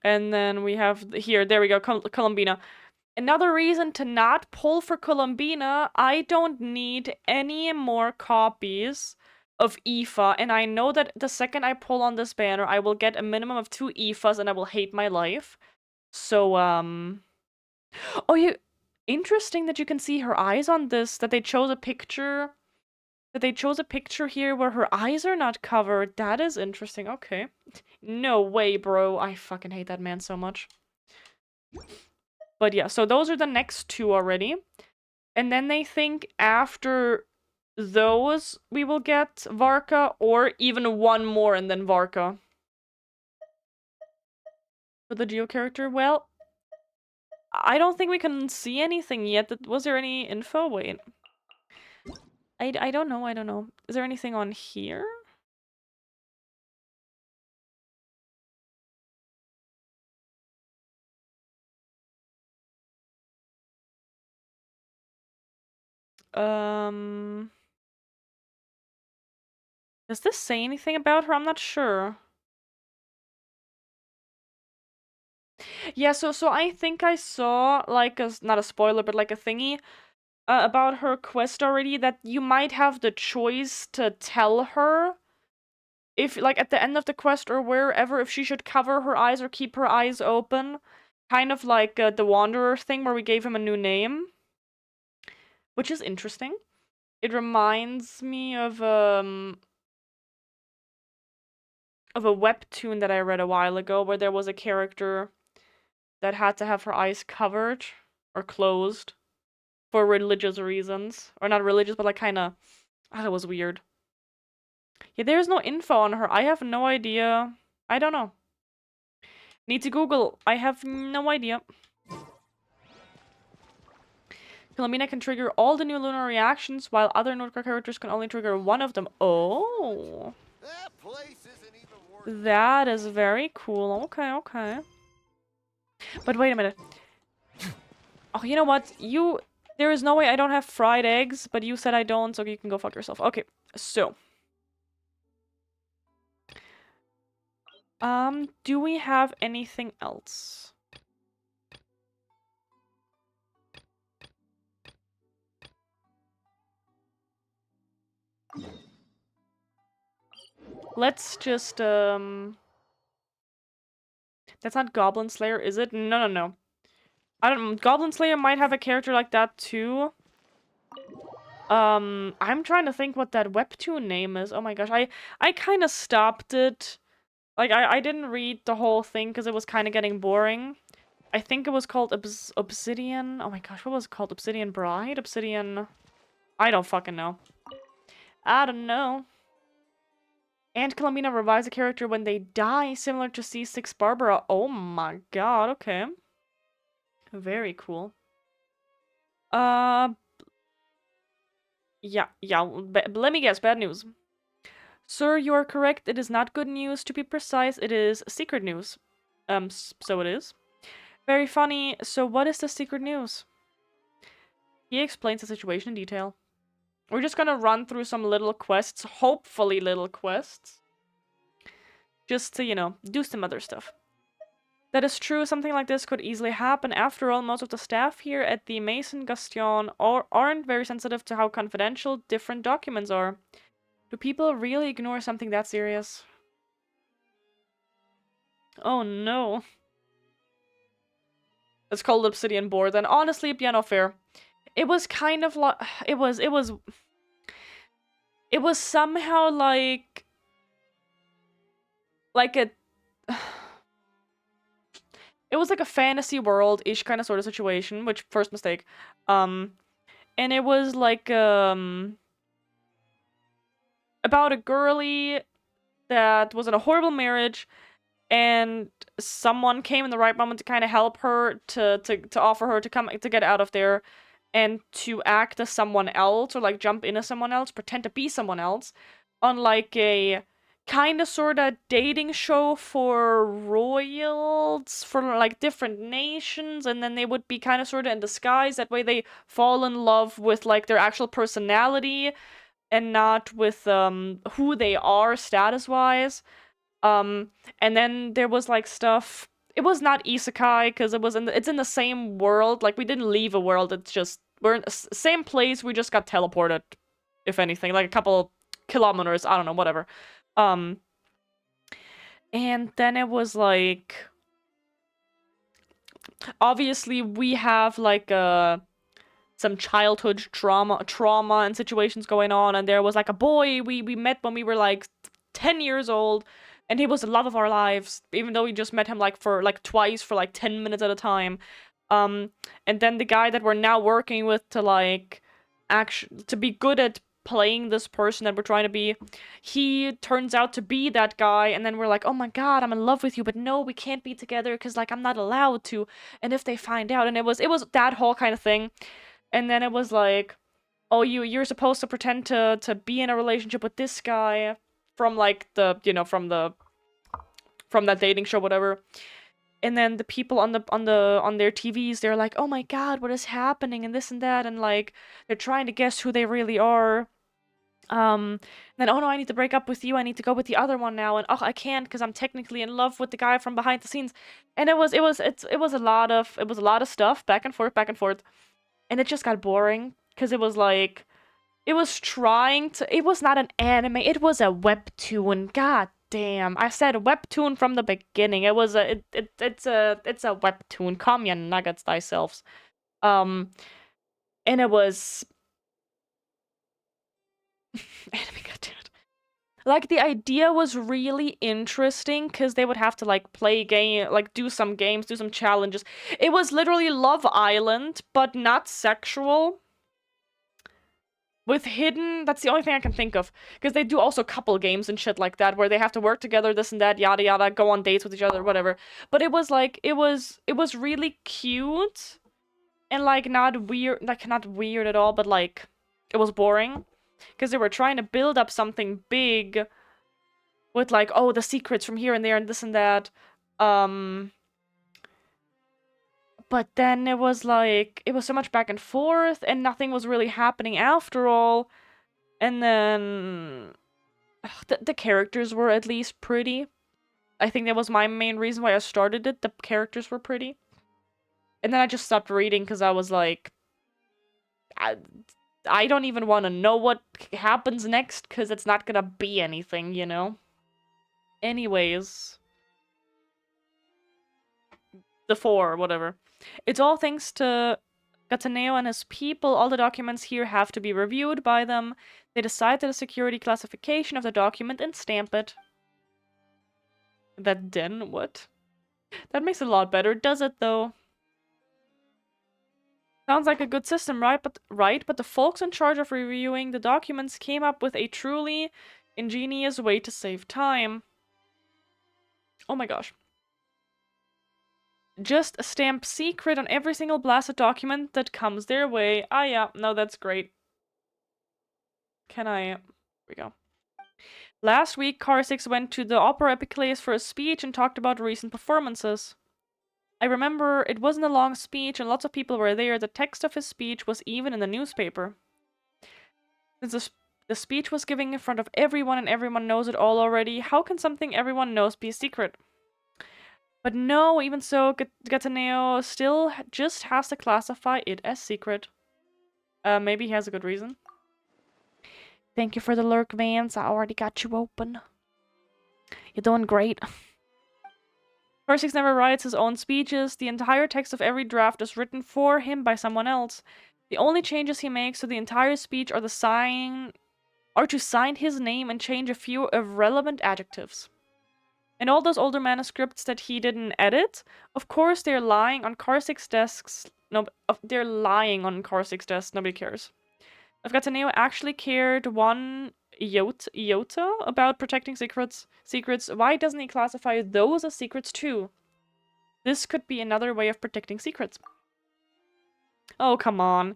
S1: And then we have here, there we go, Columbina. Another reason to not pull for Columbina, I don't need any more copies of Aoife, and I know that the second I pull on this banner, I will get a minimum of 2 Aoifes and I will hate my life. So, oh, interesting that you can see her eyes on this, that they chose a picture here where her eyes are not covered. That is interesting. Okay. No way, bro. I fucking hate that man so much. But yeah, so those are the next 2 already. And then they think after those we will get Varka, or even 1 more and then Varka. For the Geo character, well, I don't think we can see anything yet. Was there any info? Wait. I don't know. Is there anything on here? Does this say anything about her? I'm not sure. Yeah, so I think I saw, like, not a spoiler, but like a thingy about her quest already, that you might have the choice to tell her if, like, at the end of the quest or wherever, if she should cover her eyes or keep her eyes open. Kind of like the Wanderer thing where we gave him a new name. Which is interesting. It reminds me of a webtoon that I read a while ago where there was a character that had to have her eyes covered or closed for religious reasons. Or not religious, but like kinda... Oh, that was weird. Yeah, there's no info on her. I have no idea. I don't know. Need to Google. I have no idea. Philomena can trigger all the new lunar reactions, while other Nordcore characters can only trigger 1 of them. Oh. That is very cool. Okay. But wait a minute. Oh, you know what? There is no way I don't have fried eggs, but you said I don't, so you can go fuck yourself. Okay, so. Do we have anything else? Let's just, that's not Goblin Slayer, is it? No. I don't know. Goblin Slayer might have a character like that too. I'm trying to think what that webtoon name is. Oh my gosh, I kind of stopped it. Like, I didn't read the whole thing because it was kind of getting boring. I think it was called Obsidian. Oh my gosh, what was it called? Obsidian Bride? Obsidian... I don't fucking know. I don't know. And Columbina revives a character when they die, similar to C6 Barbara. Oh my god, okay. Very cool. Yeah, let me guess, bad news. Sir, you are correct. It is not good news. To be precise, it is secret news. So it is. Very funny. So what is the secret news? He explains the situation in detail. We're just gonna run through some little quests, hopefully little quests. Just to, you know, do some other stuff. That is true, something like this could easily happen. After all, most of the staff here at the Maison Gaston aren't very sensitive to how confidential different documents are. Do people really ignore something that serious? Oh no. It's called Obsidian Board, and honestly, piano fair. It was kind of like... It was somehow like... Like a... It was like a fantasy world-ish kind of sort of situation, which, first mistake. And it was like, about a girly that was in a horrible marriage, and someone came in the right moment to kind of help her, to offer her to get out of there, and to act as someone else, or like jump in as someone else, pretend to be someone else, on like a kind of sort of dating show for royals, for like different nations, and then they would be kind of sort of in disguise. That way they fall in love with like their actual personality and not with who they are status-wise. And then there was like stuff. It was not isekai because it's in the same world. Like, we didn't leave a world. It's just we're in the same place. We just got teleported, if anything, like a couple kilometers. I don't know, whatever. And then it was like, obviously we have like some childhood trauma and situations going on, and there was like a boy we met when we were like 10 years old, and he was the love of our lives, even though we just met him like for like twice for like 10 minutes at a time. And then the guy that we're now working with to like to be good at playing this person that we're trying to be, he turns out to be that guy, and then we're like, oh my god, I'm in love with you, but no, we can't be together because like I'm not allowed to, and if they find out, and it was that whole kind of thing. And then it was like, oh, you're supposed to pretend to be in a relationship with this guy from like the, you know, from that dating show, whatever. And then the people on their TVs, they're like, oh my god, what is happening, and this and that, and like they're trying to guess who they really are. Then, oh no, I need to break up with you, I need to go with the other one now, and oh, I can't because I'm technically in love with the guy from behind the scenes. And it was a lot of stuff, back and forth, and it just got boring because it was like, it was not an anime, it was a webtoon. God damn, I said webtoon from the beginning. It was it's a webtoon. Calm your nuggets thyself. And it was anime, goddammit. Like, the idea was really interesting because they would have to like play do some games, do some challenges. It was literally Love Island, but not sexual. With hidden, that's the only thing I can think of. Because they do also couple games and shit like that, where they have to work together, this and that, yada yada, go on dates with each other, whatever. But it was like, it was really cute. And like, not weird at all, but like, it was boring. Because they were trying to build up something big. With like, oh, the secrets from here and there and this and that. But then it was like, it was so much back and forth, and nothing was really happening after all. And then the characters were at least pretty. I think that was my main reason why I started it. The characters were pretty. And then I just stopped reading because I was like, I don't even want to know what happens next because it's not gonna be anything, you know? Anyways. The 4, whatever. It's all thanks to Gataneo and his people, all the documents here have to be reviewed by them. They decide the security classification of the document and stamp it. That then what? That makes it a lot better, does it though? Sounds like a good system, right? But the folks in charge of reviewing the documents came up with a truly ingenious way to save time. Oh my gosh. Just stamp secret on every single blasted document that comes their way. Ah yeah, no, that's great. Can I... Here we go. Last week, Karsix went to the Opera Epiclese for a speech and talked about recent performances. I remember it wasn't a long speech and lots of people were there. The text of his speech was even in the newspaper. Since the speech was given in front of everyone and everyone knows it all already, how can something everyone knows be a secret? But no, even so, Gataneo still just has to classify it as secret. Maybe he has a good reason. Thank you for the lurk, Vance. I already got you open. You're doing great. Karsix never writes his own speeches. The entire text of every draft is written for him by someone else. The only changes he makes to the entire speech are to sign his name and change a few irrelevant adjectives. And all those older manuscripts that he didn't edit, of course they're lying on Karsix's desks. No, they're lying on Karsix's desk. Nobody cares. If Gataneo actually cared one iota about protecting secrets, why doesn't he classify those as secrets too? This could be another way of protecting secrets. Oh, come on.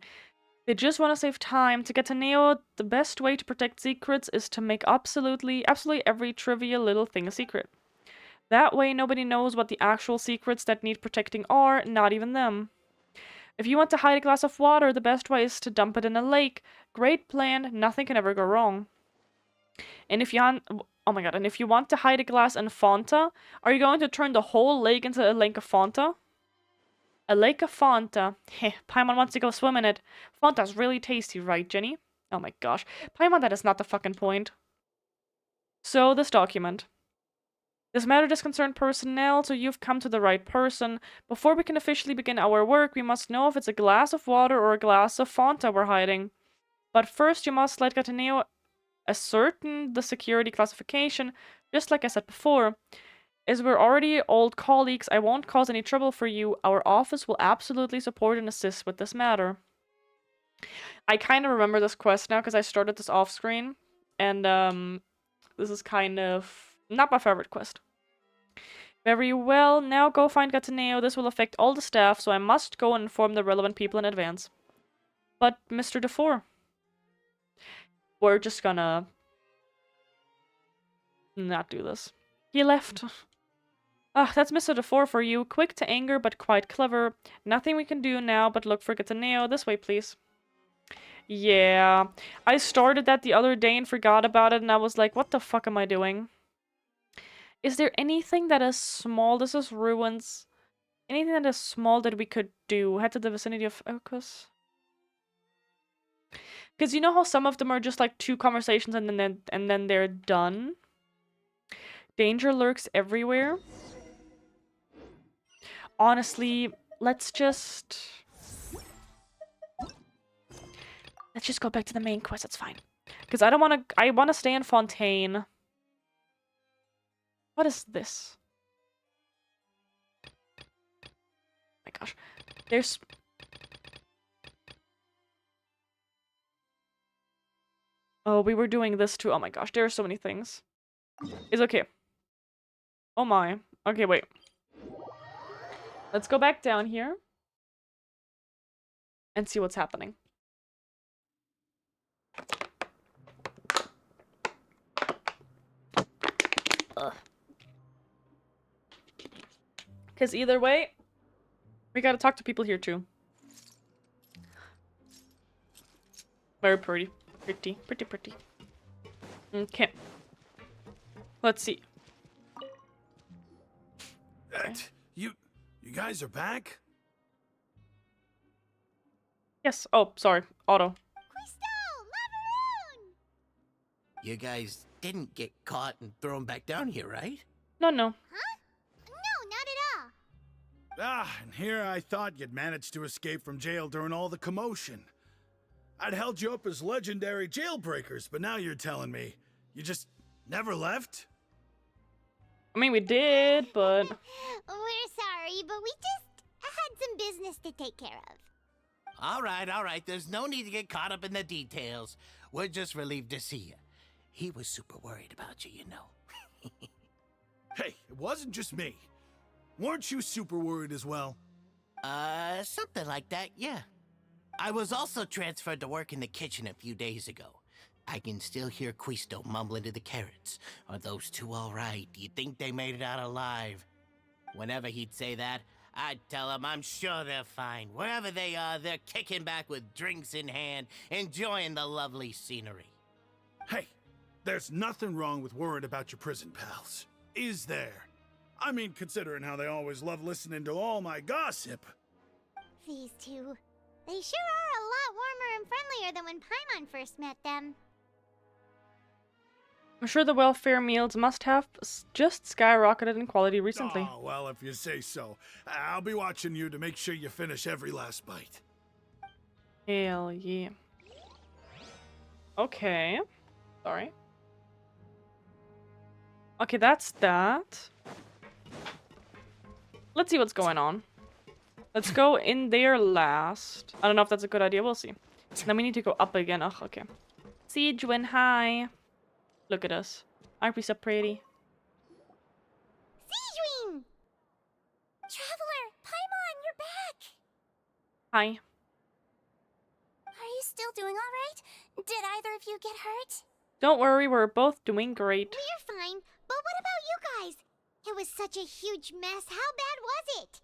S1: They just want to save time. To Gataneo, the best way to protect secrets is to make absolutely every trivial little thing a secret. That way nobody knows what the actual secrets that need protecting are, not even them. If you want to hide a glass of water, the best way is to dump it in a lake. Great plan, nothing can ever go wrong. And if you want to hide a glass in Fanta, are you going to turn the whole lake into a lake of Fanta? A lake of Fanta. Heh, Paimon wants to go swim in it. Fanta's really tasty, right, Jenny? Oh my gosh. Paimon, that is not the fucking point. So, this document. This matter does concern personnel, so you've come to the right person. Before we can officially begin our work, we must know if it's a glass of water or a glass of Fanta we're hiding. But first, you must let Gataneo ascertain the security classification, just like I said before. As we're already old colleagues, I won't cause any trouble for you. Our office will absolutely support and assist with this matter. I kind of remember this quest now, because I started this off-screen. And, this is kind of not my favorite quest. Very well, now go find Gataneo. This will affect all the staff, so I must go and inform the relevant people in advance. But, Mr. DeFore, we're just gonna not do this. He left. Ah, that's Mr. DeFore for you. Quick to anger, but quite clever. Nothing we can do now but look for Gataneo. This way, please. Yeah, I started that the other day and forgot about it, and I was like, what the fuck am I doing? Is there anything that is small? This is ruins. Anything that is small that we could do? Head to the vicinity of focus. Because you know how some of them are just like 2 conversations and then they're done? Danger lurks everywhere. Honestly, let's just go back to the main quest. It's fine. Because I want to stay in Fontaine. What is this? Oh my gosh. There's... Oh, we were doing this too. Oh my gosh, there are so many things. It's okay. Oh my. Okay, wait. Let's go back down here. And see what's happening. Because either way, we gotta talk to people here too. Very pretty. Pretty. Okay. Let's see.
S13: You guys are back?
S1: Yes. Oh, sorry. Otto.
S12: You guys didn't get caught and thrown back down here, right?
S1: No.
S5: Huh? No, not at all.
S13: And here I thought you'd managed to escape from jail during all the commotion. I'd held you up as legendary jailbreakers, but now you're telling me you just never left?
S1: I mean, we did, but...
S5: We're sorry, but we just had some business to take care of.
S12: All right. There's no need to get caught up in the details. We're just relieved to see you. He was super worried about you, you know.
S13: Hey, it wasn't just me. Weren't you super worried as well?
S12: Something like that, yeah. I was also transferred to work in the kitchen a few days ago. I can still hear Quisto mumbling to the carrots. Are those two all right? Do you think they made it out alive? Whenever he'd say that, I'd tell him I'm sure they're fine. Wherever they are, they're kicking back with drinks in hand, enjoying the lovely scenery.
S13: Hey, there's nothing wrong with worrying about your prison pals. Is there? I mean, considering how they always love listening to all my gossip.
S5: These two. They sure are a lot warmer and friendlier than when Paimon first met them.
S1: I'm sure the welfare meals must have just skyrocketed in quality recently.
S13: Oh, well, if you say so. I'll be watching you to make sure you finish every last bite.
S1: Hell yeah. Okay. Sorry. Okay, that's that. Let's see what's going on. Let's go in there last. I don't know if that's a good idea. We'll see. Then we need to go up again. Ugh, okay. Sijuin, hi. Look at us. Aren't we so pretty?
S5: Sijuin! Traveler, Paimon, you're back!
S1: Hi.
S4: Are you still doing alright? Did either of you get hurt?
S1: Don't worry, we're both doing great.
S5: We're fine, but what about you guys? It was such a huge mess. How bad was it?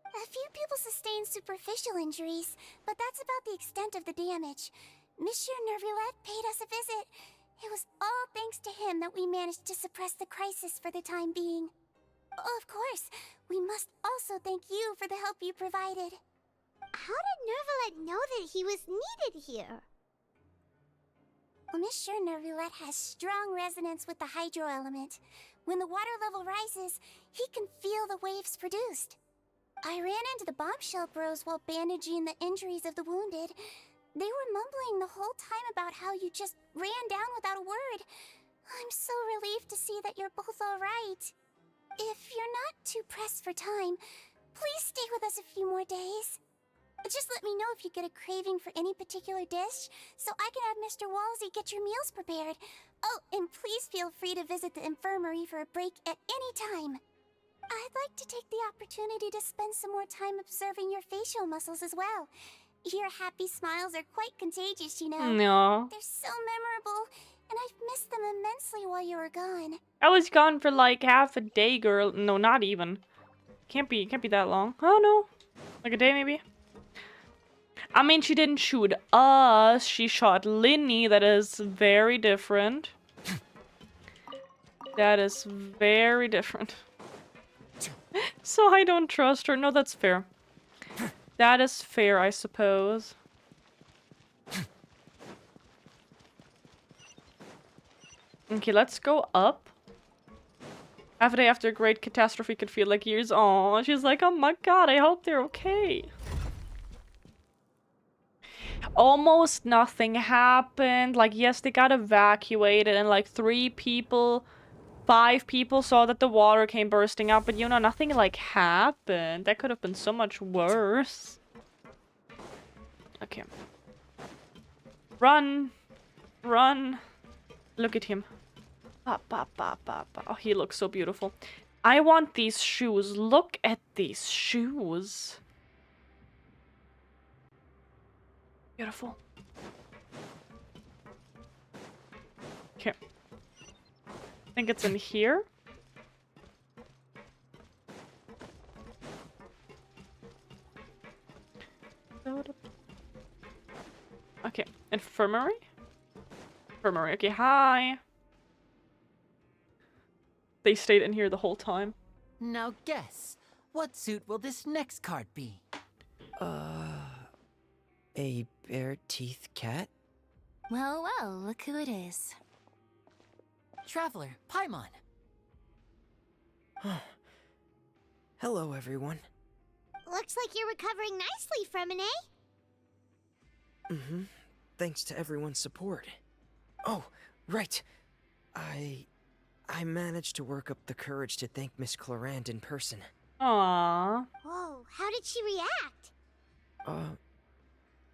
S4: A few people sustained superficial injuries, but that's about the extent of the damage. Monsieur Nervillette paid us a visit. It was all thanks to him that we managed to suppress the crisis for the time being. Of course, we must also thank you for the help you provided.
S5: How did Nervillette know that he was needed here?
S4: Well, Monsieur Nervillette has strong resonance with the hydro element. When the water level rises, he can feel the waves produced. I ran into the bombshell bros while bandaging the injuries of the wounded. They were mumbling the whole time about how you just ran down without a word. I'm so relieved to see that you're both all right. If you're not too pressed for time, please stay with us a few more days. Just let me know if you get a craving for any particular dish, so I can have Mr. Walsey get your meals prepared. Oh, and please feel free to visit the infirmary for a break at any time. I'd like to take the opportunity to spend some more time observing your facial muscles as well. Your happy smiles are quite contagious, you know.
S1: No.
S4: They're so memorable, and I've missed them immensely while you were gone.
S1: I was gone for like half a day, girl. No, not even. Can't be that long. Oh no. Like a day maybe? I mean, she didn't shoot us. She shot Linny. That is very different. That is very different. So I don't trust her. No, that's fair. That is fair, I suppose. Okay, let's go up. Half a day after a great catastrophe could feel like years. Aw, she's like, oh my god, I hope they're okay. Almost nothing happened. Like, yes, they got evacuated and like 5 people saw that the water came bursting up, but you know, nothing like happened. That could have been so much worse. Okay. Run! Run! Look at him. Ba, ba, ba, ba, ba. Oh, he looks so beautiful. I want these shoes. Look at these shoes. Beautiful. Okay. I think it's in here. Okay, infirmary? Infirmary, okay, hi! They stayed in here the whole time.
S2: Now guess, what suit will this next card be?
S3: A bare-teeth cat?
S6: Well, well, look who it is.
S2: Traveler, Paimon.
S3: Hello, everyone.
S5: Looks like you're recovering nicely, Fremine.
S3: Mm-hmm. Thanks to everyone's support. Oh, right. I managed to work up the courage to thank Miss Clorand in person.
S1: Aww.
S5: Whoa, how did she react?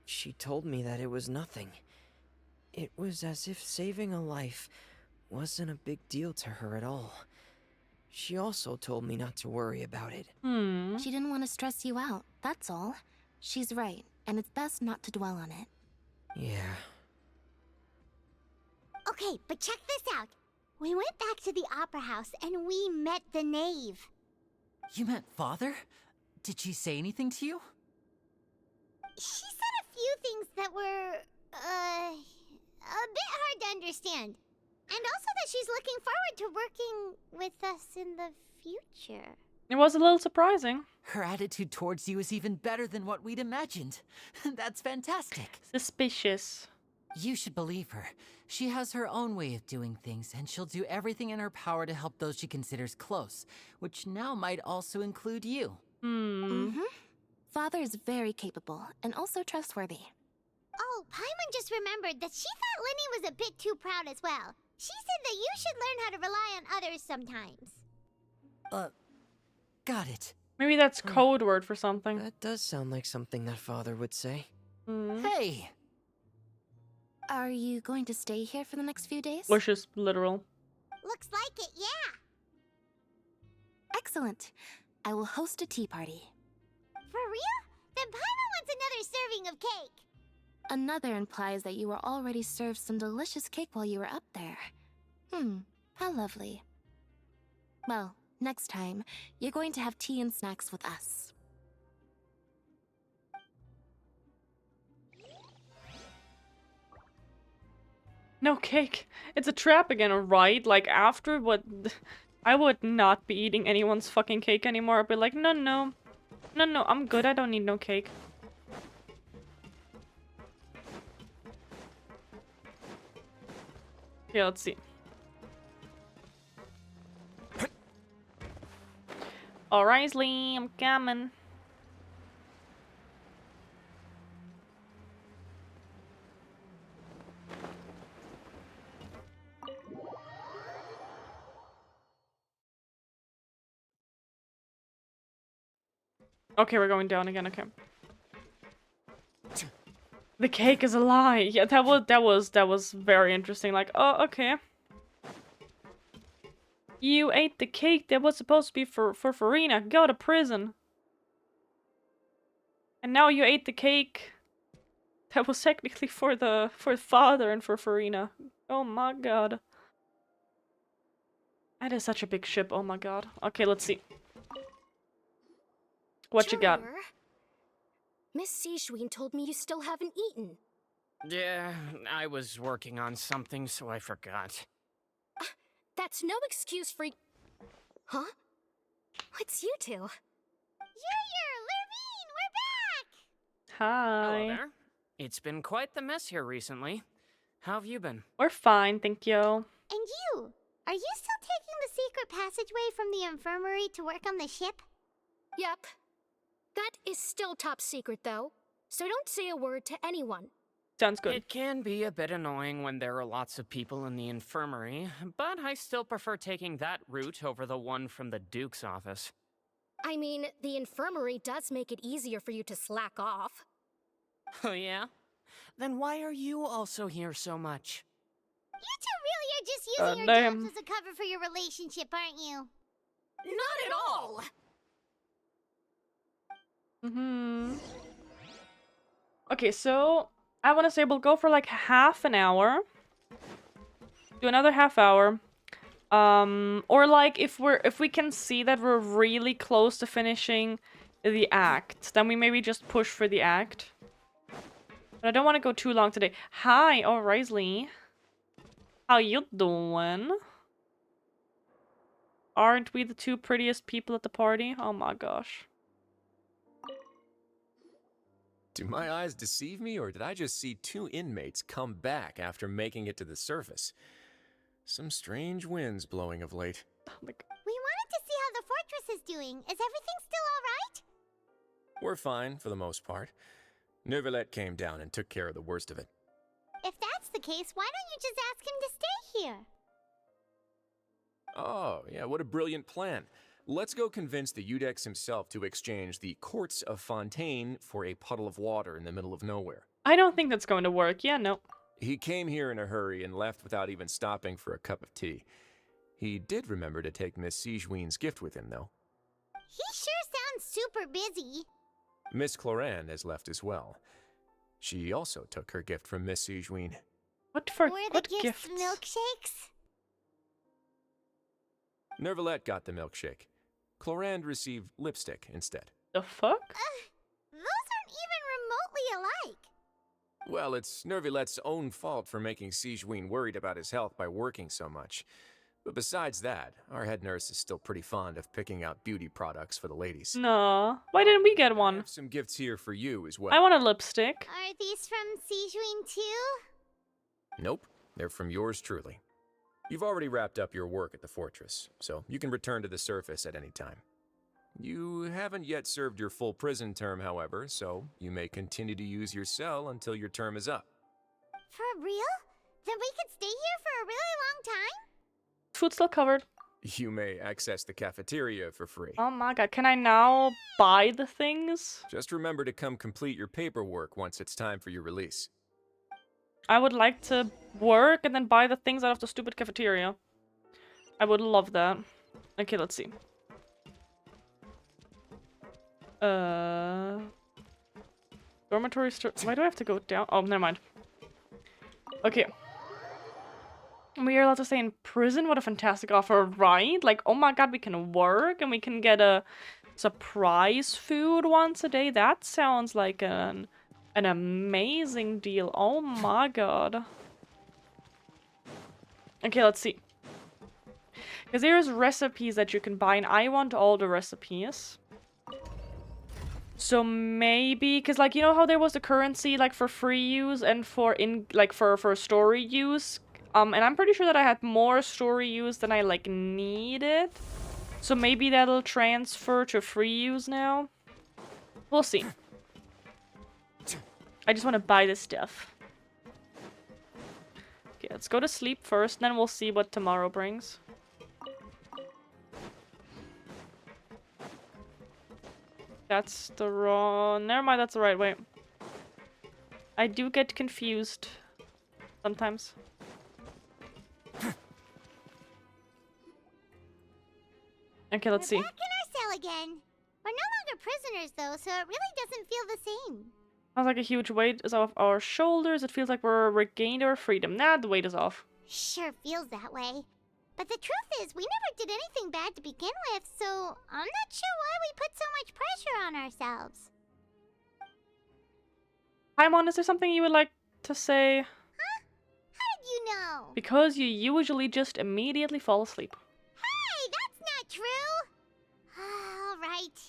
S3: She told me that it was nothing. It was as if saving a life wasn't a big deal to her at all. She also told me not to worry about it.
S6: She didn't want to stress you out, that's all. She's right, and it's best not to dwell on it.
S3: Yeah.
S5: Okay, but check this out. We went back to the opera house and we met the knave.
S2: You met Father? Did she say anything to you?
S5: She said a few things that were, a bit hard to understand. And also that she's looking forward to working with us in the future.
S1: It was a little surprising.
S2: Her attitude towards you is even better than what we'd imagined. That's fantastic.
S1: Suspicious.
S2: You should believe her. She has her own way of doing things, and she'll do everything in her power to help those she considers close, which now might also include you.
S6: Father is very capable, and also trustworthy.
S5: Oh, Paimon just remembered that she thought Linny was a bit too proud as well. She said that you should learn how to rely on others sometimes.
S2: Got it.
S1: Maybe that's code word for something.
S3: That does sound like something that Father would say.
S2: Hey!
S6: Are you going to stay here for the next few days?
S1: Which is literal.
S5: Looks like it, yeah.
S6: Excellent. I will host a tea party.
S5: For real? Then Paimon wants another serving of cake.
S6: Another implies that you were already served some delicious cake while you were up there. How lovely. Well, next time, you're going to have tea and snacks with us.
S1: No cake. It's a trap again, right? Like, after what... I would not be eating anyone's fucking cake anymore. I'd be like, no, no. No, no, I'm good. I don't need no cake. Okay, let's see. Oh, Wriothesley, I'm coming. Okay, we're going down again, okay. The cake is a lie. Yeah, that was very interesting. Like, oh, okay. You ate the cake that was supposed to be for Farina. Go to prison. And now you ate the cake that was technically for father and for Farina. Oh my god. That is such a big ship. Oh my god. Okay, let's see. What you got?
S17: Miss Seashween told me you still haven't eaten.
S9: Yeah, I was working on something, so I forgot.
S17: That's no excuse for... Huh? What's you two?
S5: Yer, Lurvine, we're back!
S1: Hi.
S9: Hello there. It's been quite the mess here recently. How have you been?
S1: We're fine, thank you.
S5: And you? Are you still taking the secret passageway from the infirmary to work on the ship?
S17: Yep. That is still top secret, though. So don't say a word to anyone.
S1: Sounds good.
S9: It can be a bit annoying when there are lots of people in the infirmary, but I still prefer taking that route over the one from the Duke's office.
S17: I mean, the infirmary does make it easier for you to slack off.
S9: Oh yeah? Then why are you also here so much?
S5: You two really are just using your jobs as a cover for your relationship, aren't you?
S17: Not at all!
S1: Okay, so I want to say we'll go for like half an hour. Do another half hour. Or like if we can see that we're really close to finishing the act, then we maybe just push for the act. But I don't want to go too long today. Hi, Wriothesley. How you doing? Aren't we the two prettiest people at the party? Oh my gosh.
S7: Do my eyes deceive me, or did I just see two inmates come back after making it to the surface? Some strange winds blowing of late.
S5: We wanted to see how the fortress is doing. Is everything still alright?
S7: We're fine, for the most part. Neuvillette came down and took care of the worst of it.
S5: If that's the case, why don't you just ask him to stay here?
S7: Oh, yeah, what a brilliant plan. Let's go convince the Udex himself to exchange the Courts of Fontaine for a puddle of water in the middle of nowhere.
S1: I don't think that's going to work. Yeah, no.
S7: He came here in a hurry and left without even stopping for a cup of tea. He did remember to take Miss Sigewinne's gift with him, though.
S5: He sure sounds super busy.
S7: Miss Clorinde has left as well. She also took her gift from Miss Sigewinne.
S5: Were the gifts milkshakes?
S7: Neuvillette got the milkshake. Clorinde received lipstick instead.
S1: The fuck?
S5: Those aren't even remotely alike.
S7: Well, it's Neuvillette's own fault for making Sigewinne worried about his health by working so much. But besides that, our head nurse is still pretty fond of picking out beauty products for the ladies.
S1: No. Why didn't we get one?
S7: I have some gifts here for you as well.
S1: I want a lipstick.
S5: Are these from Sigewinne too?
S7: Nope, they're from yours truly. You've already wrapped up your work at the fortress, so you can return to the surface at any time. You haven't yet served your full prison term, however, so you may continue to use your cell until your term is up.
S5: For real? Then we could stay here for a really long time?
S1: Food's still covered.
S7: You may access the cafeteria for free.
S1: Oh my god, can I now buy the things?
S7: Just remember to come complete your paperwork once it's time for your release.
S1: I would like to work and then buy the things out of the stupid cafeteria. I would love that. Okay, let's see. Dormitory why do I have to go down? Oh, never mind. Okay. We are allowed to stay in prison? What a fantastic offer, right? Like, oh my god, we can work and we can get a surprise food once a day. That sounds like an amazing deal. Oh my god. Okay, let's see. Because there's recipes that you can buy, and I want all the recipes. So maybe, because like, you know how there was the currency like for free use and for for story use? And I'm pretty sure that I had more story use than I like needed. So maybe that'll transfer to free use now. We'll see. I just want to buy this stuff. Okay, let's go to sleep first, then we'll see what tomorrow brings. That's the wrong... Never mind, that's the right way. I do get confused sometimes. Okay, let's see.
S5: We're back in our cell again. We're no longer prisoners though, so it really doesn't feel the same.
S1: Sounds like a huge weight is off our shoulders. It feels like we're regained our freedom. Nah, the weight is off.
S5: Sure feels that way. But the truth is, we never did anything bad to begin with, so I'm not sure why we put so much pressure on ourselves.
S1: Paimon, is there something you would like to say?
S5: Huh? How did you know?
S1: Because you usually just immediately fall asleep.
S5: Hey, that's not true! Alright.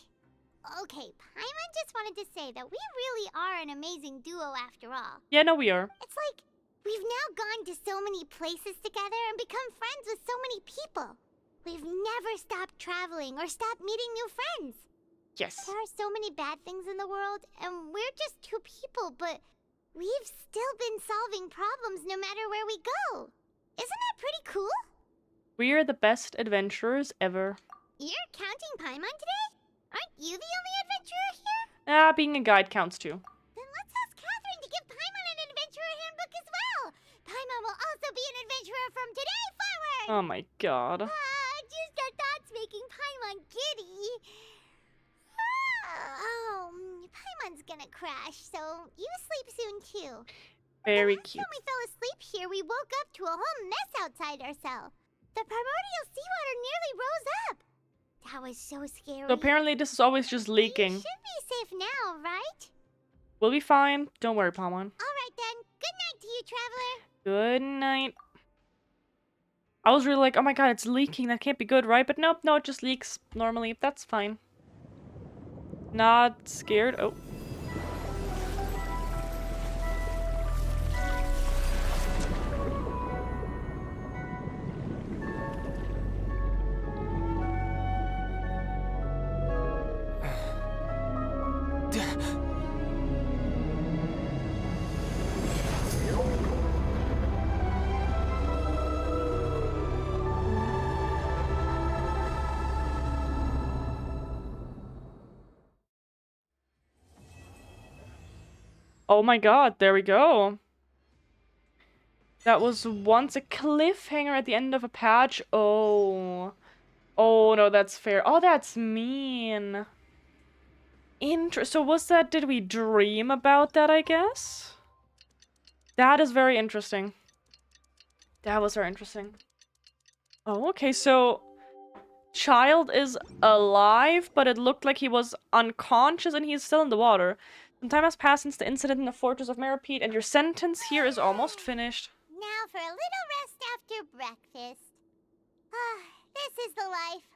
S5: Okay, Paimon just wanted to say that we really are an amazing duo after all.
S1: Yeah, no, we are.
S5: It's like, we've now gone to so many places together and become friends with so many people. We've never stopped traveling or stopped meeting new friends.
S1: Yes.
S5: There are so many bad things in the world, and we're just two people, but we've still been solving problems no matter where we go. Isn't that pretty cool?
S1: We're the best adventurers ever.
S5: You're counting Paimon today? Aren't you the only adventurer here?
S1: Ah, being a guide counts too.
S5: Then let's ask Catherine to give Paimon an adventurer handbook as well. Paimon will also be an adventurer from today forward.
S1: Oh my god.
S5: Just our thoughts making Paimon giddy. Paimon's gonna crash, so you sleep soon too.
S1: Very cute.
S5: When we fell asleep here, we woke up to a whole mess outside our cell. The primordial seawater nearly rose up. That was so scary.
S1: So apparently this is always just leaking.
S5: We should be safe now, right?
S1: We'll be fine. Don't worry, Paimon.
S5: Alright then. Good night to you, traveler.
S1: Good night. I was really like, oh my god, it's leaking. That can't be good, right? But nope, no, it just leaks normally. That's fine. Not scared. Oh. Oh my god, there we go. That was once a cliffhanger at the end of a patch. Oh. Oh, no, that's fair. Oh, that's mean. So was that... Did we dream about that, I guess? That is very interesting. That was very interesting. Oh, okay, so... Child is alive, but it looked like he was unconscious and he's still in the water. Some time has passed since the incident in the Fortress of Meropide, and your sentence here is almost finished.
S5: Now for a little rest after breakfast. This is the life.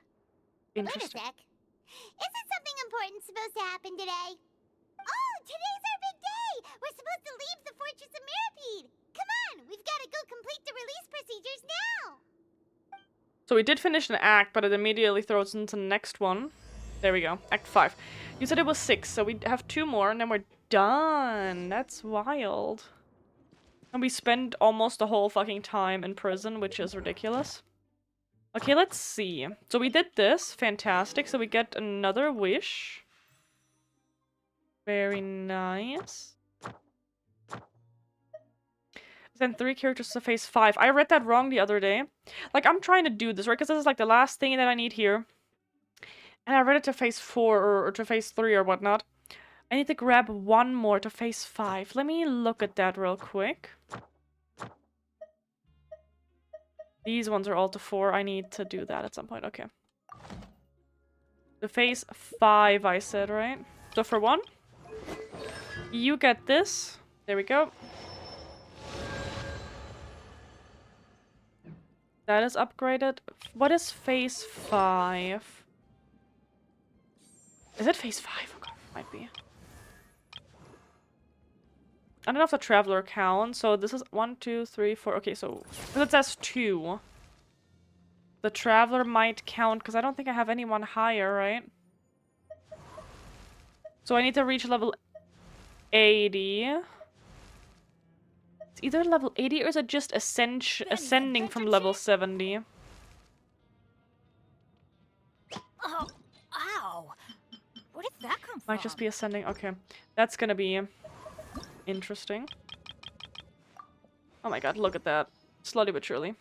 S1: Interesting.
S5: Wait a sec. Isn't something important supposed to happen today? Oh, today's our big day! We're supposed to leave the Fortress of Meropide! Come on, we've got to go complete the release procedures now!
S1: So we did finish an act, but it immediately throws into the next one. There we go. Act 5. You said it was 6, so we have 2 more, and then we're done. That's wild. And we spend almost the whole fucking time in prison, which is ridiculous. Okay, let's see. So we did this. Fantastic. So we get another wish. Very nice. Send 3 characters to phase 5. I read that wrong the other day. Like, I'm trying to do this, right? Because this is like the last thing that I need here. And I read it to phase 4 or to phase 3 or whatnot. I need to grab 1 more to phase 5. Let me look at that real quick. These ones are all to 4. I need to do that at some point. Okay. The phase 5, I said, right? So for 1, you get this. There we go. That is upgraded. What is phase 5? Is it phase 5? Oh god, might be. I don't know if the Traveler counts. So this is 1, 2, 3, 4. Okay, so it says 2. The Traveler might count because I don't think I have anyone higher, right? So I need to reach level 80. It's either level 80 or is it just ascending from level 70?
S17: Oh, ow. Where did that come from?
S1: Might just be ascending. Okay. That's gonna be interesting. Oh my god, look at that. Slowly but surely.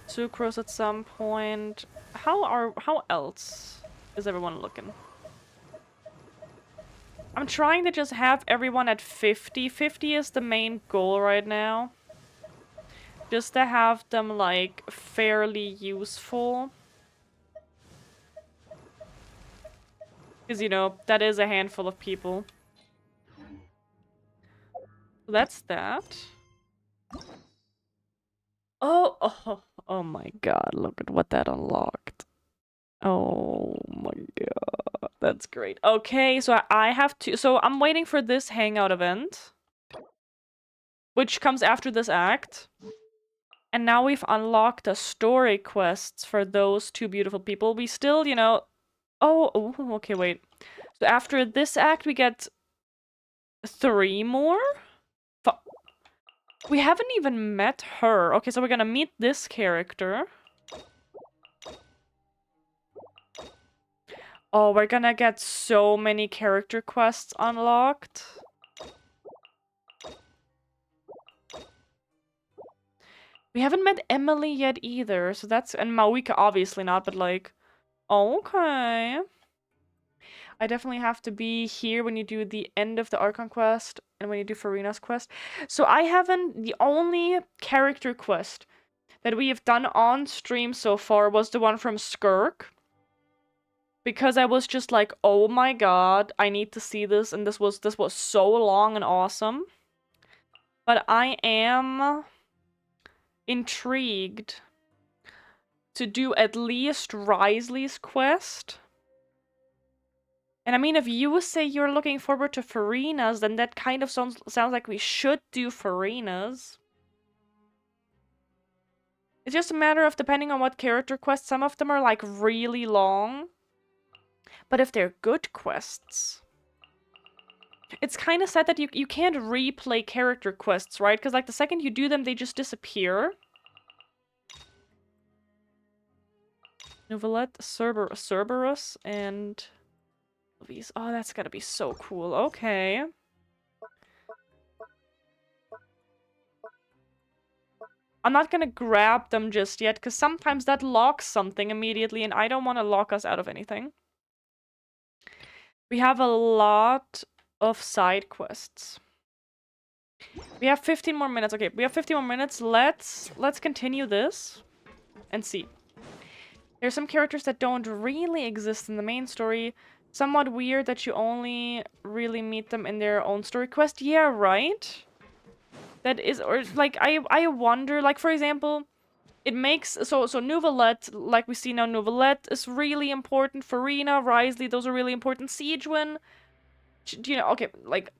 S1: Sucrose at some point. How else is everyone looking? I'm trying to just have everyone at 50. 50 is the main goal right now. Just to have them, like, fairly useful. Because, you know, that is a handful of people. So that's that. Oh my god, look at what that unlocked. Oh my god, that's great. Okay, so I have to... So I'm waiting for this hangout event. Which comes after this act. And now we've unlocked the story quests for those 2 beautiful people. We still, you know... Oh, okay, wait. So after this act, we get 3 more? We haven't even met her. Okay, so we're gonna meet this character. Oh, we're gonna get so many character quests unlocked. We haven't met Emily yet either, so that's... And Mauika obviously not, but like... Okay. I definitely have to be here when you do the end of the Archon quest and when you do Farina's quest. So I haven't... The only character quest that we have done on stream so far was the one from Skirk. Because I was just like, oh my god, I need to see this, and this was so long and awesome. But I am intrigued to do at least Wriothesley's quest. And I mean, if you say you're looking forward to Farina's, then that kind of sounds like we should do Farina's. It's just a matter of depending on what character quest. Some of them are like really long. But if they're good quests... It's kind of sad that you can't replay character quests, right? Because, like, the second you do them, they just disappear. Novelette, Cerberus, and... These. Oh, that's gotta be so cool. Okay. I'm not gonna grab them just yet, because sometimes that locks something immediately, and I don't want to lock us out of anything. We have a lot of side quests. We have 15 more minutes. Okay, we have 15 more minutes. Let's continue this and see. There's some characters that don't really exist in the main story. Somewhat weird that you only really meet them in their own story quest. Yeah, right? That is, or like, I wonder, like, for example, it makes, so Novelette, like we see now, Novelette is really important. Farina, Wriothesley, those are really important. Siegewin, you know, okay, like,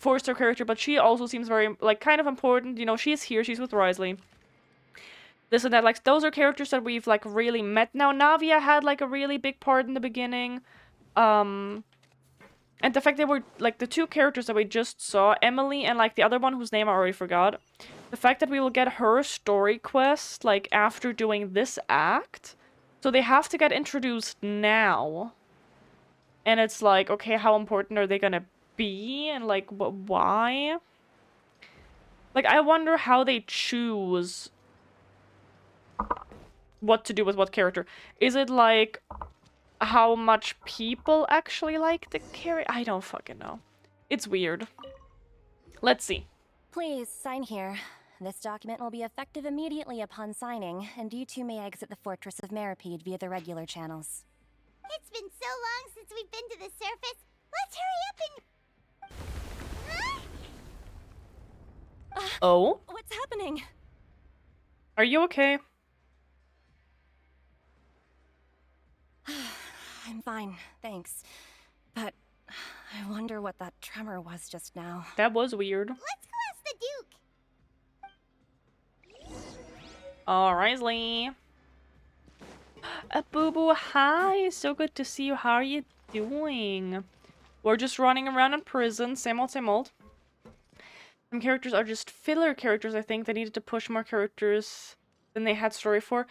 S1: 4-star character, but she also seems very, like, kind of important. You know, she's here, she's with Wriothesley. This and that, like, those are characters that we've, like, really met now. Navia had, like, a really big part in the beginning. And the fact they were, like, the two characters that we just saw, Emily and, like, the other one whose name I already forgot. The fact that we will get her story quest, like, after doing this act. So they have to get introduced now. And it's like, okay, how important are they gonna be? And, like, why? Like, I wonder how they choose what to do with what character. Is it, like, how much people actually like the character? I don't fucking know. It's weird. Let's see.
S18: Please, sign here. This document will be effective immediately upon signing, and you two may exit the Fortress of Meripede via the regular channels.
S5: It's been so long since we've been to the surface. Let's hurry up and...
S1: Oh?
S18: What's happening?
S1: Are you okay?
S18: I'm fine, thanks. But I wonder what that tremor was just now.
S1: That was weird.
S5: Let's go ask the Duke.
S1: Oh, Wriothesley. Boo Boo, hi. So good to see you. How are you doing? We're just running around in prison. Same old, same old. Some characters are just filler characters, I think. They needed to push more characters than they had story for.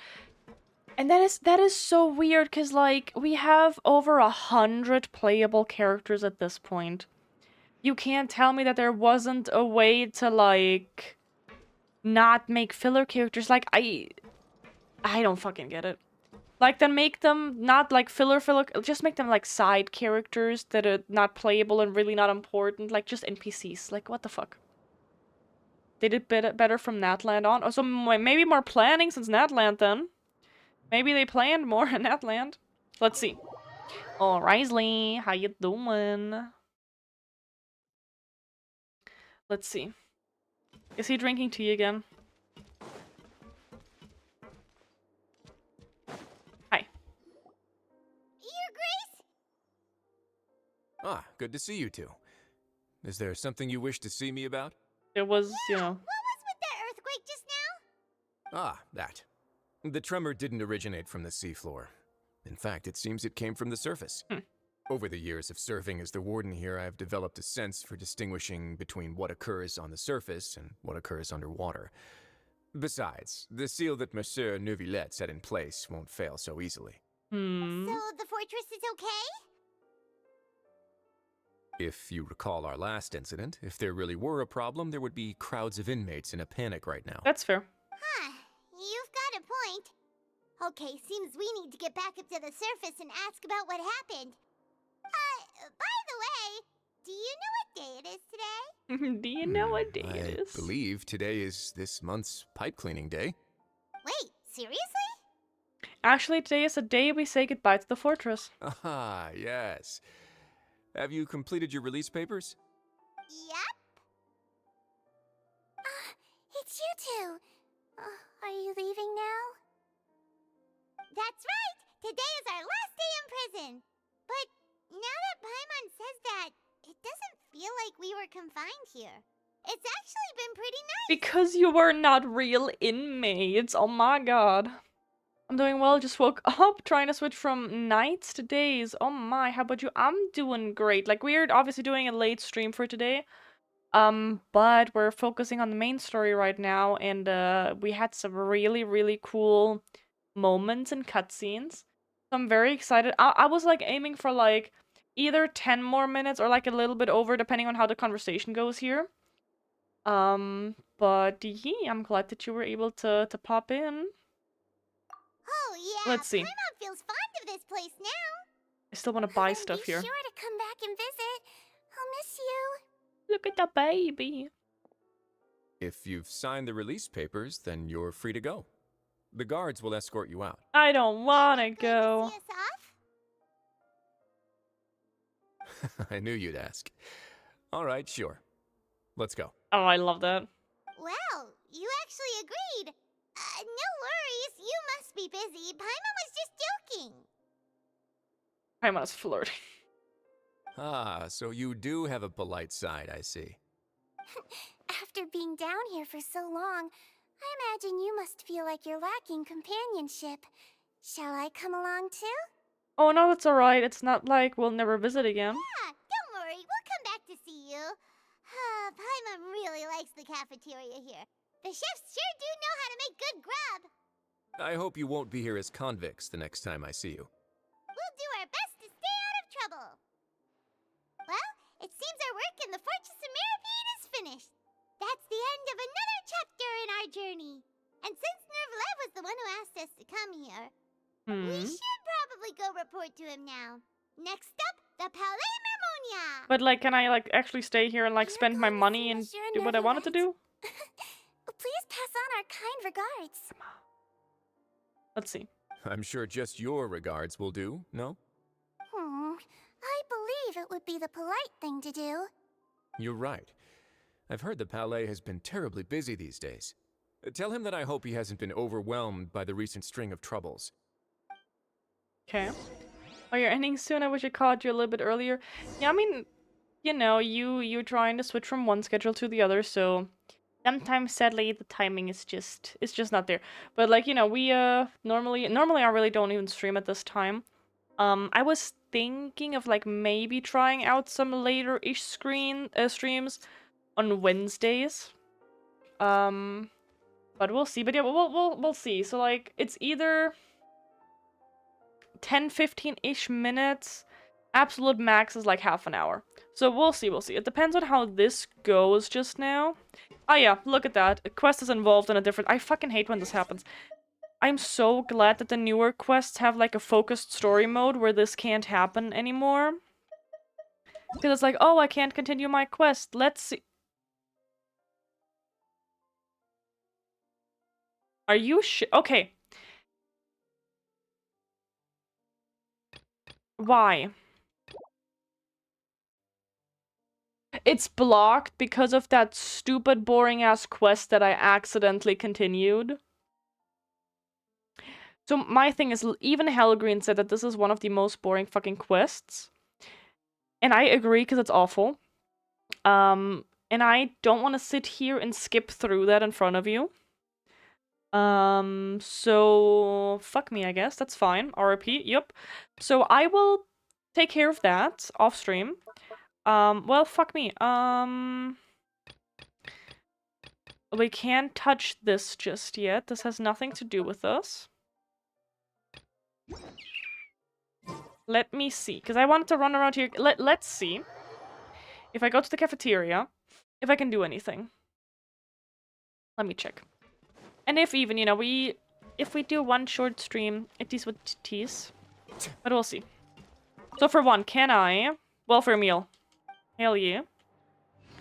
S1: And that is so weird, because, like, we have over 100 playable characters at this point. You can't tell me that there wasn't a way to, like, not make filler characters. Like, I don't fucking get it. Like, then make them not, like, filler, just make them, like, side characters that are not playable and really not important. Like, just NPCs. Like, what the fuck? They did better from Natland on. Oh, so maybe more planning since Natland, then. Maybe they planned more in Natland. Let's see. Oh, Wriothesley, how you doing? Let's see. Is he drinking tea again? Hi.
S5: Your Grace?
S7: Ah, good to see you two. Is there something you wish to see me about?
S1: It was, you know...
S5: What was with that earthquake just now?
S7: Ah, that. The tremor didn't originate from the seafloor. In fact, it seems it came from the surface. Over the years of serving as the warden here, I have developed a sense for distinguishing between what occurs on the surface and what occurs underwater. Besides, the seal that Monsieur Neuvillette set in place won't fail so easily.
S5: So the fortress is okay?
S7: If you recall our last incident, if there really were a problem, there would be crowds of inmates in a panic right now.
S1: That's fair.
S5: Huh, you've got a point. Okay, seems we need to get back up to the surface and ask about what happened. By the way, do you know what day it is today?
S1: Do you know what day it is?
S7: I believe today is this month's pipe cleaning day.
S5: Wait, seriously?
S1: Actually, today is the day we say goodbye to the fortress.
S7: Ah, yes. Have you completed your release papers?
S5: Yep. It's you two. Are you leaving now? That's right! Today is our last day in prison! But now that Paimon says that, it doesn't feel like we were confined here. It's actually been pretty nice!
S1: Because you were not real inmates, oh my god. I'm doing well, just woke up, trying to switch from nights to days. Oh my, how about you? I'm doing great. Like, we're obviously doing a late stream for today. But we're focusing on the main story right now, and we had some really, really cool moments and cutscenes. So I'm very excited. I was like aiming for like either 10 more minutes or like a little bit over, depending on how the conversation goes here. But yeah, I'm glad that you were able to pop in.
S5: Oh yeah,
S1: Let's see.
S5: Paimon feels fond of this place now.
S1: I still want to buy stuff
S5: Be
S1: here.
S5: sure to come back and visit. I'll miss you.
S1: Look at the baby.
S7: If you've signed the release papers, then you're free to go. The guards will escort you out.
S1: I don't want to go.
S5: See us off?
S7: I knew you'd ask. All right, sure. Let's go.
S1: Oh, I love that.
S5: Well, you actually agreed. No worries, you must be busy. Paimon was just joking.
S1: Paimon is flirting.
S7: Ah, so you do have a polite side, I see.
S4: After being down here for so long, I imagine you must feel like you're lacking companionship. Shall I come along too?
S1: Oh no, that's alright. It's not like we'll never visit again.
S5: Yeah, don't worry, we'll come back to see you. Paimon really likes the cafeteria here. The chefs sure do know how to make good grub.
S7: I hope you won't be here as convicts the next time I see you.
S5: We'll do our best to stay out of trouble. Well, it seems our work in the Fortress of Meripede is finished. That's the end of another chapter in our journey. And since Nervlev was the one who asked us to come here, we should probably go report to him now. Next up, the Palais Mermonia.
S1: But like, can I like actually stay here and like spend my money and do what I wanted to do?
S4: Please pass on our kind regards.
S1: Let's see.
S7: I'm sure just your regards will do, no?
S4: I believe it would be the polite thing to do.
S7: You're right. I've heard the Palais has been terribly busy these days. Tell him that I hope he hasn't been overwhelmed by the recent string of troubles.
S1: Okay. Oh, you're ending soon? I wish I caught you a little bit earlier. Yeah, I mean, you know, you're trying to switch from one schedule to the other, so sometimes sadly the timing is just not there. But like, you know, we normally I really don't even stream at this time. I was thinking of like maybe trying out some later-ish streams on Wednesdays. But we'll see. But yeah, we'll see. So like it's either 10-15-ish minutes. Absolute max is like half an hour. So we'll see. It depends on how this goes just now. Oh yeah, look at that. A quest is involved in a different... I fucking hate when this happens. I'm so glad that the newer quests have like a focused story mode where this can't happen anymore. Because it's like, oh, I can't continue my quest. Let's see. Are you okay. Why? It's blocked because of that stupid, boring-ass quest that I accidentally continued. So my thing is, even Hellgreen said that this is one of the most boring fucking quests. And I agree, because it's awful. And I don't want to sit here and skip through that in front of you. So fuck me, I guess. That's fine. RIP, yep. So I will take care of that off stream. Well, fuck me. We can't touch this just yet. This has nothing to do with us. Let me see, because I wanted to run around here. Let's see if I go to the cafeteria, if I can do anything. Let me check. And if even, you know, if we do one short stream, it is what it is. But we'll see. So for one, can I... Well, for a meal. Hell yeah.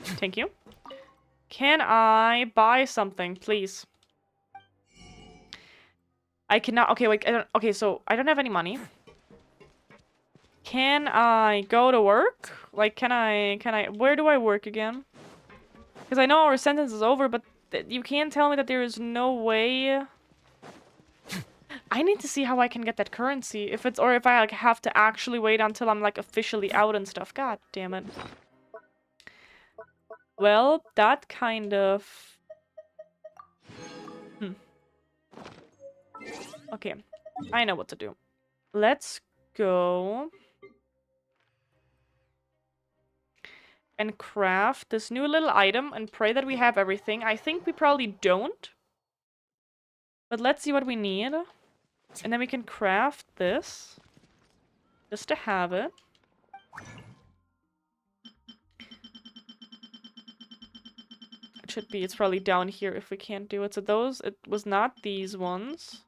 S1: Thank you. Can I buy something, please? I cannot... Okay, wait. Okay, so I don't have any money. Can I go to work? Like, can I... Where do I work again? Because I know our sentence is over, but you can't tell me that there is no way... I need to see how I can get that currency. If it's... Or if I, like, have to actually wait until I'm, like, officially out and stuff. God damn it. Well, that kind of... Okay. I know what to do. Let's go and craft this new little item and pray that we have everything. I think we probably don't. But let's see what we need. And then we can craft this. Just to have it. It should be. It's probably down here if we can't do it. So those, it was not these ones.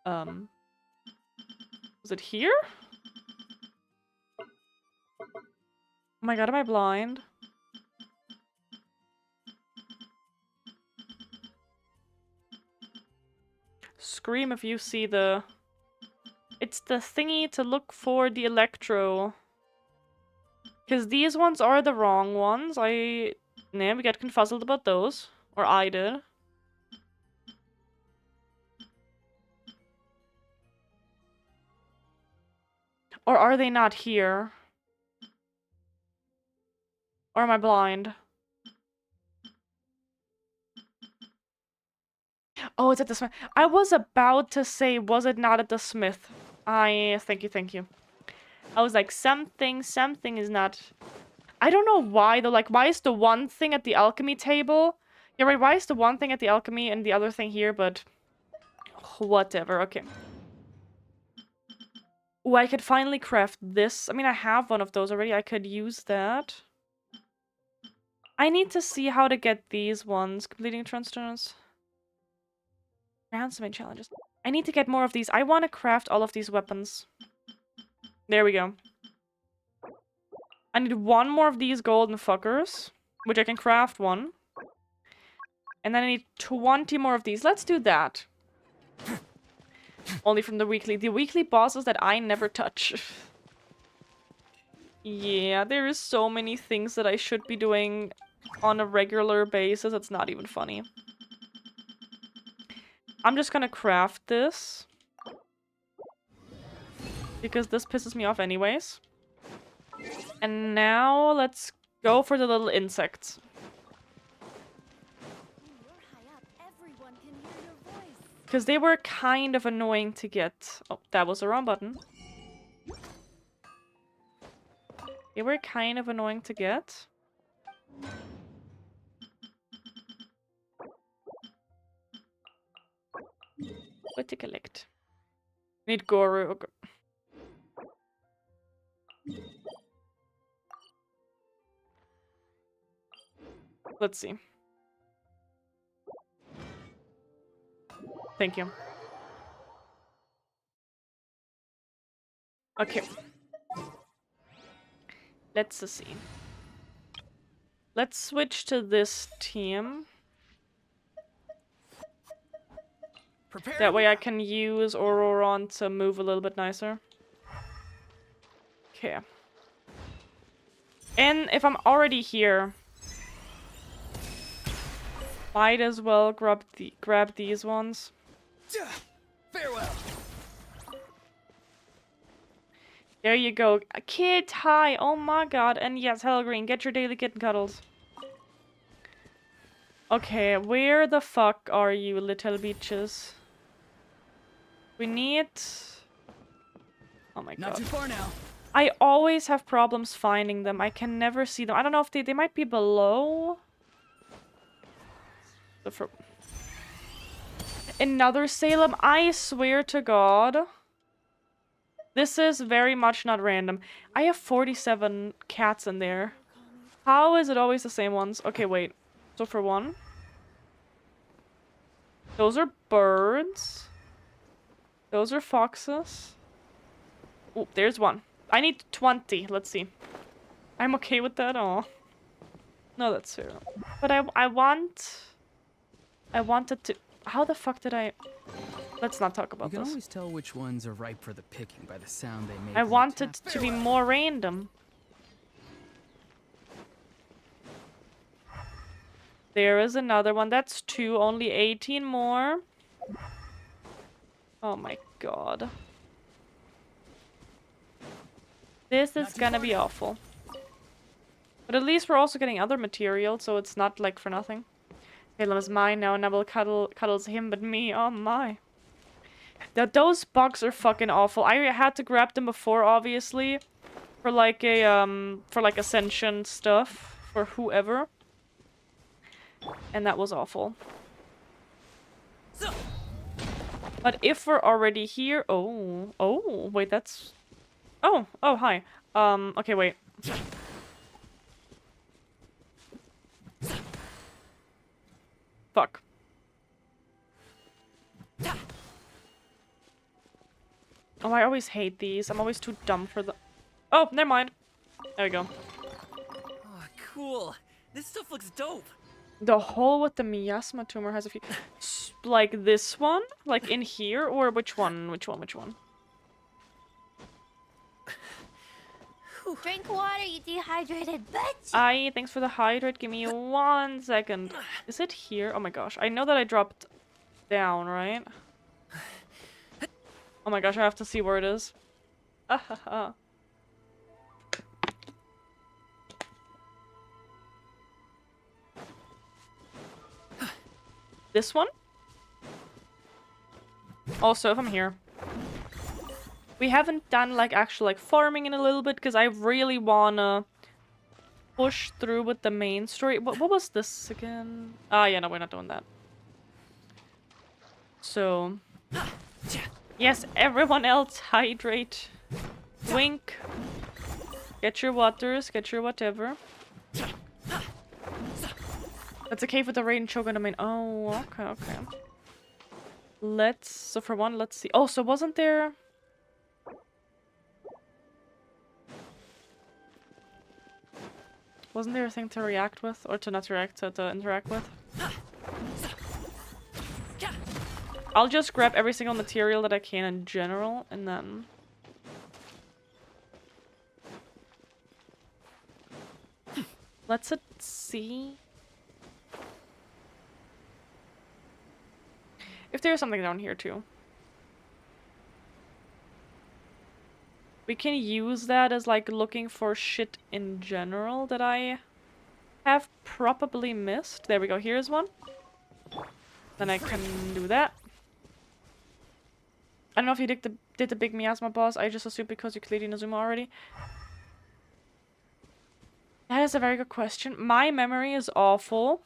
S1: Was it here? Oh my god, am I blind? Scream if you see the... It's the thingy to look for the electro. Because these ones are the wrong ones. We get confuzzled about those. Or I did. Or are they not here? Or am I blind? Oh, it's at the smith. I was about to say, was it not at the smith? Thank you. I was like, something is not... I don't know why, though. Like, why is the one thing at the alchemy table? Yeah, right, why is the one thing at the alchemy and the other thing here, but... Whatever, okay. Oh, I could finally craft this. I mean, I have one of those already. I could use that. I need to see how to get these ones. Completing transtorns. Ransom challenges. I need to get more of these. I want to craft all of these weapons. There we go. I need one more of these golden fuckers, which I can craft one. And then I need 20 more of these. Let's do that. Only from the weekly bosses that I never touch. Yeah, there is so many things that I should be doing on a regular basis. It's not even funny. I'm just gonna craft this. Because this pisses me off anyways. And now let's go for the little insects. Because they were kind of annoying to get. Oh, that was the wrong button. They were kind of annoying to get. What to collect? Need Goro. Okay. Let's see. Thank you. Okay. Let's see. Let's switch to this team. That way I can use Auroron to move a little bit nicer. Okay. And if I'm already here, might as well grab these ones.
S3: Farewell.
S1: There you go. A kid, hi. Oh my god. And yes, hello Green, get your daily kitten cuddles. Okay, where the fuck are you, little bitches? We need... Oh my god.
S11: Not too far now.
S1: I always have problems finding them. I can never see them. I don't know if they might be below. Another Salem. I swear to God. This is very much not random. I have 47 cats in there. How is it always the same ones? Okay, wait. So for one. Those are birds. Those are foxes. Oh, there's one. I need 20. Let's see. I'm okay with that. Oh. No, that's fair. But I wanted to... How the fuck did I... Let's not talk about this.
S11: You can always tell which ones are ripe for the picking by the sound they make.
S1: I wanted to be more random. There is another one. That's 2. Only 18 more. Oh my god. This is gonna be awful. But at least we're also getting other material, so it's not like for nothing. Caleb is mine now, Nubble cuddles him but me. Oh my. Those bugs are fucking awful. I had to grab them before, obviously. For like ascension stuff. For whoever. And that was awful. But if we're already here... Oh, wait, that's... Oh, hi. Okay, wait. Fuck. Oh, I always hate these. I'm always too dumb for the... Oh, never mind. There we go.
S11: Oh, cool. This stuff looks dope.
S1: The hole with the miasma tumor has a few... Like this one? Like in here? Or which one? Which one?
S5: Drink water, you dehydrated bitch.
S1: Aye, thanks for the hydrate. Give me 1 second. Is it here? Oh my gosh. I know that I dropped down, right? Oh my gosh, I have to see where it is. This one? Also, if I'm here. We haven't done like actual like farming in a little bit because I really wanna push through with the main story. What was this again? Ah, yeah, no, we're not doing that. So, yes, everyone else hydrate. Wink. Get your waters, get your whatever. That's a cave with the rain choke on the main. Oh, okay. So for one, let's see. Oh, so wasn't there... Wasn't there a thing to react with? Or to not react, to interact with? I'll just grab every single material that I can in general, and then... Let's see... If there's something down here, too. We can use that as, like, looking for shit in general that I have probably missed. There we go, here's one. Then I can do that. I don't know if you did the big miasma boss. I just assumed because you cleared Inazuma already. That is a very good question. My memory is awful.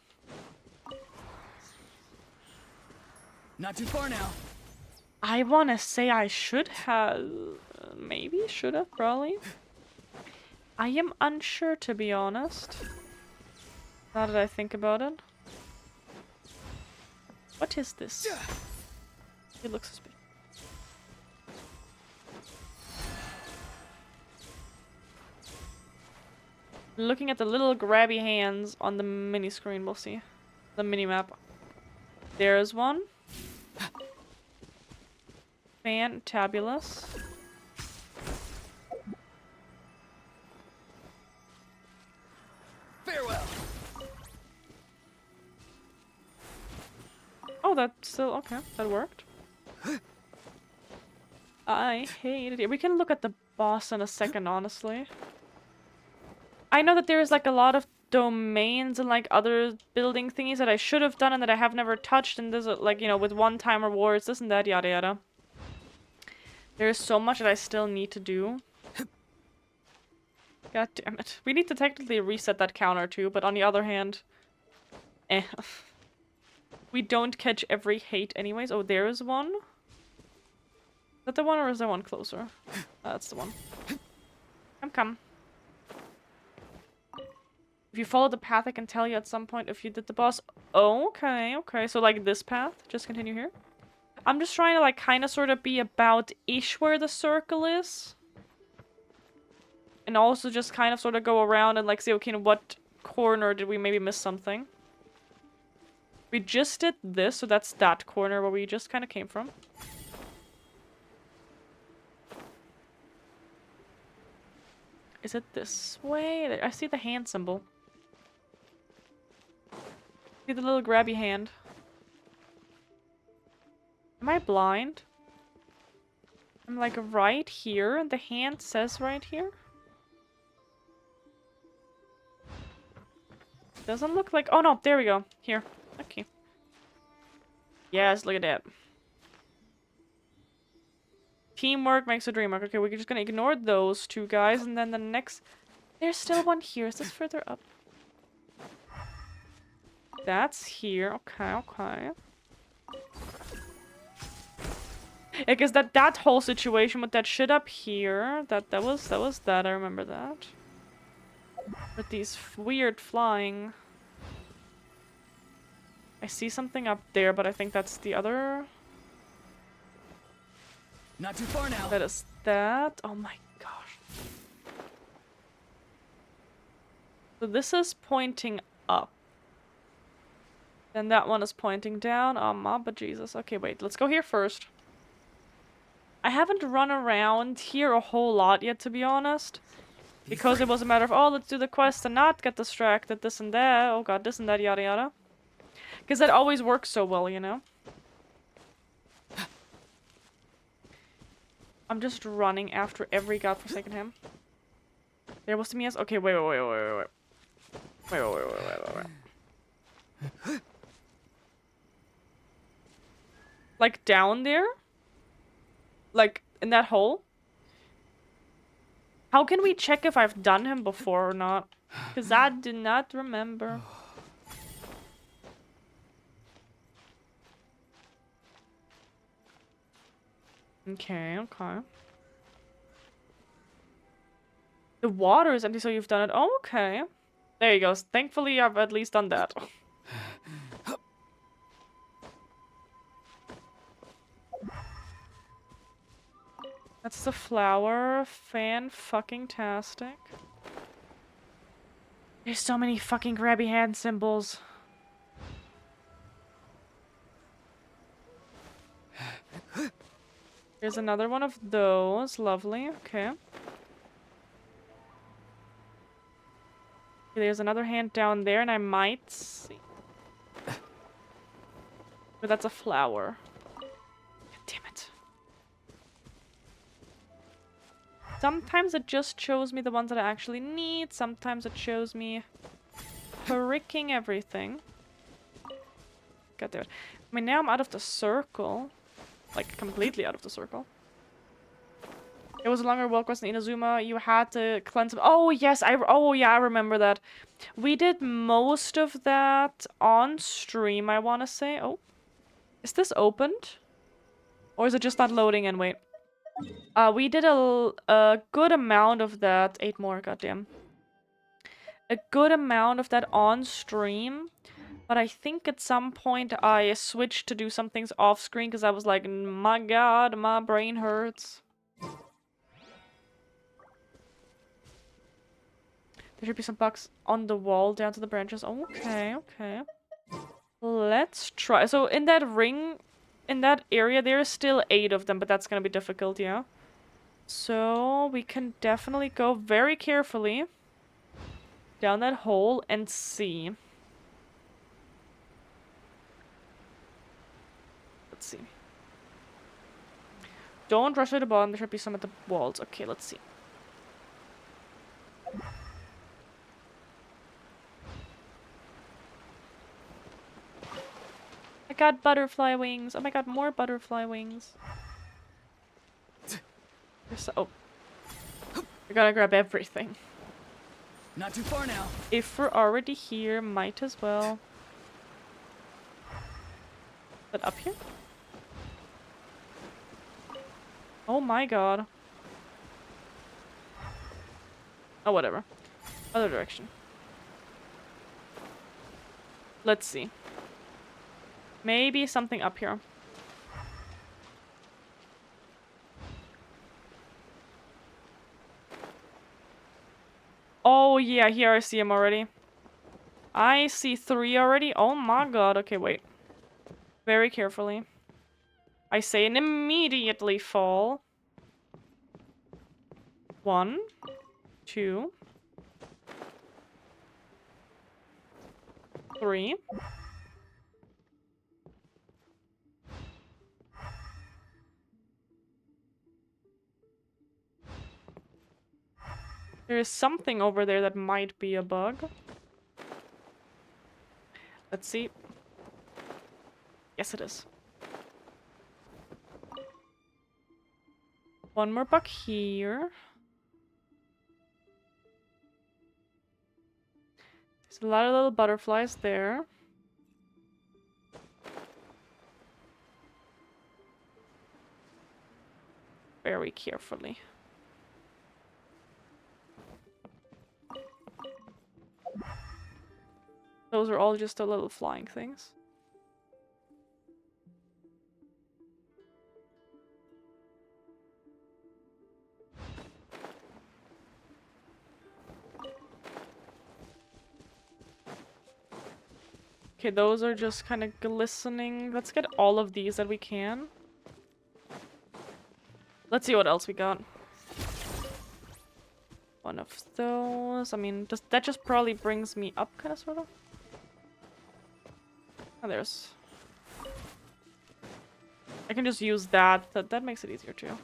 S11: Not too far now.
S1: I want to say I should have... Maybe? Should have? Probably? I am unsure, to be honest. Now that I think about it. What is this? It looks suspicious. Looking at the little grabby hands on the mini screen, we'll see. The mini map. There's one. Fantabulous.
S11: Farewell.
S1: Oh, that's still okay. That worked. I hate it. We can look at the boss in a second, honestly. I know that there's like a lot of domains and like other building thingies that I should have done and that I have never touched, and there's like, you know, with one-time rewards, this and that, yada yada. There's so much that I still need to do. God damn it. We need to technically reset that counter too, but on the other hand... We don't catch every hate anyways. Oh, there is one. Is that the one or is there one closer? That's the one. Come. If you follow the path, I can tell you at some point if you did the boss. Oh, okay. So like this path, just continue here. I'm just trying to like kind of sort of be about-ish where the circle is. And also just kind of sort of go around and like say, okay, in what corner did we maybe miss something? We just did this, so that's that corner where we just kind of came from. Is it this way? I see the hand symbol. See the little grabby hand. Am I blind? I'm like right here, and the hand says right here. Doesn't look like... Oh no, there we go. Here. Okay. Yes, look at that. Teamwork makes a dream work. Okay, we're just gonna ignore those two guys, and then the next... There's still one here. Is this further up? That's here. Okay, okay. I guess that whole situation with that shit up here, that was that. I remember that. With these weird flying. I see something up there, but I think that's the other.
S11: Not too far now.
S1: That is that. Oh my gosh. So this is pointing up. Then that one is pointing down. Oh, Mama Jesus. Okay, wait. Let's go here first. I haven't run around here a whole lot yet, to be honest. Because it was a matter of, oh, let's do the quest and not get distracted, this and that. Oh god, this and that, yada yada. Because that always works so well, you know? I'm just running after every godforsaken him. There was Mia's. Okay, wait. Wait. Like down there? Like in that hole? How can we check if I've done him before or not? Because I did not remember. Okay. The water is empty, so you've done it. Oh, okay. There you go. Thankfully, I've at least done that. That's the flower. Fan-fucking-tastic. There's so many fucking grabby hand symbols. Here's another one of those. Lovely. Okay. There's another hand down there, and I might see. But that's a flower. God damn it. Sometimes it just shows me the ones that I actually need. Sometimes it shows me freaking everything. God damn it. I mean, now I'm out of the circle. Like, completely out of the circle. It was a longer walk quest in Inazuma. You had to cleanse... Oh, yes. Oh, yeah, I remember that. We did most of that on stream, I want to say. Oh. Is this opened? Or is it just not loading in? Wait. We did a good amount of that. 8 more, goddamn. A good amount of that on stream. But I think at some point I switched to do some things off screen because I was like, my god, my brain hurts. There should be some bugs on the wall down to the branches. Okay. Let's try. So in that ring, in that area, there are still 8 of them, but that's gonna be difficult, yeah? So we can definitely go very carefully down that hole and see. Let's see. Don't rush to the bottom. There should be some at the walls. Okay, let's see. I got butterfly wings. Oh my god, more butterfly wings. Oh. We're gonna grab everything.
S11: Not too far now.
S1: If we're already here, might as well. But up here? Oh my god. Oh, whatever. Other direction. Let's see. Maybe something up here. Oh yeah, here I see him already. I see 3 already. Oh my god. Okay, wait. Very carefully. I say and immediately fall. 1, 2, 3. There is something over there that might be a bug. Let's see. Yes, it is. One more bug here. There's a lot of little butterflies there. Very carefully. Those are all just the little flying things. Okay, those are just kind of glistening. Let's get all of these that we can. Let's see what else we got. One of those. I mean, that just probably brings me up, kind of, sort of. Oh, there's... I can just use that. That makes it easier, too.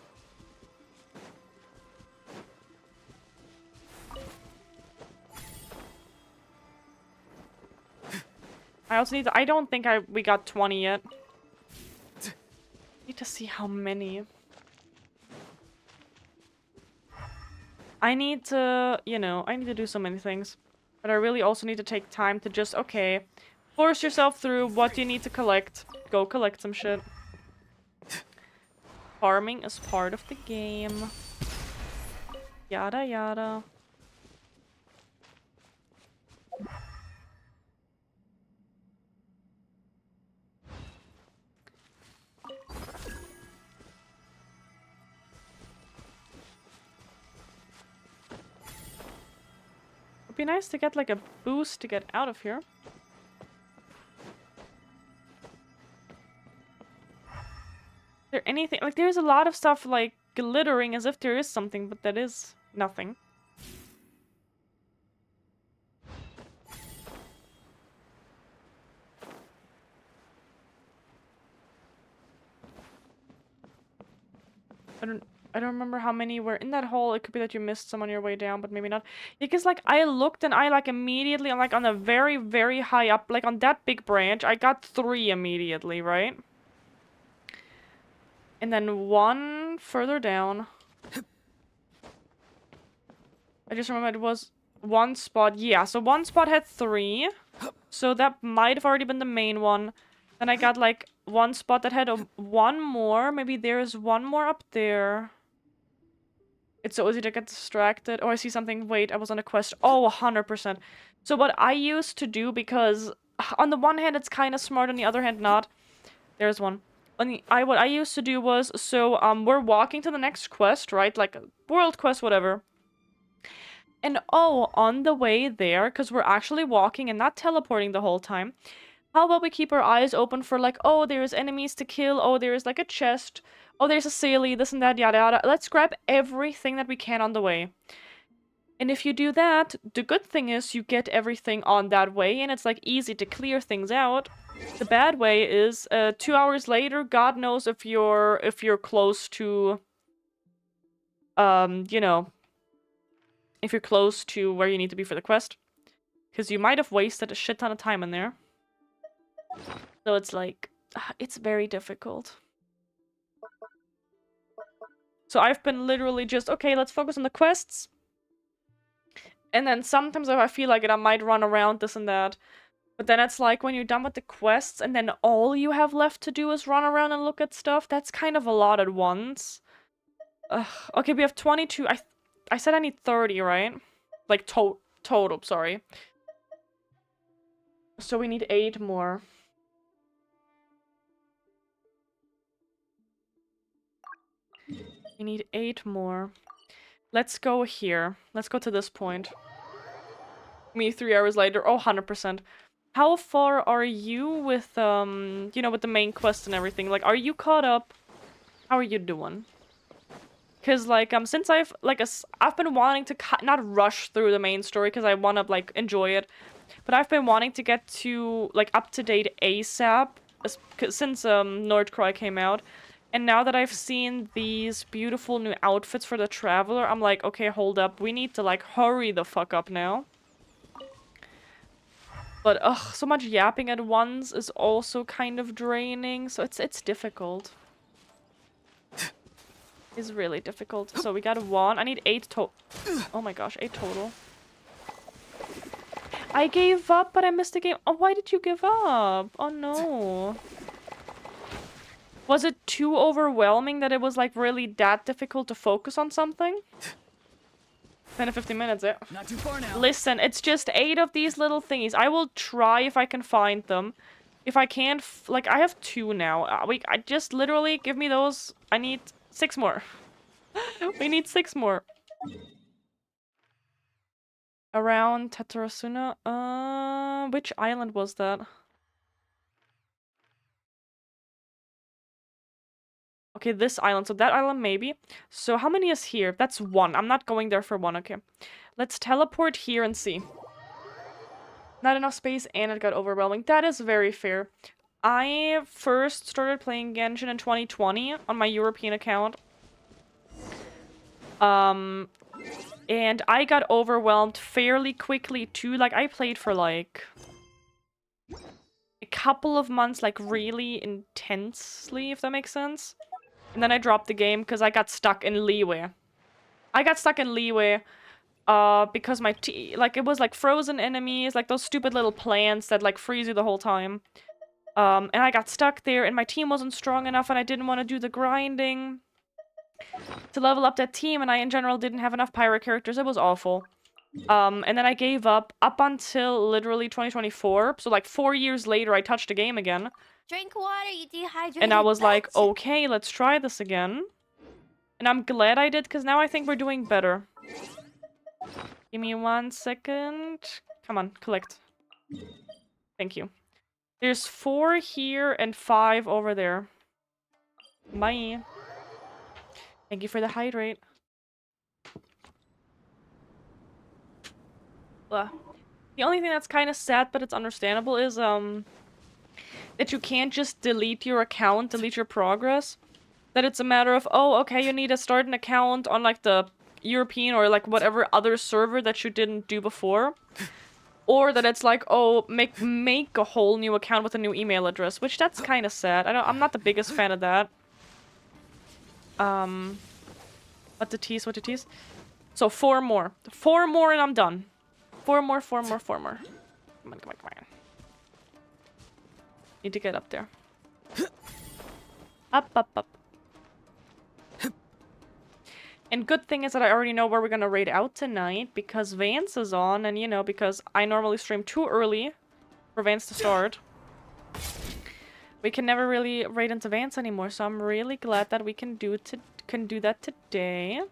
S1: I also need to... I don't think we got 20 yet. Need to see how many. I need to, you know, I need to do so many things. But I really also need to take time to just, okay, force yourself through what you need to collect. Go collect some shit. Farming is part of the game. Yada yada. It'd be nice to get like a boost to get out of here. Is there anything? Like there's a lot of stuff like glittering as if there is something, but that is nothing. I don't remember how many were in that hole. It could be that you missed some on your way down, but maybe not. Because, like, I looked and I, like, immediately, like, on a very, very high up, like, on that big branch, I got 3 immediately, right? And then 1 further down. I just remember it was 1 spot. Yeah, so 1 spot had 3. So that might have already been the main one. Then I got, like, 1 spot that had 1 more. Maybe there's 1 more up there. It's so easy to get distracted. Oh, I see something. Wait, I was on a quest. Oh, 100%. So what I used to do, because on the one hand it's kind of smart, on the other hand not. There's one. What I used to do was, so we're walking to the next quest, right? Like a world quest, whatever. And oh, on the way there, because we're actually walking and not teleporting the whole time, how about we keep our eyes open for like, oh, there's enemies to kill, oh, there's like a chest, oh, there's a Saley, this and that, yada yada. Let's grab everything that we can on the way. And if you do that, the good thing is you get everything on that way, and it's like easy to clear things out. The bad way is 2 hours later, God knows if you're close to, you know, if you're close to where you need to be for the quest. Because you might have wasted a shit ton of time in there. So it's like, it's very difficult. So I've been literally just, okay, let's focus on the quests. And then sometimes if I feel like it, I might run around this and that. But then it's like when you're done with the quests and then all you have left to do is run around and look at stuff. That's kind of a lot at once. Okay, we have 22. I said I need 30, right? Like total, sorry. So we need 8 more. We need 8 more. Let's go here. Let's go to this point. Me 3 hours later. Oh, 100%. How far are you with, you know, with the main quest and everything? Like, are you caught up? How are you doing? Because, like, since I've been wanting to not rush through the main story because I want to, like, enjoy it. But I've been wanting to get to, like, up-to-date ASAP since, Nordcry came out. And now that I've seen these beautiful new outfits for the Traveler, I'm like, okay, hold up. We need to, like, hurry the fuck up now. But ugh, so much yapping at once is also kind of draining, so it's difficult. It's really difficult. So we got 1. I need 8 oh my gosh, 8 total. I gave up, but I missed the game. Oh, why did you give up? Oh no. Was it too overwhelming that it was like really that difficult to focus on something? 10 to 15 minutes, yeah.
S11: Not too far now.
S1: Listen, it's just 8 of these little thingies. I will try if I can find them. If I can't, like, I have 2 now. I just literally give me those. I need 6 more. We need 6 more. Around Tatarasuna. Which island was that? Okay, this island. So that island, maybe. So how many is here? That's 1. I'm not going there for 1. Okay. Let's teleport here and see. Not enough space and it got overwhelming. That is very fair. I first started playing Genshin in 2020 on my European account. And I got overwhelmed fairly quickly too. Like, I played for like a couple of months, like really intensely, if that makes sense. And then I dropped the game because I got stuck in Leeway. Because my like, it was like frozen enemies, like those stupid little plants that like freeze you the whole time. And I got stuck there and my team wasn't strong enough and I didn't want to do the grinding to level up that team, and I in general didn't have enough pirate characters. It was awful. And then I gave up until literally 2024. So like 4 years later I touched the game again.
S5: Drink water, you dehydrated.
S1: And I was like, okay, let's try this again. And I'm glad I did, because now I think we're doing better. Give me 1 second. Come on, collect. Thank you. There's 4 here and 5 over there. Bye. Thank you for the hydrate. Ugh. The only thing that's kind of sad, but it's understandable, is that you can't just delete your account, delete your progress. That it's a matter of, oh, okay, you need to start an account on like the European or like whatever other server that you didn't do before. Or that it's like, oh, make a whole new account with a new email address, which that's kind of sad. I'm not the biggest fan of that. What to tease? So 4 more. 4 more and I'm done. 4 more. Come on. Need to get up there. Up. And good thing is that I already know where we're gonna raid out tonight, because Vance is on, and you know, because I normally stream too early for Vance to start. We can never really raid into Vance anymore, so I'm really glad that we can do that today. And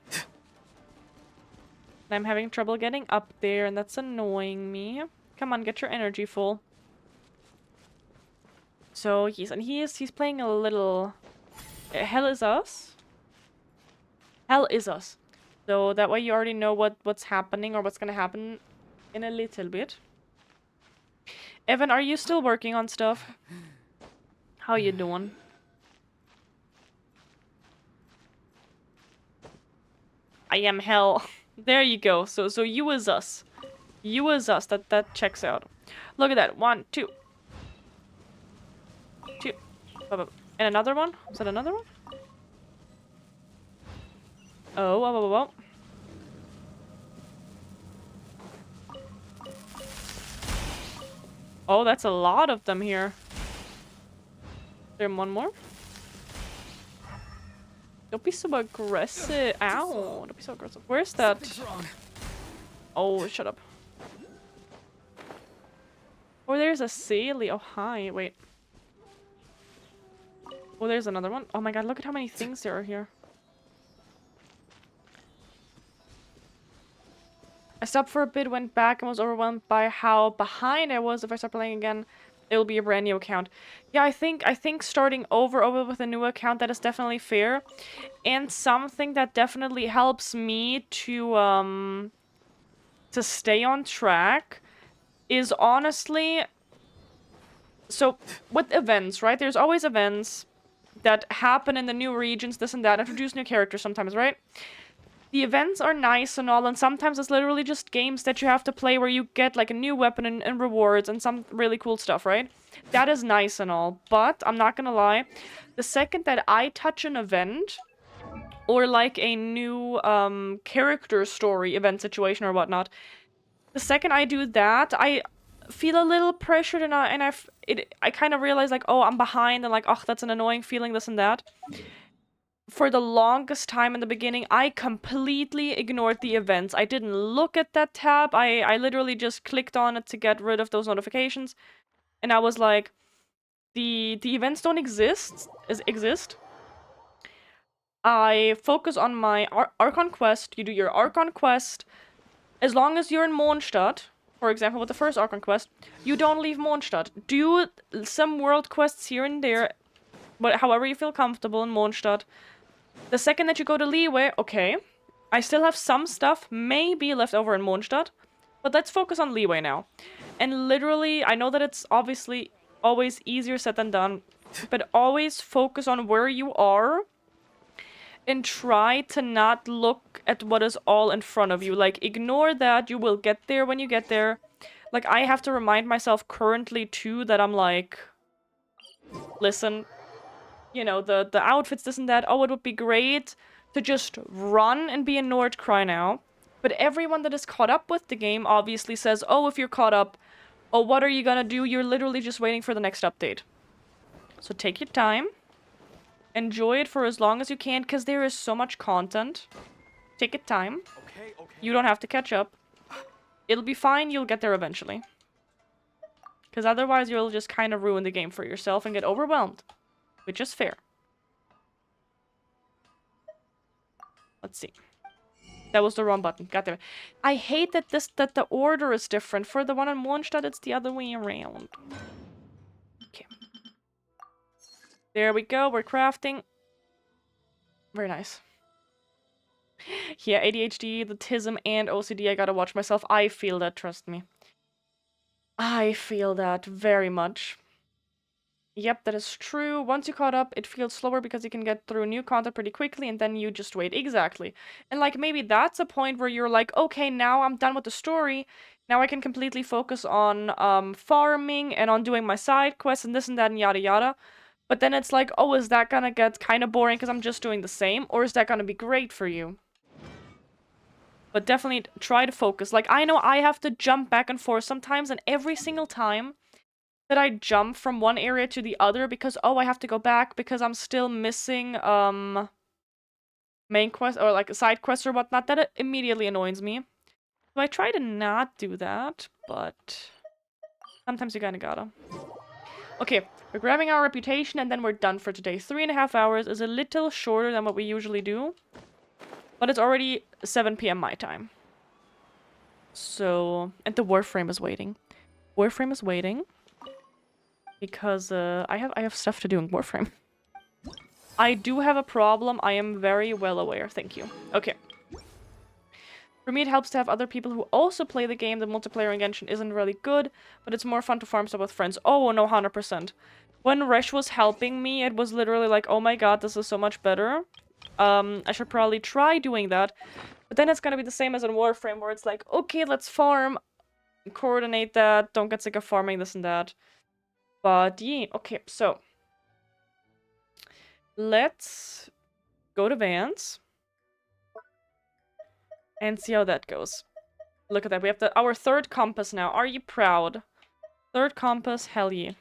S1: I'm having trouble getting up there, and that's annoying me. Come on, get your energy full. So he's playing a little Hell is Us. Hell is Us. So that way you already know what's happening or what's gonna happen in a little bit. Evan, are you still working on stuff? How you doing? I am Hell. There you go. So you is us. You is us. That checks out. Look at that. 1, 2. 2. And another one? Is that another one? Oh. Oh, that's a lot of them here. Is there one more? Don't be so aggressive. Ow. Don't be so aggressive. Where's that? Oh, shut up. Oh, there's a Sealy. Oh, hi. Wait. Oh, there's another one. Oh my god, look at how many things there are here. I stopped for a bit, went back, and was overwhelmed by how behind I was. If I start playing again, it will be a brand new account. Yeah, I think starting over with a new account, that is definitely fair. And something that definitely helps me to stay on track is honestly... So, with events, right? There's always events that happen in the new regions, this and that, introduce new characters sometimes, right? the events are nice and all, and sometimes it's literally just games that you have to play where you get like a new weapon and rewards and some really cool stuff, right? That is nice and all, but I'm not gonna lie, the second that I touch an event or like a new character story event situation or whatnot, the second I do that, I feel a little pressured and I kind of realize like, oh, I'm behind and like, oh, that's an annoying feeling, this and that. For the longest time in the beginning, I completely ignored the events. I didn't look at that tab. I literally just clicked on it to get rid of those notifications. And I was like, the events don't exist. I focus on my Archon quest. You do your Archon quest. As long as you're in Mondstadt, for example, with the first Archon quest, you don't leave Mondstadt. Do some world quests here and there, but however you feel comfortable in Mondstadt. The second that you go to Liyue, okay, I still have some stuff maybe left over in Mondstadt, but let's focus on Liyue now. And literally, I know that it's obviously always easier said than done, but always focus on where you are and try to not look at what is all in front of you. Like, ignore that, you will get there when you get there. Like, I have to remind myself currently, too, that I'm like, listen, you know, the outfits, this and that, oh, it would be great to just run and be in Nordcry now. But everyone that is caught up with the game obviously says, oh, if you're caught up, oh, what are you gonna do? You're literally just waiting for the next update. So take your time. Enjoy it for as long as you can, because there is so much content. Take your time.
S11: Okay.
S1: You don't have to catch up. It'll be fine, you'll get there eventually. Because otherwise you'll just kind of ruin the game for yourself and get overwhelmed. Which is fair. Let's see. That was the wrong button. God damn it. I hate that the order is different. For the one on Mondstadt, it's the other way around. Okay. There we go. We're crafting. Very nice. Yeah, ADHD, the TISM, and OCD. I gotta watch myself. I feel that, trust me. I feel that very much. Yep, that is true. Once you caught up, it feels slower because you can get through new content pretty quickly and then you just wait. Exactly. And like maybe that's a point where you're like, okay, now I'm done with the story. Now I can completely focus on farming and on doing my side quests and this and that and yada yada. But then it's like, oh, is that gonna get kind of boring because I'm just doing the same? Or is that gonna be great for you? But definitely try to focus. Like, I know I have to jump back and forth sometimes, and every single time that I jump from one area to the other because, oh, I have to go back because I'm still missing, main quest or like a side quest or whatnot, that it immediately annoys me. So I try to not do that, but sometimes you kinda gotta. Okay, we're grabbing our reputation and then we're done for today. 3.5 hours is a little shorter than what we usually do, but it's already 7 PM my time. So, and the Warframe is waiting. Warframe is waiting. Because I have stuff to do in Warframe. I do have a problem. I am very well aware. Thank you. Okay. For me, it helps to have other people who also play the game. The multiplayer in Genshin isn't really good, but it's more fun to farm stuff with friends. Oh, no, 100%. When Resh was helping me, it was literally like, oh my god, this is so much better. I should probably try doing that. But then it's gonna be the same as in Warframe, where it's like, okay, let's farm. Coordinate that. Don't get sick of farming this and that. But yeah, okay, so let's go to Vance and see how that goes. Look at that, we have our third compass now. Are you proud? Third compass, hell yeah.